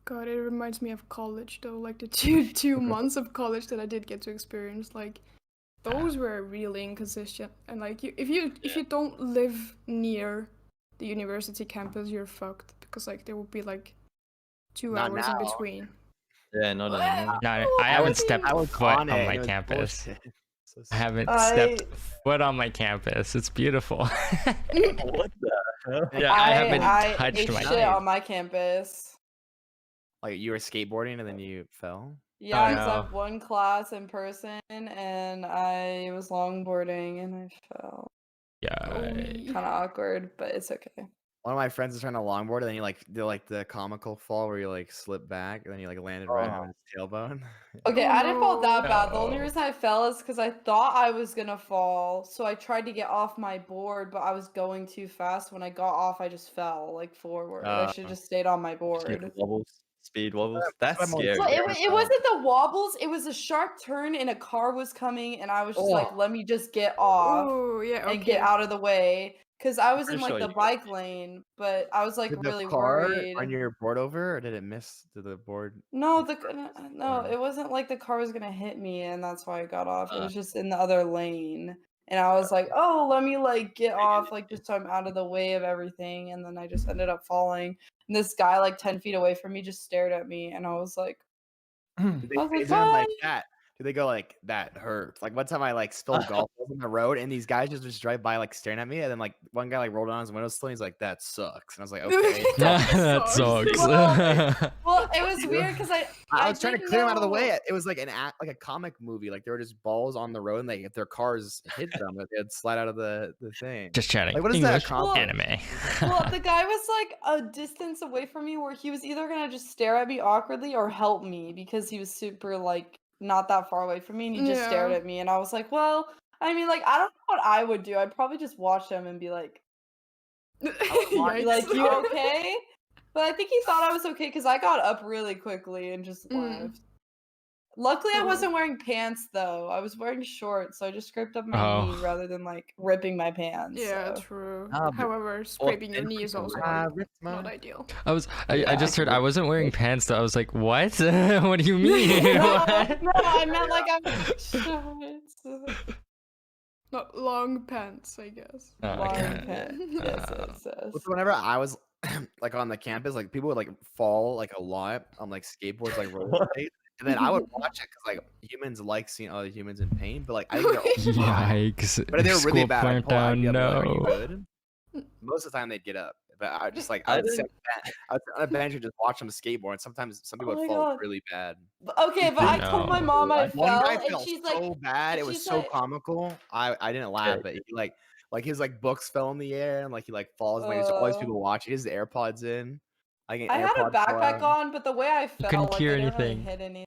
God, it reminds me of college though. Like the two months of college that I did get to experience, like those were really inconsistent. And like if you don't live near the university campus, you're fucked because like there will be like 2 Not hours now. in between. Yeah, not anymore. No, I Oh, haven't I stepped I was foot on on it, my and it was campus. bullshit. So I haven't I- stepped foot on my campus. It's beautiful. What the hell? Yeah, I haven't I touched ate my shit campus. on my campus. Like you were skateboarding and then you fell. Yeah, because I no. have one class in person and I was longboarding and I fell. Yeah. Kind of awkward, but it's okay. One of my friends is trying to longboard, and then you like do like the comical fall where you like slip back, and then you like landed right on his tailbone. Okay, Oh, I didn't fall that bad. The only no. reason I fell is because I thought I was gonna fall, so I tried to get off my board, but I was going too fast. When I got off, I just fell like forward. I should have just stayed on my board. Speed wobbles. That's I'm scary. Well, Yeah. it wasn't the wobbles. It was a sharp turn, and a car was coming, and I was just like, "Let me just get off Oh yeah, okay. and get out of the way," because I was in pretty like sure the you- bike lane, but I was like Did the really car worried. on your board over, or did it miss the board? No, no, Or- it wasn't like the car was gonna hit me, and that's why I got off. It Uh. was just in the other lane, and I was like, "Oh, let me like get off, like just so I'm out of the way of everything." And then I just ended up falling. And this guy, like 10 feet away from me, just stared at me, and I was like, Did they I was like, say something like "Bye." that? Do they go like that hurts? Like one time I like spilled golf balls on the road, and these guys just drive by like staring at me, and then like one guy like rolled on his window sill, and he's like, "That sucks," and I was like, "Okay." That that sucks. sucks. Well, It was weird because I was trying to didn't clear them out of the know- way. It was like like a comic movie. Like there were just balls on the road, and like if their cars hit them, they'd slide out of the thing. Just chatting. Like what is that? English Comp- anime. Well, the guy was like a distance away from me where he was either gonna just stare at me awkwardly or help me because he was super like not that far away from me and he just stared Yeah. at me and I was like, well, I mean like I don't know what I would do. I'd probably just watch him and be like, Yikes. you okay? But I think he thought I was okay because I got up really quickly and just left. Luckily, I Oh. wasn't wearing pants though. I was wearing shorts, so I just scraped up my Oh. knee rather than like ripping my pants. Yeah, so. true. Ah, but- However, scraping your knee is also ripped not mine. ideal. I just heard I wasn't wearing pants though. I was like, what? What do you mean? No, What? no, I meant like I'm shorts. Not long pants, I guess. Oh, Long okay. pants. Yes, yes, yes. Well, so whenever I was like on the campus, like people would like fall like a lot on like skateboards, like roller skates, and then I would watch it because like humans like seeing other humans in pain, but like I think they're all fine. Yikes. But if they were really School bad, I'd burnt pull out, I'd down. be like, "Are you No. good?" Most of the time they'd get up, but I just like I I would sit didn't- I would sit on a bench and just watch them skateboard. And sometimes some people Oh would my fall God. really bad. Okay, but I told my No. mom I One fell, guy and fell she's so like, bad, it was she's so like- comical. I didn't laugh, but he like his like books fell in the air and like he like falls and like there's all these people watching. His AirPods in. Like I had a AirPods fell backpack out. on, but the way I fell, couldn't like, hear I didn't really anything. hit anything.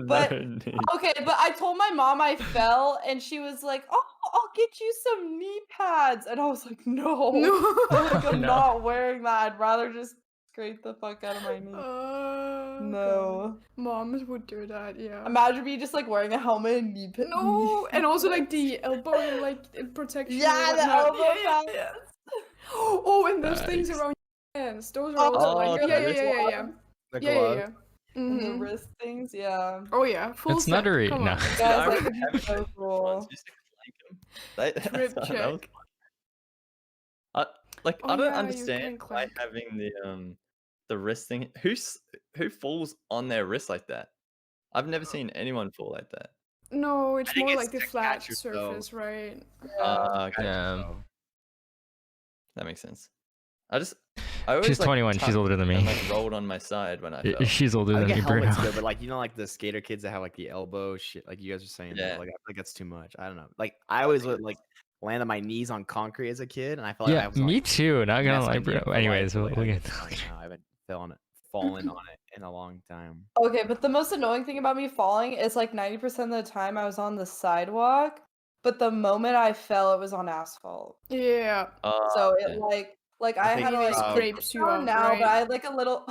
But But- Okay, but I told my mom I fell, and she was like, "Oh, I'll get you some knee pads," and I was like, "No, like, I'm No. not wearing that. I'd rather just scrape the fuck out of my knee." God. No. Moms would do that, yeah. Imagine me just like wearing a helmet and knee pad. No, and also like the elbow like protection. and Yeah, the whatnot. elbow Yeah, pads. yeah. Oh, and those things Yikes. around your hands. Those are Oh, also like the yeah, wrist yeah. The Yeah, glove. yeah. And the Mhm. wrist things, yeah. Oh yeah, full It's set. nuttery. Come No. on. Guys, I like, remember it's so cool. used to clank 'em. Drip That was check. I Oh, don't yeah, you understand can why clank. having the wrist thing. Who falls on their wrist like that? I've never seen anyone fall like that. No, it's think more it's like the to flat catch yourself. surface, right? Okay, Yeah. that makes sense. I always She's like, 21. She's tucked older than and me. like rolled on my side when I fell. She's older I than think me, a helmet's Bruno. good, but like you know, like the skater kids that have like the elbow shit, like you guys are saying, Yeah. like I feel like that's too much. I don't know. Like I always would like land on my knees on concrete as a kid, and I felt like I Yeah, was me like, too. Not gonna mess my lie, knee bro. up for Anyways, life, we'll like, get to like, I haven't fallen on it in a long time. Okay, but the most annoying thing about me falling is like 90% of the time I was on the sidewalk, but the moment I fell, it was on asphalt. Yeah. So yeah. it like I think had to it like scrapes you down up, now, right? but I had like a little.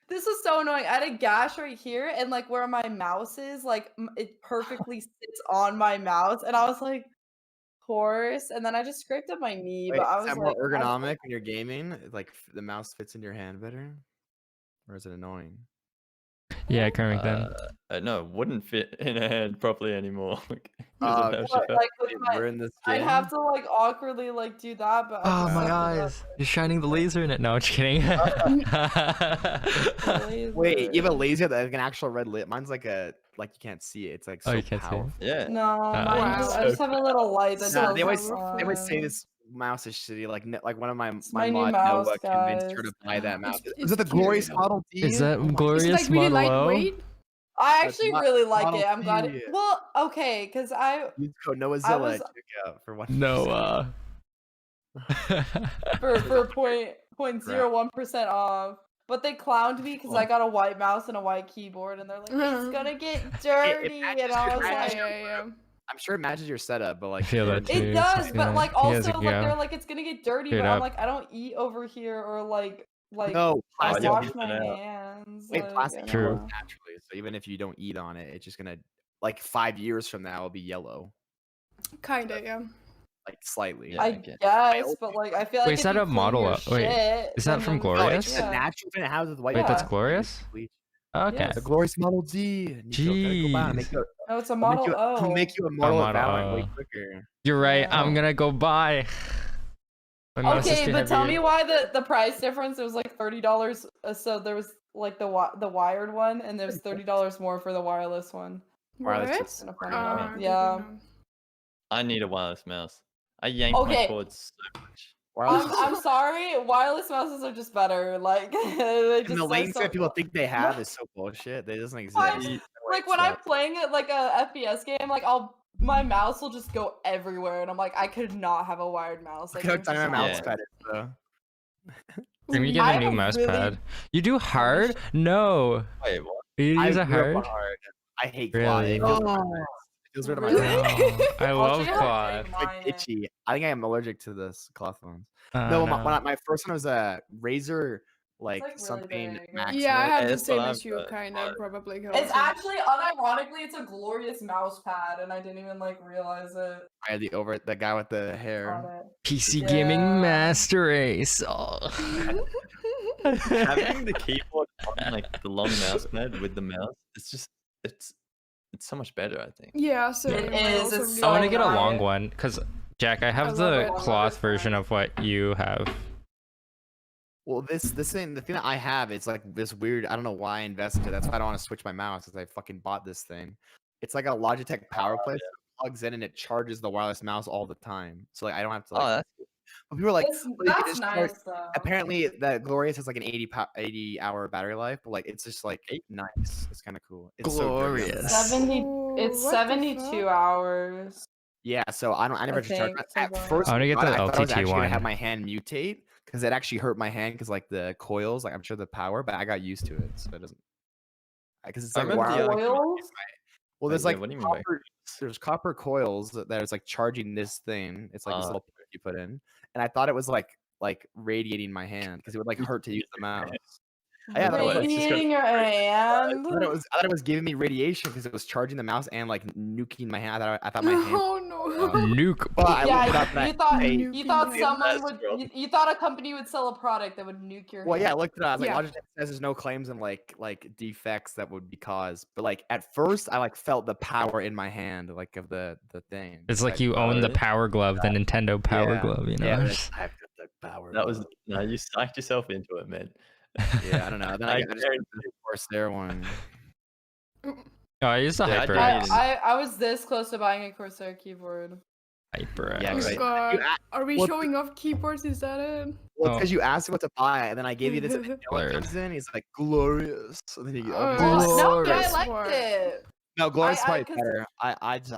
This was so annoying. I had a gash right here, and like where my mouse is, like it perfectly sits on my mouse, and I was like, "Horse," and then I just scraped up my knee, Wait, but I is was that like, more ergonomic when you're gaming? Like the mouse fits in your hand better, or is it annoying? Yeah, Kermit then. No, it wouldn't fit in a hand properly anymore. 'Cause of how she But, fell. like with Wait, my, we're in this I'd game. have to like awkwardly like do that, but I Oh just my sucked it up. eyes! You're shining the laser in it. No, I'm just kidding. Wait, you have a Laser. laser that has an actual red lit. Mine's like a like you can't see it. It's like so Oh, you can't see it. powerful. Yeah. No, mine Wow. just, I just have a little light that Nah, tells they me always say when. this mouse is shitty. Like one of my my new mod mouse, Noah convinced her guys. to buy that mouse. It's Is it the cute. glorious Model D? Is that Oh my glorious? It's like really Model O? lightweight. I That's actually not really like Model it. I'm glad. T. Well, okay, because I Use code was- NoahZilla. Check out for 1%. No. for 0.01% off, but they clowned me because I got a white mouse and a white keyboard, and they're like, "It's gonna get dirty," matches and I your was Yeah, like, yeah. I'm sure it matches your setup, but like I feel that yours- too. "It does," Yeah, but like he has also a like go. they're like, "It's gonna get dirty," Straight but I'm up. like, I don't eat over here or like no I plastic. you'll wash keep my it out. hands. Wait, like, plastic I True. don't works know. naturally. So even if you don't eat on it, it's just gonna like 5 years from now it'll be yellow, Kinda, yeah. like slightly. Yeah. I okay. guess, but like I feel like Wait, is if that you a clean model your up? Wait, shit, is that then from you'll- No, Glorious? it's just a Yeah. natural thing. It has with white. Wait, that's Yeah. glorious? Bleach. Okay. Yes. The glorious Model D. Nico, gotta go buy it. Make you, No, it's a I'll model make you, I'll O. make you a model of Model Valorant way O. quicker. You're right. Yeah. I'm gonna go buy. My mouse is Okay, too but tell heavy. me why the price difference. It was like $30. So there was like the wired one, and there was $30 more for the wireless one. Wireless What? just- Kinda funny. I Yeah. didn't know. I need a wireless mouse. I yanked my Okay. cords so much. I'm sorry, wireless mouses are just better. Like they And just the are latency so that people think they have is so bullshit. They doesn't exist. I- It's like when I'm playing it like a FPS game, like my mouse will just go everywhere, and I'm like, I could not have a wired mouse. Like, Look how it would tiny just my not mouse Yeah. work. pad is, though. Can we get I a have new a mouse really- pad? You do hard? No. Wait, what? You I use a grew up on hard? hard. I hate Really? cloth. It feels weird on my Really? mouth. Oh, I I'll love show you how cloth. big It's like mine is. itchy. I think I am allergic to this cloth ones. Oh, No, no. my first one was a razor, like really something big. max. Yeah, I have the that's what same I've as you, got. kind of, probably. It's Kelcirosee. actually, unironically, it's a glorious mouse pad, and I didn't even like realize it I had the guy with the on hair. it. PC gaming Yeah. master race. Oh. Having the keyboard on like the long mouse pad with the mouse, it's so much better, I think. Yeah, same. It I is, also it's really so I want to like get a that. long one because Jack, I have love the it. cloth version of what you have. Well, the thing that I have, it's like this weird. I don't know why I invested. That's why I don't want to switch my mouse, because I fucking bought this thing. It's like a Logitech power place. It plugs in and it charges the wireless mouse all the time. So like I don't have to like. Oh, that's But people are like, It's, "Well, you can that's just nice charge-" though. Apparently, that Glorious has like an 80-hour battery life, but like it's just like nice. It's kind of cool. It's so good. Glorious. 70. Oh, It's what the 72 fuck? hours. Yeah, so I never actually charged think, it. At something. first, I wanna get the I thought I was LTT actually gonna have one. my hand mutate because it actually hurt my hand because like the coils, like I'm sure the power, but I got used to it, so it doesn't. Because it's I like remember the wireless. other- Coils? Well, there's yeah, like what do you mean by- there's copper coils that is like charging this thing. It's like this little plug you put in, and I thought it was like radiating my hand because it would like hurt to use the mouse. Yeah, that was- Radiating your hand. I thought it was giving me radiation because it was charging the mouse and like nuking my hand. I thought my hand. Oh no. Nuke. But I looked it up and Yeah, I- you thought hey, you thought Nuking someone your would ass, you thought a company would sell a product that would nuke your Well, yeah, I hand. looked it up. I was like, Yeah. Logitech says there's no claims and like defects that would be caused. But like at first, I like felt the power in my hand, like of the thing. It's like Like, you own the really? Power Glove, the Nintendo Power yeah, Glove, you know? Yeah, I've got the power. That was glove. no, you psyched yourself into it, man. Yeah, I don't know. Then I, I got just guarantee the Corsair one. Oh, I used the Yeah, I Hyper tried X. it. I was this close to buying a Corsair keyboard. Hyper Yeah, Oh X. right. god. You a- Are we what- showing off keyboards? Is that it? Well, Oh. because you asked what to buy, and then I gave you this. And then Noah Blurred. comes in, he's like glorious. And then you, Oh, No, Glorious. I liked What? it. no, glorious I- probably 'cause- better.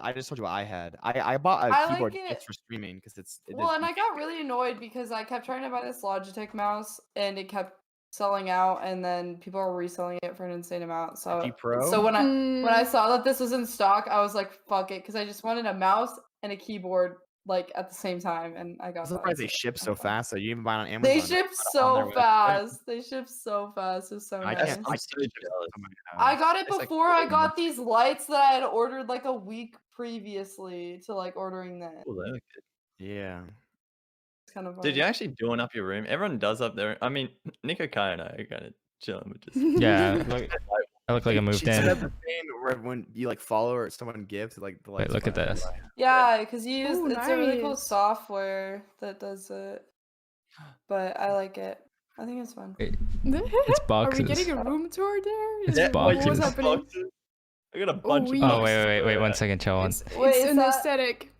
I just told you what I had. I bought a I like keyboard it. just for streaming because it Well, is- and I got really annoyed because I kept trying to buy this Logitech mouse and it kept selling out, and then people were reselling it for an insane amount. So, G Pro? so when I Mm, saw that this was in stock, I was like, "Fuck it," because I just wanted a mouse and a keyboard like at the same time, and I got. I'm surprised they both. ship so fast. So you even buy it on Amazon. They It's ship on their so website. fast. They ship so fast. It's so I nice. can't. I'm I so can't ship jealous. to my I house. got it It's like before I really got these lights that I had ordered like a week previously to like ordering that. Cool, they look good. Yeah. It's kind of Dude, funny. you're actually doing up your room. Everyone does up there. I mean, Niccokai and I are kind of chilling with just. Yeah, I look like I moved She set up in. the thing where when you like follow or someone gives like the Wait, lights look at flash. this. Yeah, because you use Ooh, it's a really cool nice. software that does it. But I like it. I think it's fun. It's Are boxes. we getting a room tour there? It's Is it- boxes. What's happening? Boxes. I got a bunch we- of Oh, boxes. wait, 1 second, chill on. It's, Wait, it's is an that- aesthetic.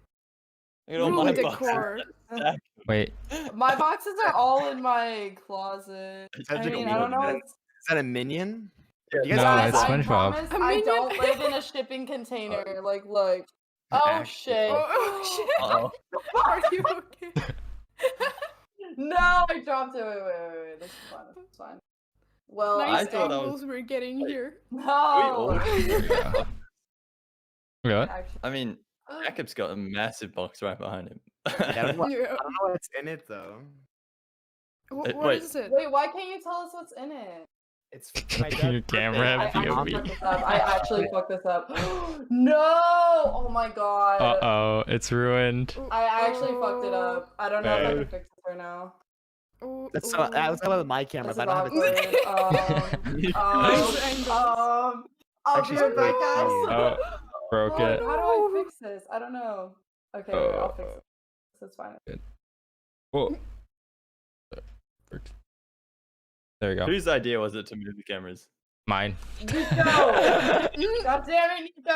I got all Room my decor. boxes. Wait, My boxes are all in my closet. It's I like a mean, I don't know. weird- It's, Is that a minion? Yeah, You guys No, got it's I SpongeBob. promise A I minion? don't live in a shipping container. Like, look. Oh Actually- shit. Oh, Uh-oh. shit. Are you okay? No, I dropped it. Wait. This is fine. This is fine. Well, Nice thought I was- angles we're getting here. no. yeah. What? Actually, I mean, Jacob's got a massive box right behind him. Yeah, I don't know Yeah. what's in it though. What wait. is it? wait, why can't you tell us what's in it? It's for my Your dad's camera birthday. have I POV. fucked this up. I actually fucked this up. No! Oh my god. Uh-oh, it's ruined. I actually fucked it up. I don't know if I Hey. can fix it right now. Oh, That's so. That was with my camera. This But is I don't have it. awkward. Nice angles. I'll Actually, be right back, guys. Oh, broke Oh, it. how do I fix this? I don't know. Okay, wait, I'll fix it. That's fine. Whoa. There you go. Whose idea was it to move the cameras? Mine. Nico! God damn it, Nico!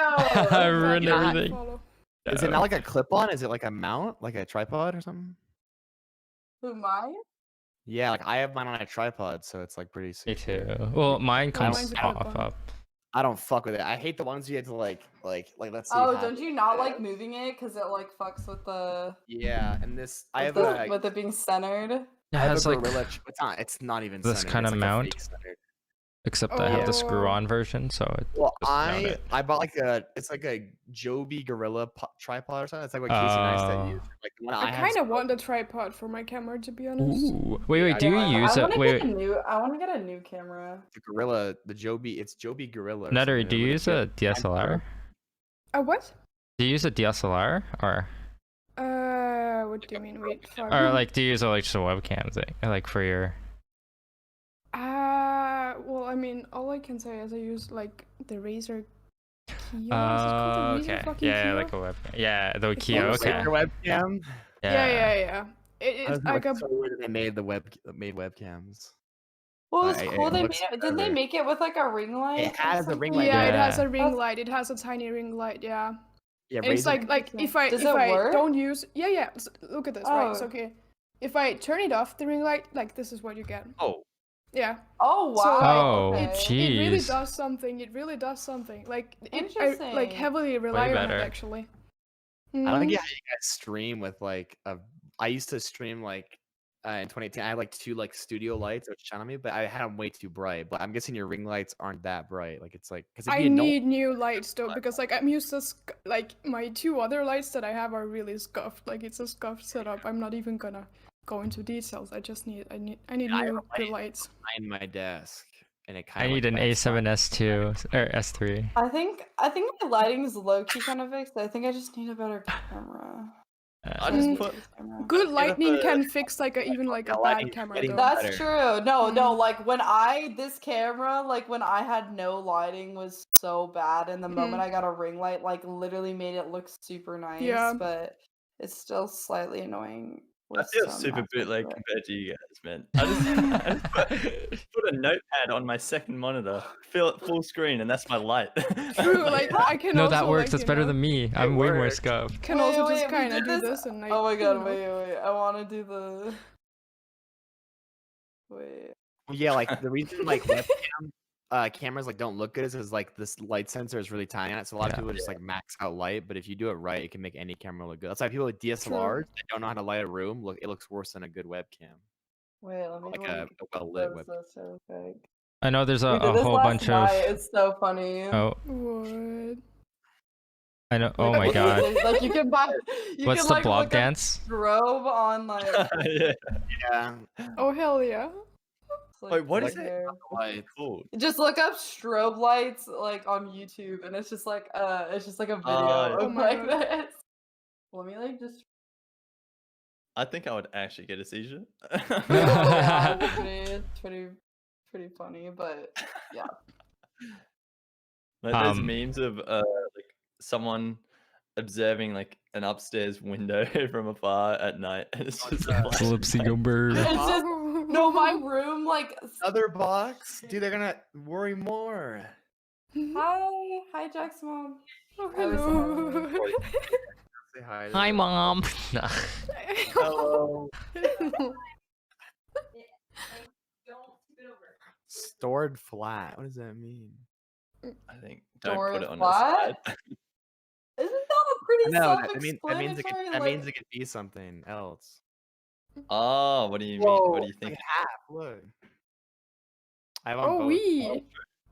I ruined Yeah. everything. Follow. Is it not like a clip-on? Is it like a mount, like a tripod or something? Who, mine? Yeah, like I have mine on a tripod, so it's like pretty Me secure. too. Well, mine comes mine's a off clip-on. up. I don't fuck with it. I hate the ones you have to like let's see. Oh, how- don't you not like moving it because it like fucks with the Yeah, and this I have with, a with it being centered? It I have has a like gorilla. It's not even this centered, kinda it's like a mount. fake centered. except I have the Oh. screw-on version, so it Well, just mount it. I bought like it's like a Joby Gorilla tripod or something. It's like what Casey Neistat used. Like the one I have. kind of want a tripod for my camera, to be honest. Ooh. Wait, do you Yeah, use I it? wanna Wait, get a new. I want to get a new camera. The Gorilla, the Joby. It's Joby Gorilla. or Nutteri, something. do you They're use really a good. DSLR? A what? Do you use a DSLR or What do you mean? Wait, fuck. or like do you use like just a webcam thing like for your? Well, I mean, all I can say is I use like the Razer Kia. Is it called the Razer Okay. fucking Yeah, Kia? like a webcam. Yeah, the It's Kia. almost Okay. like Your webcam. Yeah. I was I like, got so weird that they made webcams. Well, it's I- cool. it They made looks it. Didn't they better. make it with like a ring light? It has or a ring something? light, yeah, it has Yeah. a ring That's- light. It has a tiny ring light. Yeah. Yeah, And it's Razer- like if I Does if it I work? don't use look at this right. It's Oh. okay. If I turn it off, the ring light, like this is what you get. Oh, Yeah. Oh So, wow. Oh, okay. It really Jeez. does something. It really does something. Like I like Interesting. heavily rely on better. it actually. I don't think Mhm. how you guys stream with like a. I used to stream like in 2018. I had like 2 like studio lights which shine on me, but I had them way too bright. But I'm guessing your ring lights aren't that bright. Like it's like because I need new lights though because like I'm used to like my 2 other lights that I have are really scuffed. Like it's a scuffed setup. I'm not even gonna go into details. I just need I need I new have a good light lights. behind my desk, and it kind I of. need an A7 S2 or S3. I think my lighting is low key kind of fixed. I think I just need a better camera. I just Mm. put Good up lightning a- can fix like even like a bad lighting's camera getting though. That's better. true. No, Mm. like when this camera, like when I had no lighting was so bad, and the moment I got a ring light, like literally made it look super nice. Yeah. But it's still slightly annoying. I with feel some super aspects bootleg of it. compared to you guys, man. I just put a notepad on my second monitor, fill it full screen, and that's my light. True, like I can No, also that works. like, That's you better know, than me. I'm way more works. scuffed. can Wait, also wait, just we kind of did do this and like Oh my you god, know. wait. I want to do the. Wait. Yeah, like the reason like webcam cameras like don't look good is because like this light sensor is really tiny on it. So a lot of Yeah. people just like max out light, but if you do it right, it can make any camera look good. That's why people with DSLRs that don't know how to light a room it looks worse than a good webcam, Wait, let me like look a well lit close webcam. this real quick. I know there's We a did this whole last bunch night. of. It's so funny. Oh, What? I know. Oh Like, my look god. at this, like you can buy. You What's can, the like, blob look up dance? Strobe on like. Yeah. Yeah, Oh hell yeah. like, Wait, what right is it? here. like Cool. Just look up strobe lights like on YouTube, and it's just like a video Oh of my like God. this. Let me like just. I think I would actually get a seizure. Yeah, it's pretty funny, but yeah. Like those Um, memes of like someone observing like an upstairs window from afar at night, and it's just a flash of Ellipsy light. bird. It's just no, my room like. other box, dude. They're gonna worry more. Hi, Jack's mom. Oh, I was hello. Say hi. to Hi, them. mom. Hello. Stored flat. What does that mean? I think don't Door put it on flat? the side. Isn't that a pretty No, that self-explanatory? means it could, that means it could be something else. Oh, what do you mean? What do you Like think? half. Look. I have on Oh both. we.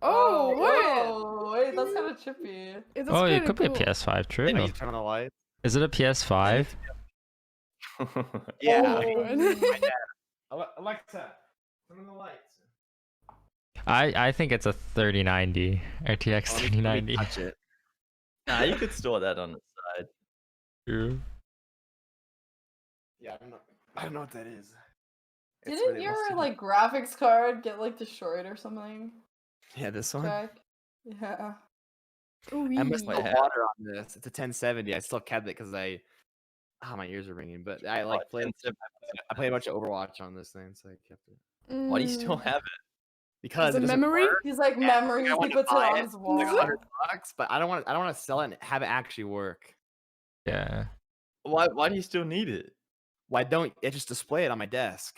Oh what? Whoa, wait, that's kind of trippy. That's Oh, it kinda could be a cool. PS5. True. Like, you turn on the light. Is it a PS5? Yeah. Oh, My dad. Alexa, turn on the lights. I think it's a 3090 RTX Let me 3090. touch it. Nah, you could store that on the side. True. Yeah, I don't know what that is. It's Didn't really your rusty. like graphics card get like destroyed or something, Yeah, this one. Jack? Yeah. Oh I missed we. the Yeah. water on this. It's a 1070. I still kept it because my ears are ringing. But I like played. I played a bunch of Overwatch on this thing, so I kept it. Why do you still Mm. have it? Because The it doesn't memory? work. He's like Yeah, memories. I He wanted to puts it buy on it. his It's wall. like $100, but I don't want to sell it and have it actually work. Yeah. Why do you still need it? Why don't I just display it on my desk?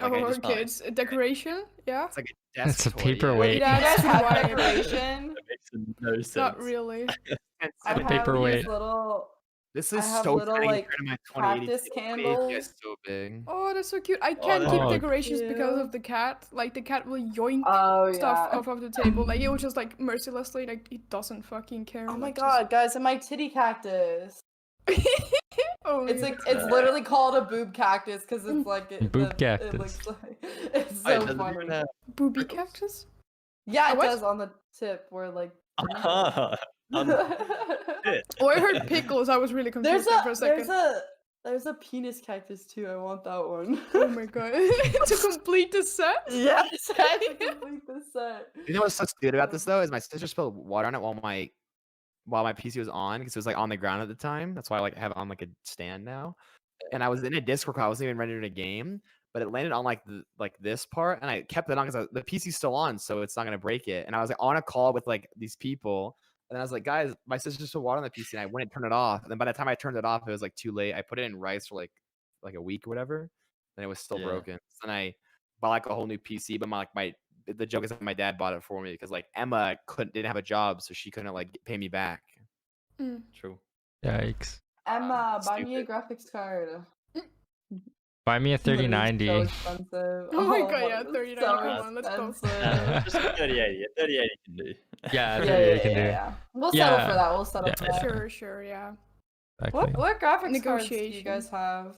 Like, I Oh, just, okay, it's a decoration. Yeah. it's like a desk It's a toy, paperweight. Wait, Yeah, do you guys that's have why I- decoration? That makes no sense. Not really. And I seven- have paperweight. these little. This I is have so little, tiny like, compared to my 2080 cactus Ti. candles. It's so big. Oh, that's so cute. I Oh, can't keep that's decorations because cute. of the cat. Like the cat will yoink Oh stuff yeah. off of the table. Like it will just like mercilessly. Like it doesn't fucking care. Oh my like, god, guys, and my titty cactus. Just... oh, It's yeah. like it's literally called a boob cactus because it's like Boob It cactus. looks like it's Wait, so does it funny. even have- Booby prickles? cactus. Yeah, it What? does on the tip where like. Ah, shit. Oh, I heard pickles. I was really confused there for a second. there's a penis cactus too. I want that one. Oh my god. To complete the set? Yes, I have to complete the set. You know what's so stupid about this though is my sister spilled water on it while my PC was on because it was like on the ground at the time. That's why I like have it on like a stand now. And I was in a Discord call. I wasn't even rendering a game, but it landed on like this part, and I kept it on because the PC's still on, so it's not gonna break it. And I was like on a call with like these people, and I was like, guys, my sister spilled water on the PC, and I wouldn't turn it off. And then by the time I turned it off, it was like too late. I put it in rice for like a week or whatever, and it was still Yeah. broken. So then I bought like a whole new PC, but the joke is that my dad bought it for me because like Emma didn't have a job, so she couldn't like pay me back. Mm. True. Yikes. Emma, buy me a graphics card. Buy me a Literally 3090. So expensive. Oh my god, yeah, it's 3090, so come on, let's go. expensive. Just a 3080. A 3080 can do. Yeah, yeah, that's yeah, what yeah, you can do. yeah. We'll settle Yeah. for that. We'll settle Yeah. for that. Sure, yeah. Exactly. What graphics cards do you Negotiation. guys have?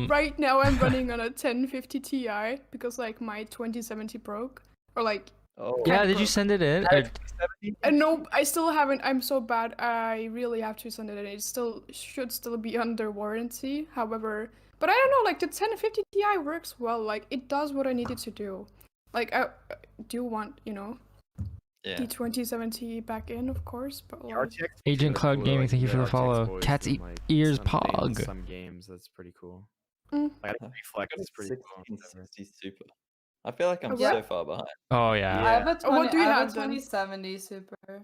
Right now I'm running on a 1050 Ti because like my 2070 broke. Or like Oh. Yeah, Kinda did you broke. send it in? no, I still haven't. I'm so bad. I really have to send it in. It should still be under warranty. However, but I don't know. Like the 1050 Ti works well. Like it does what I need it to do. Like I do want Yeah. the 2070 back in, of course. But like, RTX Agent are Cloud cool, Gaming, like, thank you the for the RTX follow. voice Cat's and, like, ears some things, pog. Some games, that's pretty cool. Mm. Like, I think Reflex is pretty cool. 1660 Super. I feel like I'm Yeah. so far behind. Oh yeah. I have a Oh, what do you I have have a then? 2070 Super. I Oh, got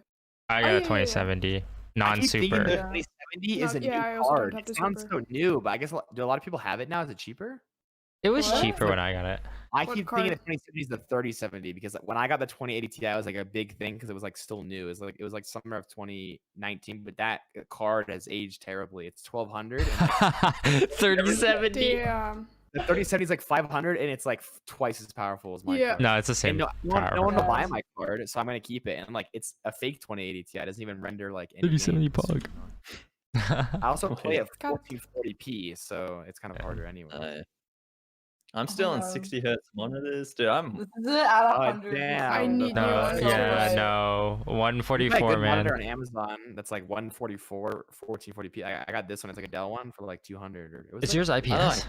yeah, a yeah, yeah. 2070 I keep thinking non-super. the Yeah. 2070 is a Yeah, I new also don't card. have It the sounds Super. so new, but I guess do a lot of people have it now? Is it cheaper? It was What? cheaper when I got it. I What keep card? thinking the 2070 is the 3070 because like, when I got the 2080 Ti, it was like a big thing because it was like still new. It was like summer of 2019, but that card has aged terribly. It's 1200. And, like, 3070. Damn. the 3070 is like 500, and it's like twice as powerful as my Yeah. card. No, it's the And same. no power one will buy Yeah. my card, so I'm gonna keep it. And like, it's a fake 2080 Ti. It doesn't even render like any 3070 games. pog. I also play at God. 1440p, so it's kind of harder anyway. I'm still on Um, 60 hertz monitors, dude. I'm This is it at Oh, 100. damn. I need No, new ones. yeah, Right. no. You can buy a 144, good man. monitor on Amazon that's like 144, 1440p. I got this one. It's like a Dell one for like 200. Or it was Is like, yours IPS?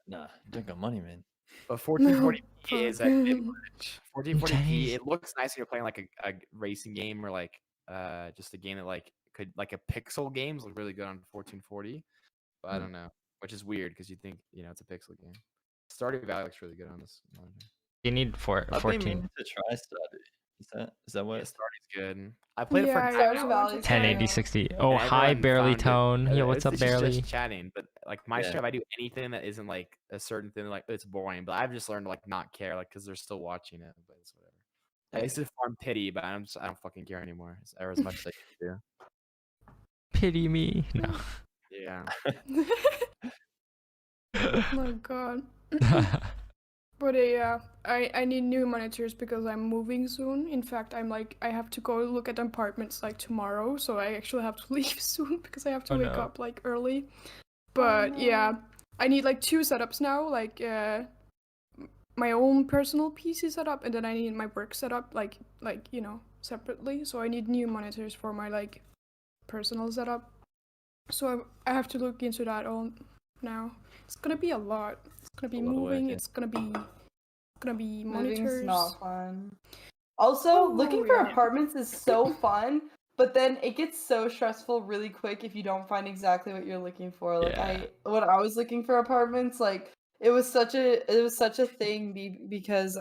nah, don't got money, man. But 1440p No, is fuck. a bit much. 1440p. Chinese. It looks nice when you're playing like a racing game or like just a game that like could like a pixel games look really good on 1440. But I don't know, which is weird because you think it's a pixel game. Stardew Valley looks really good on this monitor. You need I've been 14. meaning to try Stardew. Is that Yeah, what? Stardew's good. I played Yeah, it for yeah, Stardew I Valley's wanted to good. 1080 Yeah. 60. Oh, and hi, everyone barely found it. tone. Yo, what's up, It's just barely? chatting, but like my Yeah. stream, if I do anything that isn't like a certain thing, like it's boring. But I've just learned to like not care, like because they're still watching it. But it's whatever. I used to farm pity, but I don't fucking care anymore. Or as much as I can do. Pity me. No. Yeah. Oh my god. But yeah, I need new monitors because I'm moving soon. In fact, I have to go look at apartments like tomorrow, so I actually have to leave soon because I have to Oh, wake no. up like early. But yeah, I need like 2 setups now, like my own personal PC setup, and then I need my work setup like separately. So I need new monitors for my like personal setup. So I have to look into that all now. It's gonna be a lot. It's gonna be A lot of work, moving. yeah. It's gonna be Moving's monitors. not fun. Also, Oh, looking for yeah. apartments is so fun, but then it gets so stressful really quick if you don't find exactly what you're looking for. Like Yeah. when I was looking for apartments, like it was such a thing because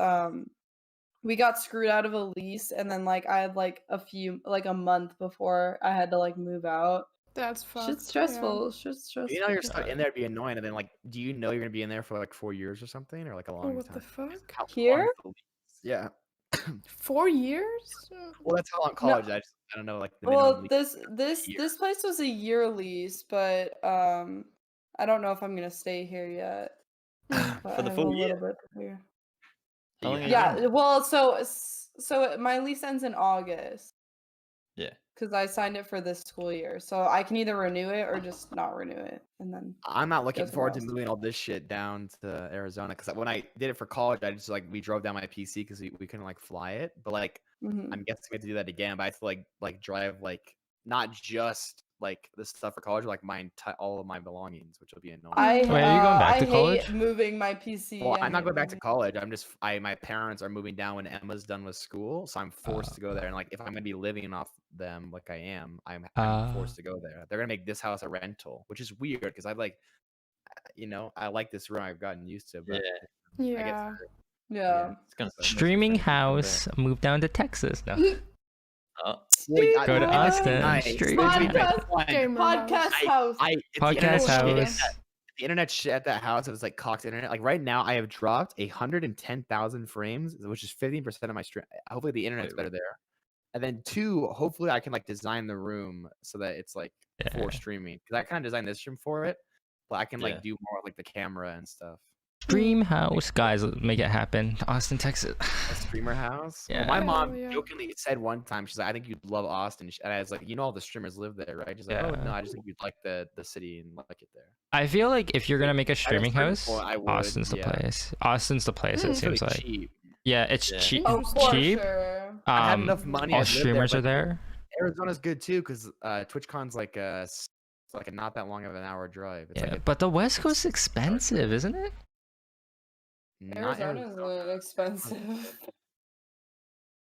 we got screwed out of a lease, and then like I had like a month before I had to like move out. That's fun. Shit's stressful. Shit's stressful. You know you're stuck in there, it'd be annoying, and then like, do you know you're gonna be in there for like 4 years or something, or like a Oh, long what time? the fuck? How long Here? is the lease? Yeah. 4 years? Well, that's how long college. I don't know like the Well, minimum. this place was a year lease, but I don't know if I'm gonna stay here yet. But For I the have full a year. little bit here. How long are you Yeah, doing? well, so my lease ends in August Yeah. because I signed it for this school year. So I can either renew it or just not renew it, and then I'm not looking Goes forward to west. moving all this shit down to Arizona because when I did it for college, I just like we drove down my PC because we couldn't like fly it. But like Mhm. I'm guessing we have to do that again. But I have to like drive like not just like the stuff for college, like my all of my belongings, which will be annoying. I Wait, are you going back I to hate college? moving my PC. Well, I I'm not hate going back to moving- college. I'm just my parents are moving down when Emma's done with school, so I'm forced to go there. And like if I'm gonna be living off them like I am, I'm forced to go there. They're gonna make this house a rental, which is weird because I like, I like this room. I've gotten used to, but Yeah. I guess Yeah. Yeah. It's gonna so it makes Streaming sense to go there. house, move down to Texas. No. Wait, Go to that's Austin, nice. stream That's it. what I Podcast want. Gamer Podcast house. It's the Podcast internet shit. house. The internet shit at that house, it was like Cox internet. Like right now, I have dropped 110,000 frames, which is 15% of my stream. Hopefully, the internet's better there. And then 2, hopefully, I can like design the room so that it's like Yeah. for streaming. Because I kind of designed this room for it, but I can Yeah. like do more like the camera and stuff. Stream house, guys. Make it happen. Austin, Texas. A streamer house. Yeah. Well, my Hell mom yeah. jokingly said one time, she's like, "I think you'd love Austin." And I was like, "All the streamers live there, right?" She's like, "Oh Yeah. no, I just think you'd like the city and like it there." I feel like if you're gonna make a streaming stream house, before, I would, Austin's the yeah. place. Austin's the place. It Mm. It's really seems like. cheap. Yeah, it's Yeah. cheap. Oh, for cheap. sure. I have enough money. All I'd live there, streamers are but there. Arizona's good too because TwitchCon's like it's like a not that long of an hour drive. It's Yeah, like but the West Coast is expensive, isn't it? not Arizona's expensive.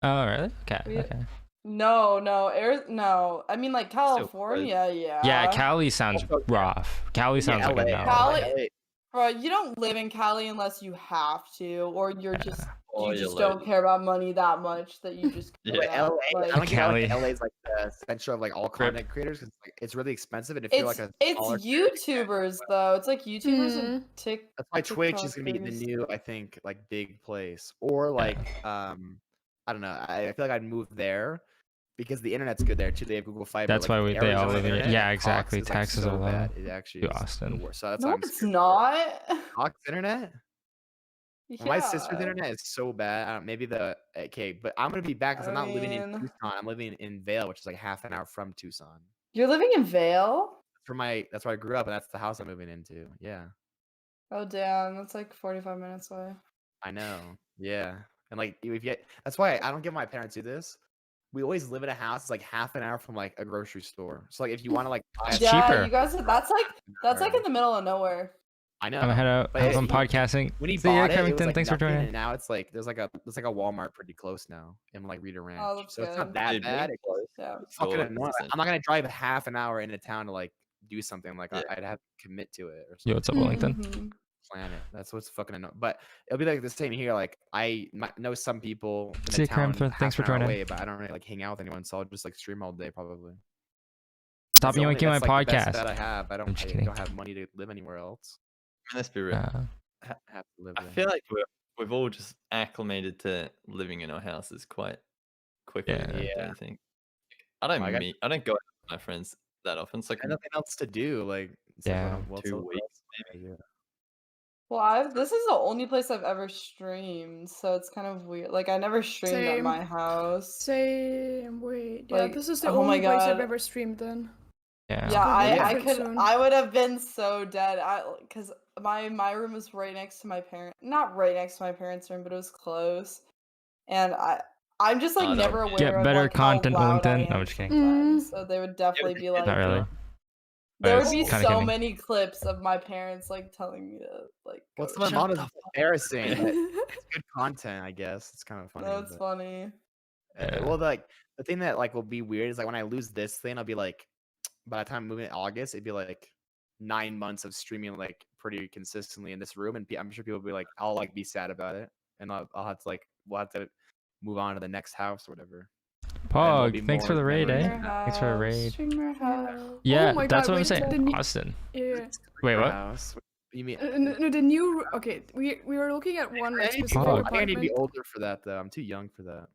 Oh, really? Okay. We- Okay. No. No. I mean, like California, yeah. Yeah, Cali sounds Also- rough. Cali sounds like a LA. no. Cali- LA. Bro, you don't live in Cali unless you have to, or you're just Or you you're just don't loaded. care about money that much that you just. Yeah. go But out, LA, like- I don't get how like, Cali. LA is like the center of like all content creators because like, it's really expensive, and if you're It's like a it's smaller YouTubers though. It's like YouTubers and Tik. that's why Twitch is gonna be the TikTokers. new, I think, like big place. Or like I don't know. I feel like I'd move there because the internet's good there too. They have Google Fiber. That's like, why the they all Arizona live in- internet yeah, in exactly. Cox is, like, Taxes so are low bad. It actually to is the Austin. worst. So that's No, why I'm it's scared. not. Cox internet. Yeah. My sister's internet is so bad. Maybe but I'm gonna be back because I'm not living in I mean- Tucson. I'm living in Vail, which is like half an hour from Tucson. You're living in Vail? That's where I grew up, and that's the house I'm moving into. Yeah, Oh damn, that's like 45 minutes away. I know. Yeah, and like if you, that's why I don't get my parents do this. We always live in a house that's like half an hour from like a grocery store. So like if you want to like buy It's a Yeah, cheaper. you guys. That's like in the middle of nowhere. I know. I'm head out. But I'm it- podcasting. When he See ya, bought it, it was Covington. like Thanks for nothing, joining. and now it's like there's like a Walmart pretty close now in like Rita Ranch. that's So it's not good. that Dude, bad. really close. Yeah. It's fucking Sure, it's annoying. essential. I'm not gonna drive half an hour into town to like do something. Like Yeah. I'd have to commit to it or Yo, what's up, Wellington? Mhm. plan it. That's what's fucking annoying. But it'll be like the same here. Like I know some people in See the you, Karen, town thanks for half an hour joining. away, but I don't really like hang out with anyone, so I'll just like stream all day probably. Stop That's the only- yanking my that's, like, the best podcast. that I have. I I'm just kidding. don't have money to live anywhere else. Let's be real. I have to live I there. feel like we've all just acclimated to living in our houses quite quickly. Yeah. Don't Yeah. you think? I don't Well, I don't go out with my friends that often. It's like I have nothing else to do. Like it's like, Yeah. what's 2 else weeks, to do? Well, this is the only place I've ever streamed, so it's kind of weird. Like I never streamed at Same. my house. Same. Wait. Yeah, Like, this is the oh my only place I've God. ever streamed then. Yeah. Yeah, I different could. soon. I would have been so dead. Because my room was right next to my parent. Not right next to my parents' room, but it was close. And I'm just like Oh, that never would aware be- Get of better like, how content, loud I Wellington. No, am I'm just kidding. sometimes. So they would definitely be like. Not really. There But would be it's kinda so kidding. many clips of my parents like telling me to like. What's go my shut mom is the fuck embarrassing. It's good content, I guess. It's kind of up. funny. That's but- funny. Yeah. Well, like the thing that like will be weird is like when I lose this thing, I'll be like, by the time I'm moving in August, it'd be like 9 months of streaming like pretty consistently in this room, and I'm sure people will be like, I'll like be sad about it, and I'll have to like we'll have to move on to the next house or whatever. there'll be Pog, thanks for more the raid, eh? memories. Thanks for the raid. Streamer house. Yeah, Oh my that's God, what I'm wait, saying. the new- Austin. Yeah. Wait, what? House. You mean? No, the new. Okay, we were looking at one like I need to be specific old- Pog. I think I need to be apartment. older for that though. I'm too young for that.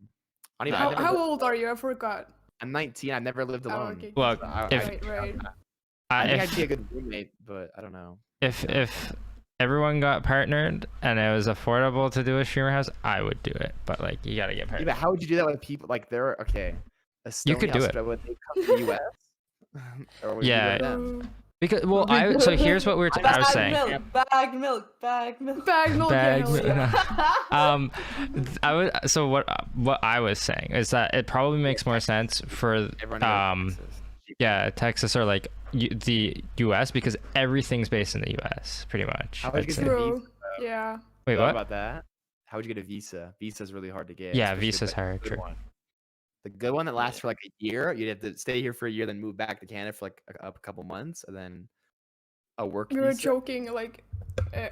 I don't even, How- I've never How lived old alone. are you? I forgot. I'm 19. I've never lived Oh, alone. okay. Look, So I, if- Right. I think if I'd be a good roommate, but I don't know. if everyone got partnered and it was affordable to do a streamer house, I would do it. But like, you gotta get Yeah, partnered. but how would you do that with people like they're okay? You could Estonia, do it. Australia, would they come to the US? Or would you Yeah. live with them? Because so here's what I was saying. Bag milk. Bag milk. Bag yeah, hell milk. I was so what I was saying is that it probably makes more sense for Everyone knows Texas. yeah, Texas or like the US because everything's based in the US pretty much. How would I'd you say. get a True. visa? Yeah. Wait, Thought what? about that? How would you get a visa? Visa's really hard to get. Yeah, especially visa's the hard, good true. one. The good one that lasts for like a year. You'd have to stay here for a year, then move back to Canada for like a couple months, and then a work We were visa. joking like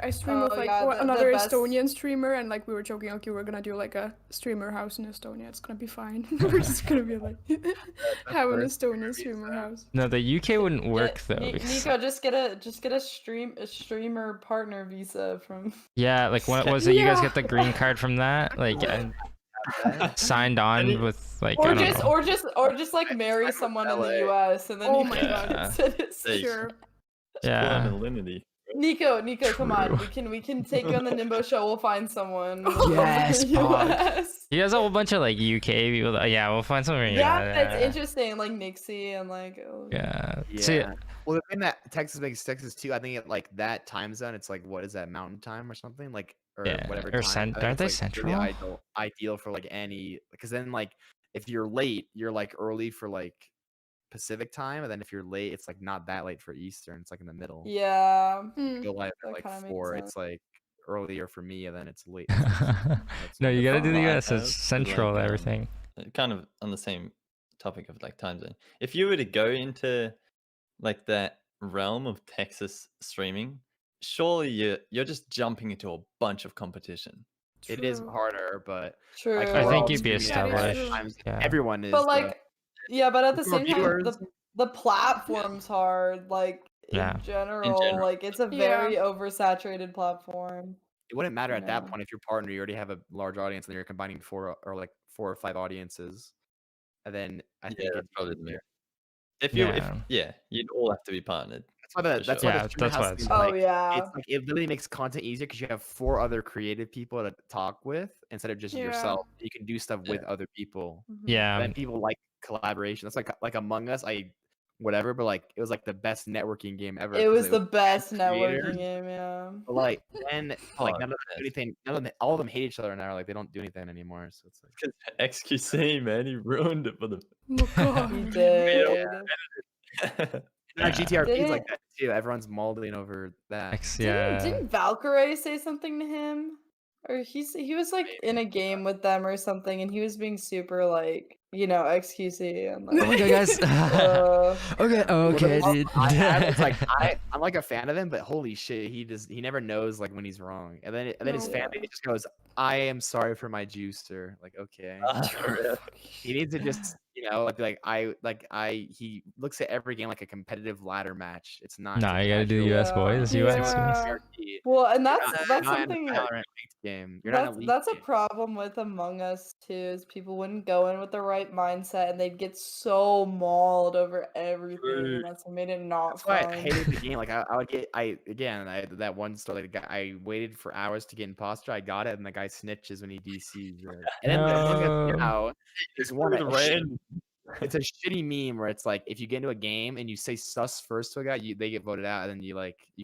I streamed with Oh, like yeah, the another best- Estonian streamer and like we were joking okay we're gonna do like a streamer house in Estonia. It's gonna be fine. We're just gonna be like have an first Estonian streamer house. No, the UK wouldn't work though. Nico, because- just get a streamer partner visa from. yeah, like what was it? You guys Yeah. get the green card from that? Like signed on with like I Or don't just, know. or just like marry someone in the U.S. and then Oh you my can God. get citizens. Hey. Sure. Yeah. Alinity. Nico, come on. True. We can take you on the Nimbo show. We'll find someone. Yes, in the Pog. US. He has a whole bunch of like UK people. Yeah, we'll find something. Yeah, it's interesting. Like Nixie and like. Oh, Yeah. Yeah. See, Well, the thing that Texas makes Texas too, I think at like that time zone, it's like what is that Mountain Time or something like or Yeah, whatever. or time. I think aren't they it's, like, really central? ideal for like any because then like if you're late, you're like early for like Pacific time, and then if you're late, it's like not that late for Eastern. It's like in the middle. Yeah. Hmm. Go live that at kinda like makes 4. sense. It's like earlier for me, and then it's late. no, you gotta do the Well, I US. have, It's but, central like, everything. Kind of on the same topic of like time zone. If you were to go into like that realm of Texas streaming, surely you're just jumping into a bunch of competition. It is True. harder, but True. like, I we're think all you'd be streaming at established. times. Yeah. Everyone is. But though. like, yeah, but at the More same time, viewers. the platform's hard. Like Yeah. in general, like it's a very oversaturated platform. it wouldn't matter at that Yeah. point if your partner you already have a large audience and you're combining 4 or 5 audiences, and then I think Yeah, it'd that's be probably the easier. If you, Yeah. you'd all have to be partnered. That's why the For that's sure. why Yeah, the streamer that's why house it's- is, Oh like, yeah. it's like it literally makes content easier because you have 4 other creative people to talk with instead of just Yeah. yourself. You can do stuff Yeah. with other people. Mhm. Yeah. And then people like collaboration. That's like Among Us. Whatever, but like it was like the best networking game ever. It 'cause was the best creators. networking game. Yeah. But like then like Oh, none of them do anything. All of them hate each other now. Like they don't do anything anymore. So it's like Because XQC, man, he ruined it for them. Oh God. He did. now GTRP is like Didn't- that too. Everyone's molding over that. Yeah. Didn't Valkyrie say something to him? Or he was like in a game with them or something, and he was being super like XQC and like. Oh my god, guys. Okay, okay, Well, dude. it's like I'm like a fan of him, but holy shit, he never knows like when he's wrong, and then his No. family just goes, "I am sorry for my juicer." Like okay, he needs to just he looks at every game like a competitive ladder match. It's not. Nah, just you gotta do the casual. US boys. Yeah. US Yeah. boys. Well, and You're that's not in a something. Valorant ranked game. You're not in a league That's a game. problem with Among Us too. Is people wouldn't go in with the right mindset, and they'd get so mauled over everything, True. and that's what made it not That's why fun. I hated the game. Like I would get I had that one story. Like, I waited for hours to get imposter. I got it, and the guy snitches when he DCs. And then No. now there's one. Screwed Rand. It's a shitty meme where it's like if you get into a game and you say sus first to a guy, they get voted out, and then you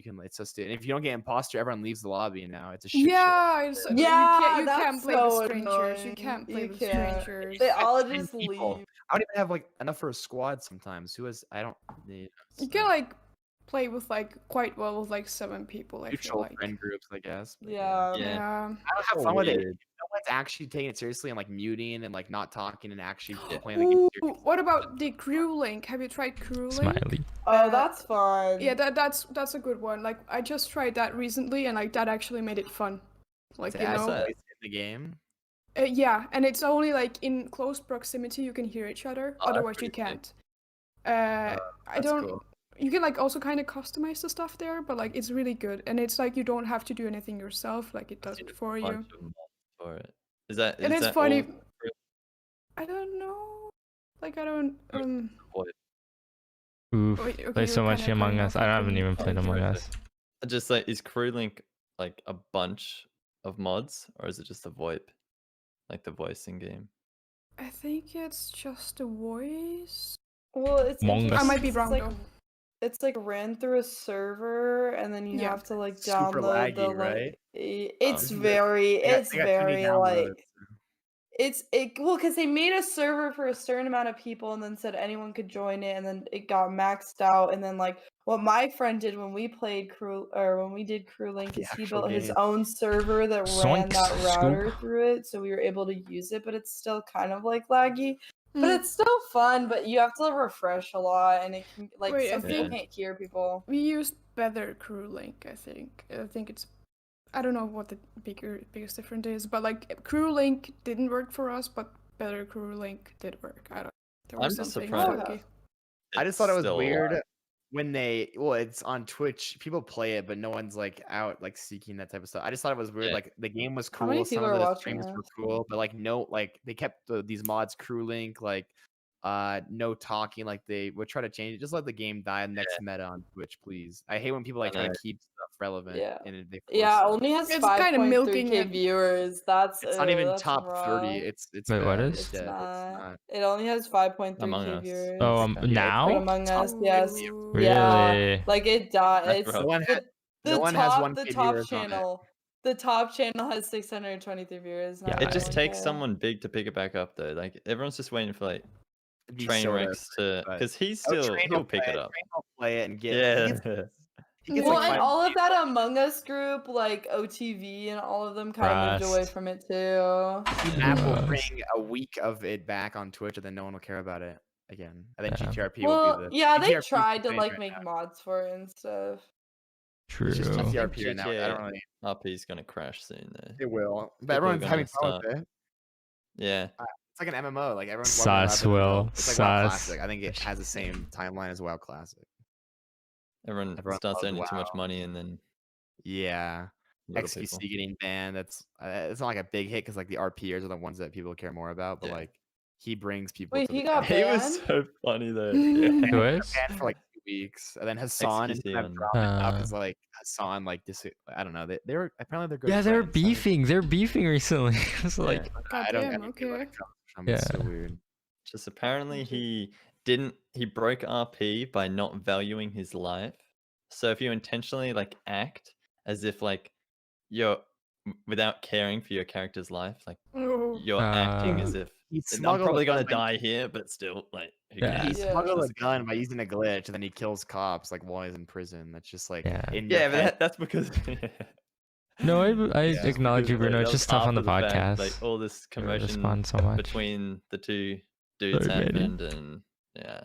can it's sus it. And if you don't get impostor, everyone leaves the lobby now. It's a shit show. Yeah, it's, Yeah, you can't that's play so with strangers. You annoying. can't play You with can't. strangers. They all 10 just people. leave. I don't even have like enough for a squad sometimes. I don't. You so- can like play with like quite well with like 7 people. I feel neutral like. friend groups, I guess. but Yeah. Yeah. Yeah. I don't have So fun with it. weird. No one's actually taking it seriously and like muting and like not talking and actually playing the game Ooh, seriously. what about the crew link? Have you tried crew link? Smiley. Oh, that's fun. Yeah, that's a good one. Like I just tried that recently, and like that actually made it fun. Like To you add know, voice in the game. Yeah, and it's only like in close proximity you can hear each other. Oh, that's Otherwise you pretty sick. can't. I That's don't. cool. You can like also kind of customize the stuff there, but like it's really good, and it's like you don't have to do anything yourself. Like it does it for you. Bunch of mods for it. Is that? And is it's that funny. all- I don't know. Like I don't. What? Oof. Wait, okay, Play you're so much kinda Among cutting Us. off I the haven't thing. even played Among Us. Just like, is CrewLink like a bunch of mods, or is it just a VoIP, like the voicing game? I think it's just a voice. Well, it's Among Us. I might be interesting 'cause wrong it's though. like it's like ran through a server, and then you Yeah. have to like Super download the laggy, right? It's Isn't it? very, I got it's too many very downloads. like well, because they made a server for a certain amount of people and then said anyone could join it, and then it got maxed out. And then like what my friend did when we played when we did CrewLink The is he actual built his game. own server that ran Zoinks, that router scoop. through it, so we were able to use it, but it's still kind of like laggy. But Mm. it's still fun, but you have to refresh a lot, and it can like Wait, I some people think- can't hear people. We used better CrewLink, I think. I think it's. I don't know what the biggest difference is, but like CrewLink didn't work for us, but better CrewLink did work. I don't. There was I'm just something surprised. funky. I just thought it was Still weird alive. when it's on Twitch. People play it, but no one's like out like seeking that type of stuff. I just thought it was weird. Yeah. Like the game was How many cool. Some people of are the watching streams were this? cool, but like no, like they kept these mods CrewLink, like no talking. Like they would try to change it. Just let the game die. Next meta on Twitch, please. I hate when people like try know. to keep stuff relevant. Yeah. And they Yeah, force it. only has It's kinda 5.3K milking it. viewers. That's It's not even that's top 30. rough. It's Wait, what bad. is? It's It's dead. not. It only has 5.3K Among Us. viewers. Oh, Okay. For now? Among Us, Oh, yes. really? Yeah, Really? like it died. That's It's rough. No one the, ha- the no one top, has 1K the top viewers on it. channel. The top channel has 623 viewers. Yeah, not It just takes 1K. someone big to pick it back up, though. Like everyone's just waiting for like It'd be train so wrecks to, but- because he's Oh, still Train will he'll pick play it up. Train will play it and get. Yeah. He gets Well, like and 5 all of that Among Us group, like OTV and all of them, kind of moved away Rust. from it too. Map will Yes. bring a week of it back on Twitch, and then no one will care about it again. And then Yeah. GTRP will Well, be the. yeah, they GTRP 's tried the to thing like right make now. mods for it and stuff. True. It's just I think GTRP right now. I GTA don't really. RP's gonna crash soon though. It will, but People are everyone's gonna having fun with start- it. Yeah. It's like an MMO. Like everyone's Sus, loving Will. MMO. It's like WoW Sus. Classic. I think it has the same timeline as WoW Classic. Everyone Everyone starts loves earning too much WoW. money, and then Yeah. little XQC people. getting banned. That's it's not like a big hit because like the RPers are the ones that people care more about. But Yeah. like he brings people. Wait, to he the got channel. He was banned? so funny though. Who Yeah. is? Banned for like 2 weeks, and then Hassan and XQC him have on- dropped it now Uh, because like Hassan like I don't know. They were apparently they're good. Yeah, they're friends. I mean, beefing. They're beefing recently. It's like, Yeah. I don't Goddamn, get it, where okay. it comes from. It's so Yeah. weird. Just apparently he broke RP by not valuing his life. So if you intentionally like act as if like you're without caring for your character's life, like Oh. you're acting as Uh, if He I'm smuggled probably a gonna gun by- die here, but still like who Yeah. He cares? Yeah. smuggled a Just- gun by using a glitch, and then he kills cops like while he's in prison. That's just like Yeah. in your Yeah, but head. that's because no, I Yeah. acknowledge you, because, Bruno. that It's was just tough on the after fact, podcast. like all this They commotion respond so much. between the two dudes Sorry, Manny. happened, and yeah,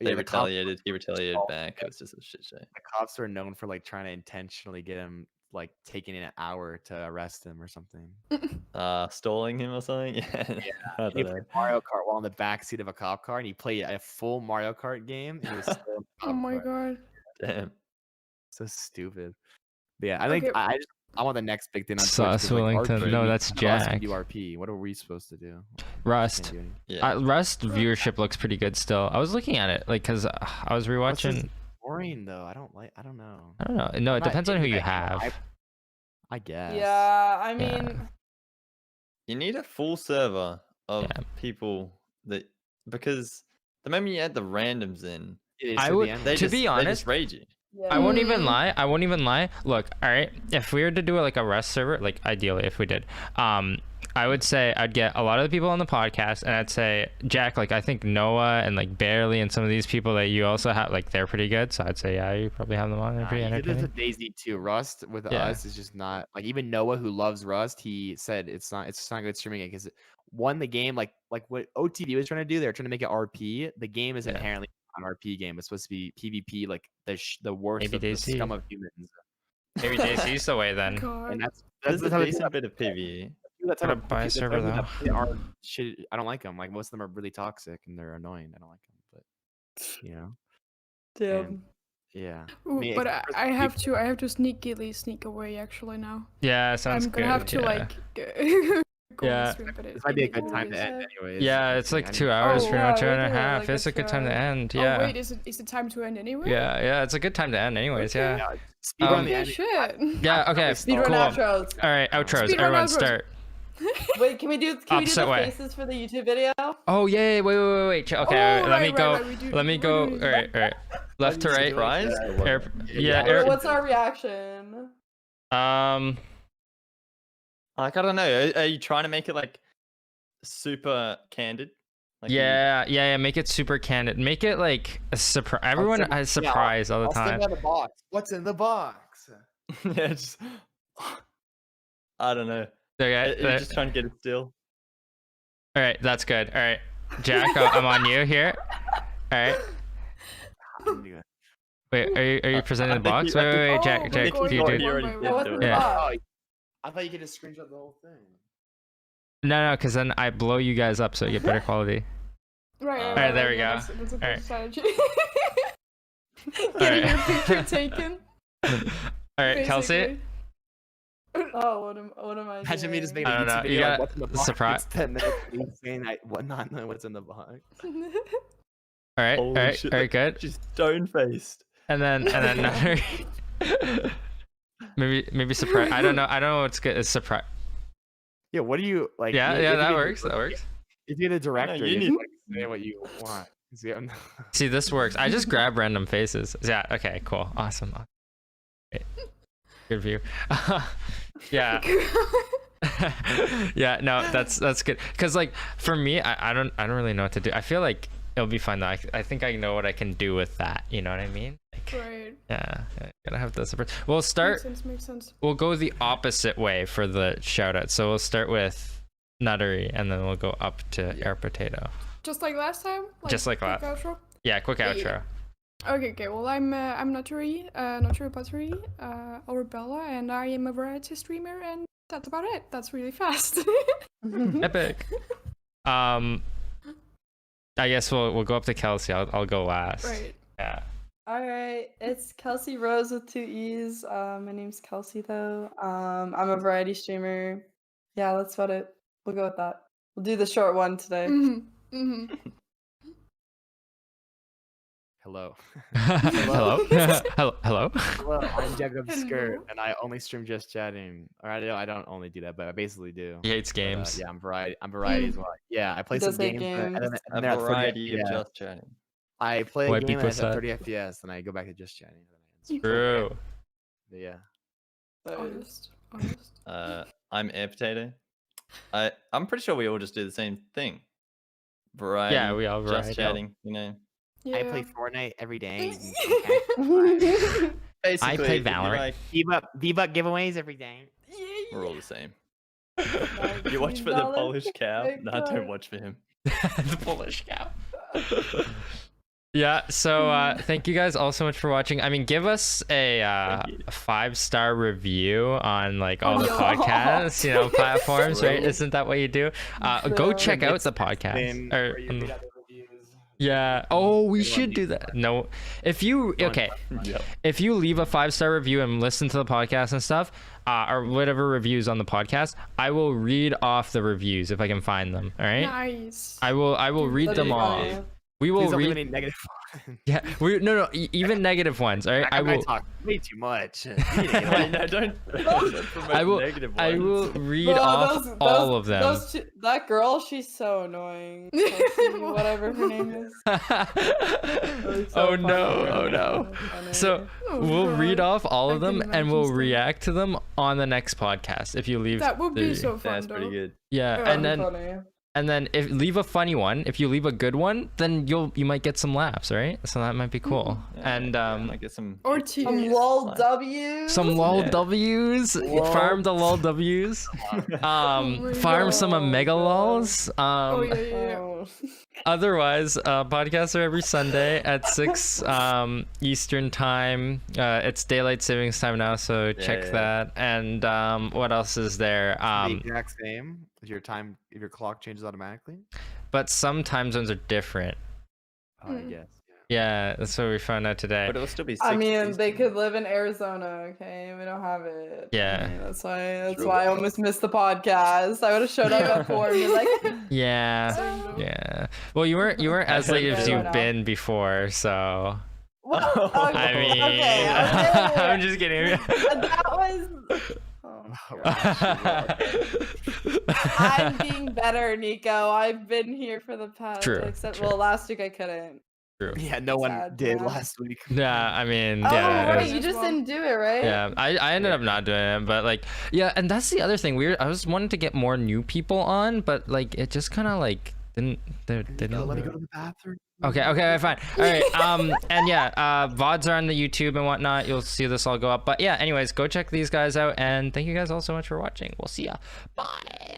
they Yeah, the cops- retaliated. He retaliated Oh, back. It was just a shit show. the cops are known for like trying to intentionally get him like taking an hour to arrest him or something. Stalling him or something. Yeah, I He don't know. played Mario Kart while in the backseat of a cop car, and he played a full Mario Kart game. And he was still in the Oh cop my car. god. Damn. So stupid. But yeah, I think Okay. I want the next big thing on Twitch. Sus 'cause, like, Wellington. RP, No, that's us can Jack. do RP. What are we supposed to do? Rust. Can't do anything. Yeah. Rust viewership looks pretty good still. I was looking at it, like, cause I was Rust is rewatching. boring though. I don't know. I don't know. No, I'm it not depends on who into you that game. have. I guess. Yeah, I Yeah. mean, You need a full server of Yeah. people that, because the moment you add the randoms in, It is I to the would- end. they To just, be they honest, just rage you. yeah. I won't even Mm. lie. I won't even lie. Look, all right. If we were to do it like a Rust server, like ideally if we did, I would say I'd get a lot of the people on the podcast, and I'd say Jack, like I think Noah and like Barely and some of these people that you also have, like they're pretty good. So I'd say yeah, you probably have them on. They're pretty He did this entertaining. with Daisy too. Rust with Yeah. us is just not like even Noah who loves Rust. He said it's not good streaming it because the game like what OTV was trying to do. They're trying to make it RP. The game is Yeah. inherently an RP game. It's supposed to be PvP, like the worst Maybe of the Daisy. scum of humans. Maybe Daisy the way then. God. And that's There's the a type of decent bit of PvE. people that type of buy a the server, type though. that play are shit. I don't like them. Like most of them are really toxic and they're annoying. I don't like them, but Damn. and yeah. Ooh, Me, but except for I the have people- to sneakily sneak away actually now. Yeah, sounds I'm good. gonna have to yeah. like go Yeah. on stream, but This might be a good Holy time to end, shit. anyways. Yeah, it's like 2 hours, Oh, pretty yeah, much, 2 and a we're doing, half. like, It's a good time to 2 hours. end. Oh Yeah. wait, is it time to end anyway? Yeah, it's a good time to end, anyways. Okay. Yeah. Speed run the Okay, end. shit. Yeah. Okay. Speedrun Cool. outros. All right, outros. Speedrun Everyone, outros. start. Wait, can we do Opposite the way. faces for the YouTube video? Oh yeah, wait. Okay, Oh, let me right, go. right, we do- Let me we go. do- All right. Left to right. Surprise? Yeah. Wait, what's our reaction? Like, I don't know. Are you trying to make it like super candid? Like, Yeah. Make it super candid. Make it like a surprise. Everyone send- has surprise all the I'll time. send out a box. What's in the box? yeah, just, I don't know. Okay. You're just trying to get it still. All right, that's good. All right, Jack, I'm on you here. All right. Wait, are you presenting the box? Wait, Jack, Oh, Jack, we're do you going do? one already by did one. What's do in it. the Yeah. box? I thought you could just screenshot the whole thing. No, because then I blow you guys up so you get better quality. Right. Alright, there we go. That's a good Alright. strategy. Getting your picture taken. All right, Kelsey. basically. Oh, what am I Imagine me just doing? making a I don't know, YouTube you video like, got what's in the box? surprise- It's 10 minutes of me saying not knowing what's in the box. All right, all Holy right, shit, all right, good. Just stone faced. And then another. maybe surprise. I don't know what's good. It's surprise. Yeah, what do you like? Yeah, if yeah, you're that the- works. That works. If you're the director, you you need- need like say what you want. 'Cause you have- See, this works. I just grab random faces. Yeah. Okay. Cool. Awesome. Great. Good view. Yeah. Yeah. No, that's good. Cause like for me, I don't really know what to do. I feel like it'll be fun though. I think I know what I can do with that. You know what I mean? Like, Right. yeah. Gotta have the surprise. We'll start. Makes sense. We'll go the opposite way for the shout out. So we'll start with Nuttery and then we'll go up to Air Potato. Just like last time? Just like quick last- outro? Yeah, quick Yeah, outro. yeah. Okay. Well, I'm NutteriButteri, or Bella, and I am a variety streamer, and that's about it. That's really fast. Epic. I guess we'll go up to Kelsey. I'll go last. Right. Yeah. All right, it's Kelcirose with 2 E's. My name's Kelsey though. I'm a variety streamer. Yeah, that's about it. We'll go with that. We'll do the short one today. Mm-hmm. Hello. Hello. Hello. Hello, I'm JackobSKRRT, Hello. and I only stream just chatting. Or I don't only do that, but I basically do. He hates But, games. yeah, I'm variety as well. Yeah, I play He some does hate games, and then, games. and A then at 30 variety of FPS, just chatting. I play a White game and people it's at said. 30 FPS, and I go back to just chatting. True. But yeah. Honest. I'm Air Potato. I'm pretty sure we all just do the same thing. Variety. Yeah, we all just variety. chatting. You know. Yeah. I play Fortnite every day. Basically, play if you Valorant. like, V-Buck giveaways every day. we're all the same. You watch for the $19 Polish cow? No, Bitcoin. don't watch for him. The Polish cow. Yeah, so thank you guys all so much for watching. I mean, give us a Thank you. 5-star review on like all the no. podcasts, platforms, right? Isn't that what you do? Go Yeah. check out the podcast. Then Or, where you read out the reviews. yeah. Oh, we Good one, should do that. No, if you okay, Yep. if you leave a 5-star review and listen to the podcast and stuff, or whatever reviews on the podcast, I will read off the reviews if I can find them. All right. Nice. I will read That'd them be off. funny. We will Please don't leave read. any negative Yeah, even negative ones. All right, I will. talk way too much. Wait, no, don't promote I will. negative I ones. will read Bro, off all of them. That girl, she's so annoying. Kelsey, whatever her name is. It's so Oh no! funny. Oh no! So funny. So Oh, we'll read God. off all I of can them and imagine we'll stuff. react to them on the next podcast. If you leave, That would be the- so fun, That's though. pretty good. Yeah, Yeah. and then Funny. if leave a funny one. If you leave a good one, then you might get some laughs, right? So that might be cool. Yeah, And I get some. Or Some tears. lol W. some lol Yeah. W's. Lol. Farm the lol W's. my Farm some God. mega lols. Oh yeah, yeah, yeah. Oh. Otherwise, podcasts are every Sunday at 6 Eastern time. It's daylight savings time now, so check Yeah. that. And what else is there? The exact same. If your clock changes automatically. But some time zones are different. Mm. Yes. Yeah, that's what we found out today. But it'll still be. I 6 mean, they Eastern. could live in Arizona, okay? We don't have it. Yeah. I mean, that's True. why I almost missed the podcast. I would have showed up at 4 and been like, Yeah. "Oh." Yeah. Well, you weren't as late as Yeah. you've been before, so. Well, I I okay, mean, okay. I'm just kidding. That was. Oh, I'm being better, Nico. I've been here for the past. True, Except, true. well, last week I couldn't. Yeah, no one Sad, did yeah. last week. Yeah, I mean, Oh, yeah. right. it's- You just didn't do it, right? Yeah, I ended up not doing it, but like, yeah, and that's the other thing. I was wanting to get more new people on, but like, it just kind of like didn't. They didn't. Let me go to the bathroom. Okay, fine. All right. And yeah, VODs are on the YouTube and whatnot. You'll see this all go up. But yeah, anyways, go check these guys out, and thank you guys all so much for watching. We'll see ya. Bye.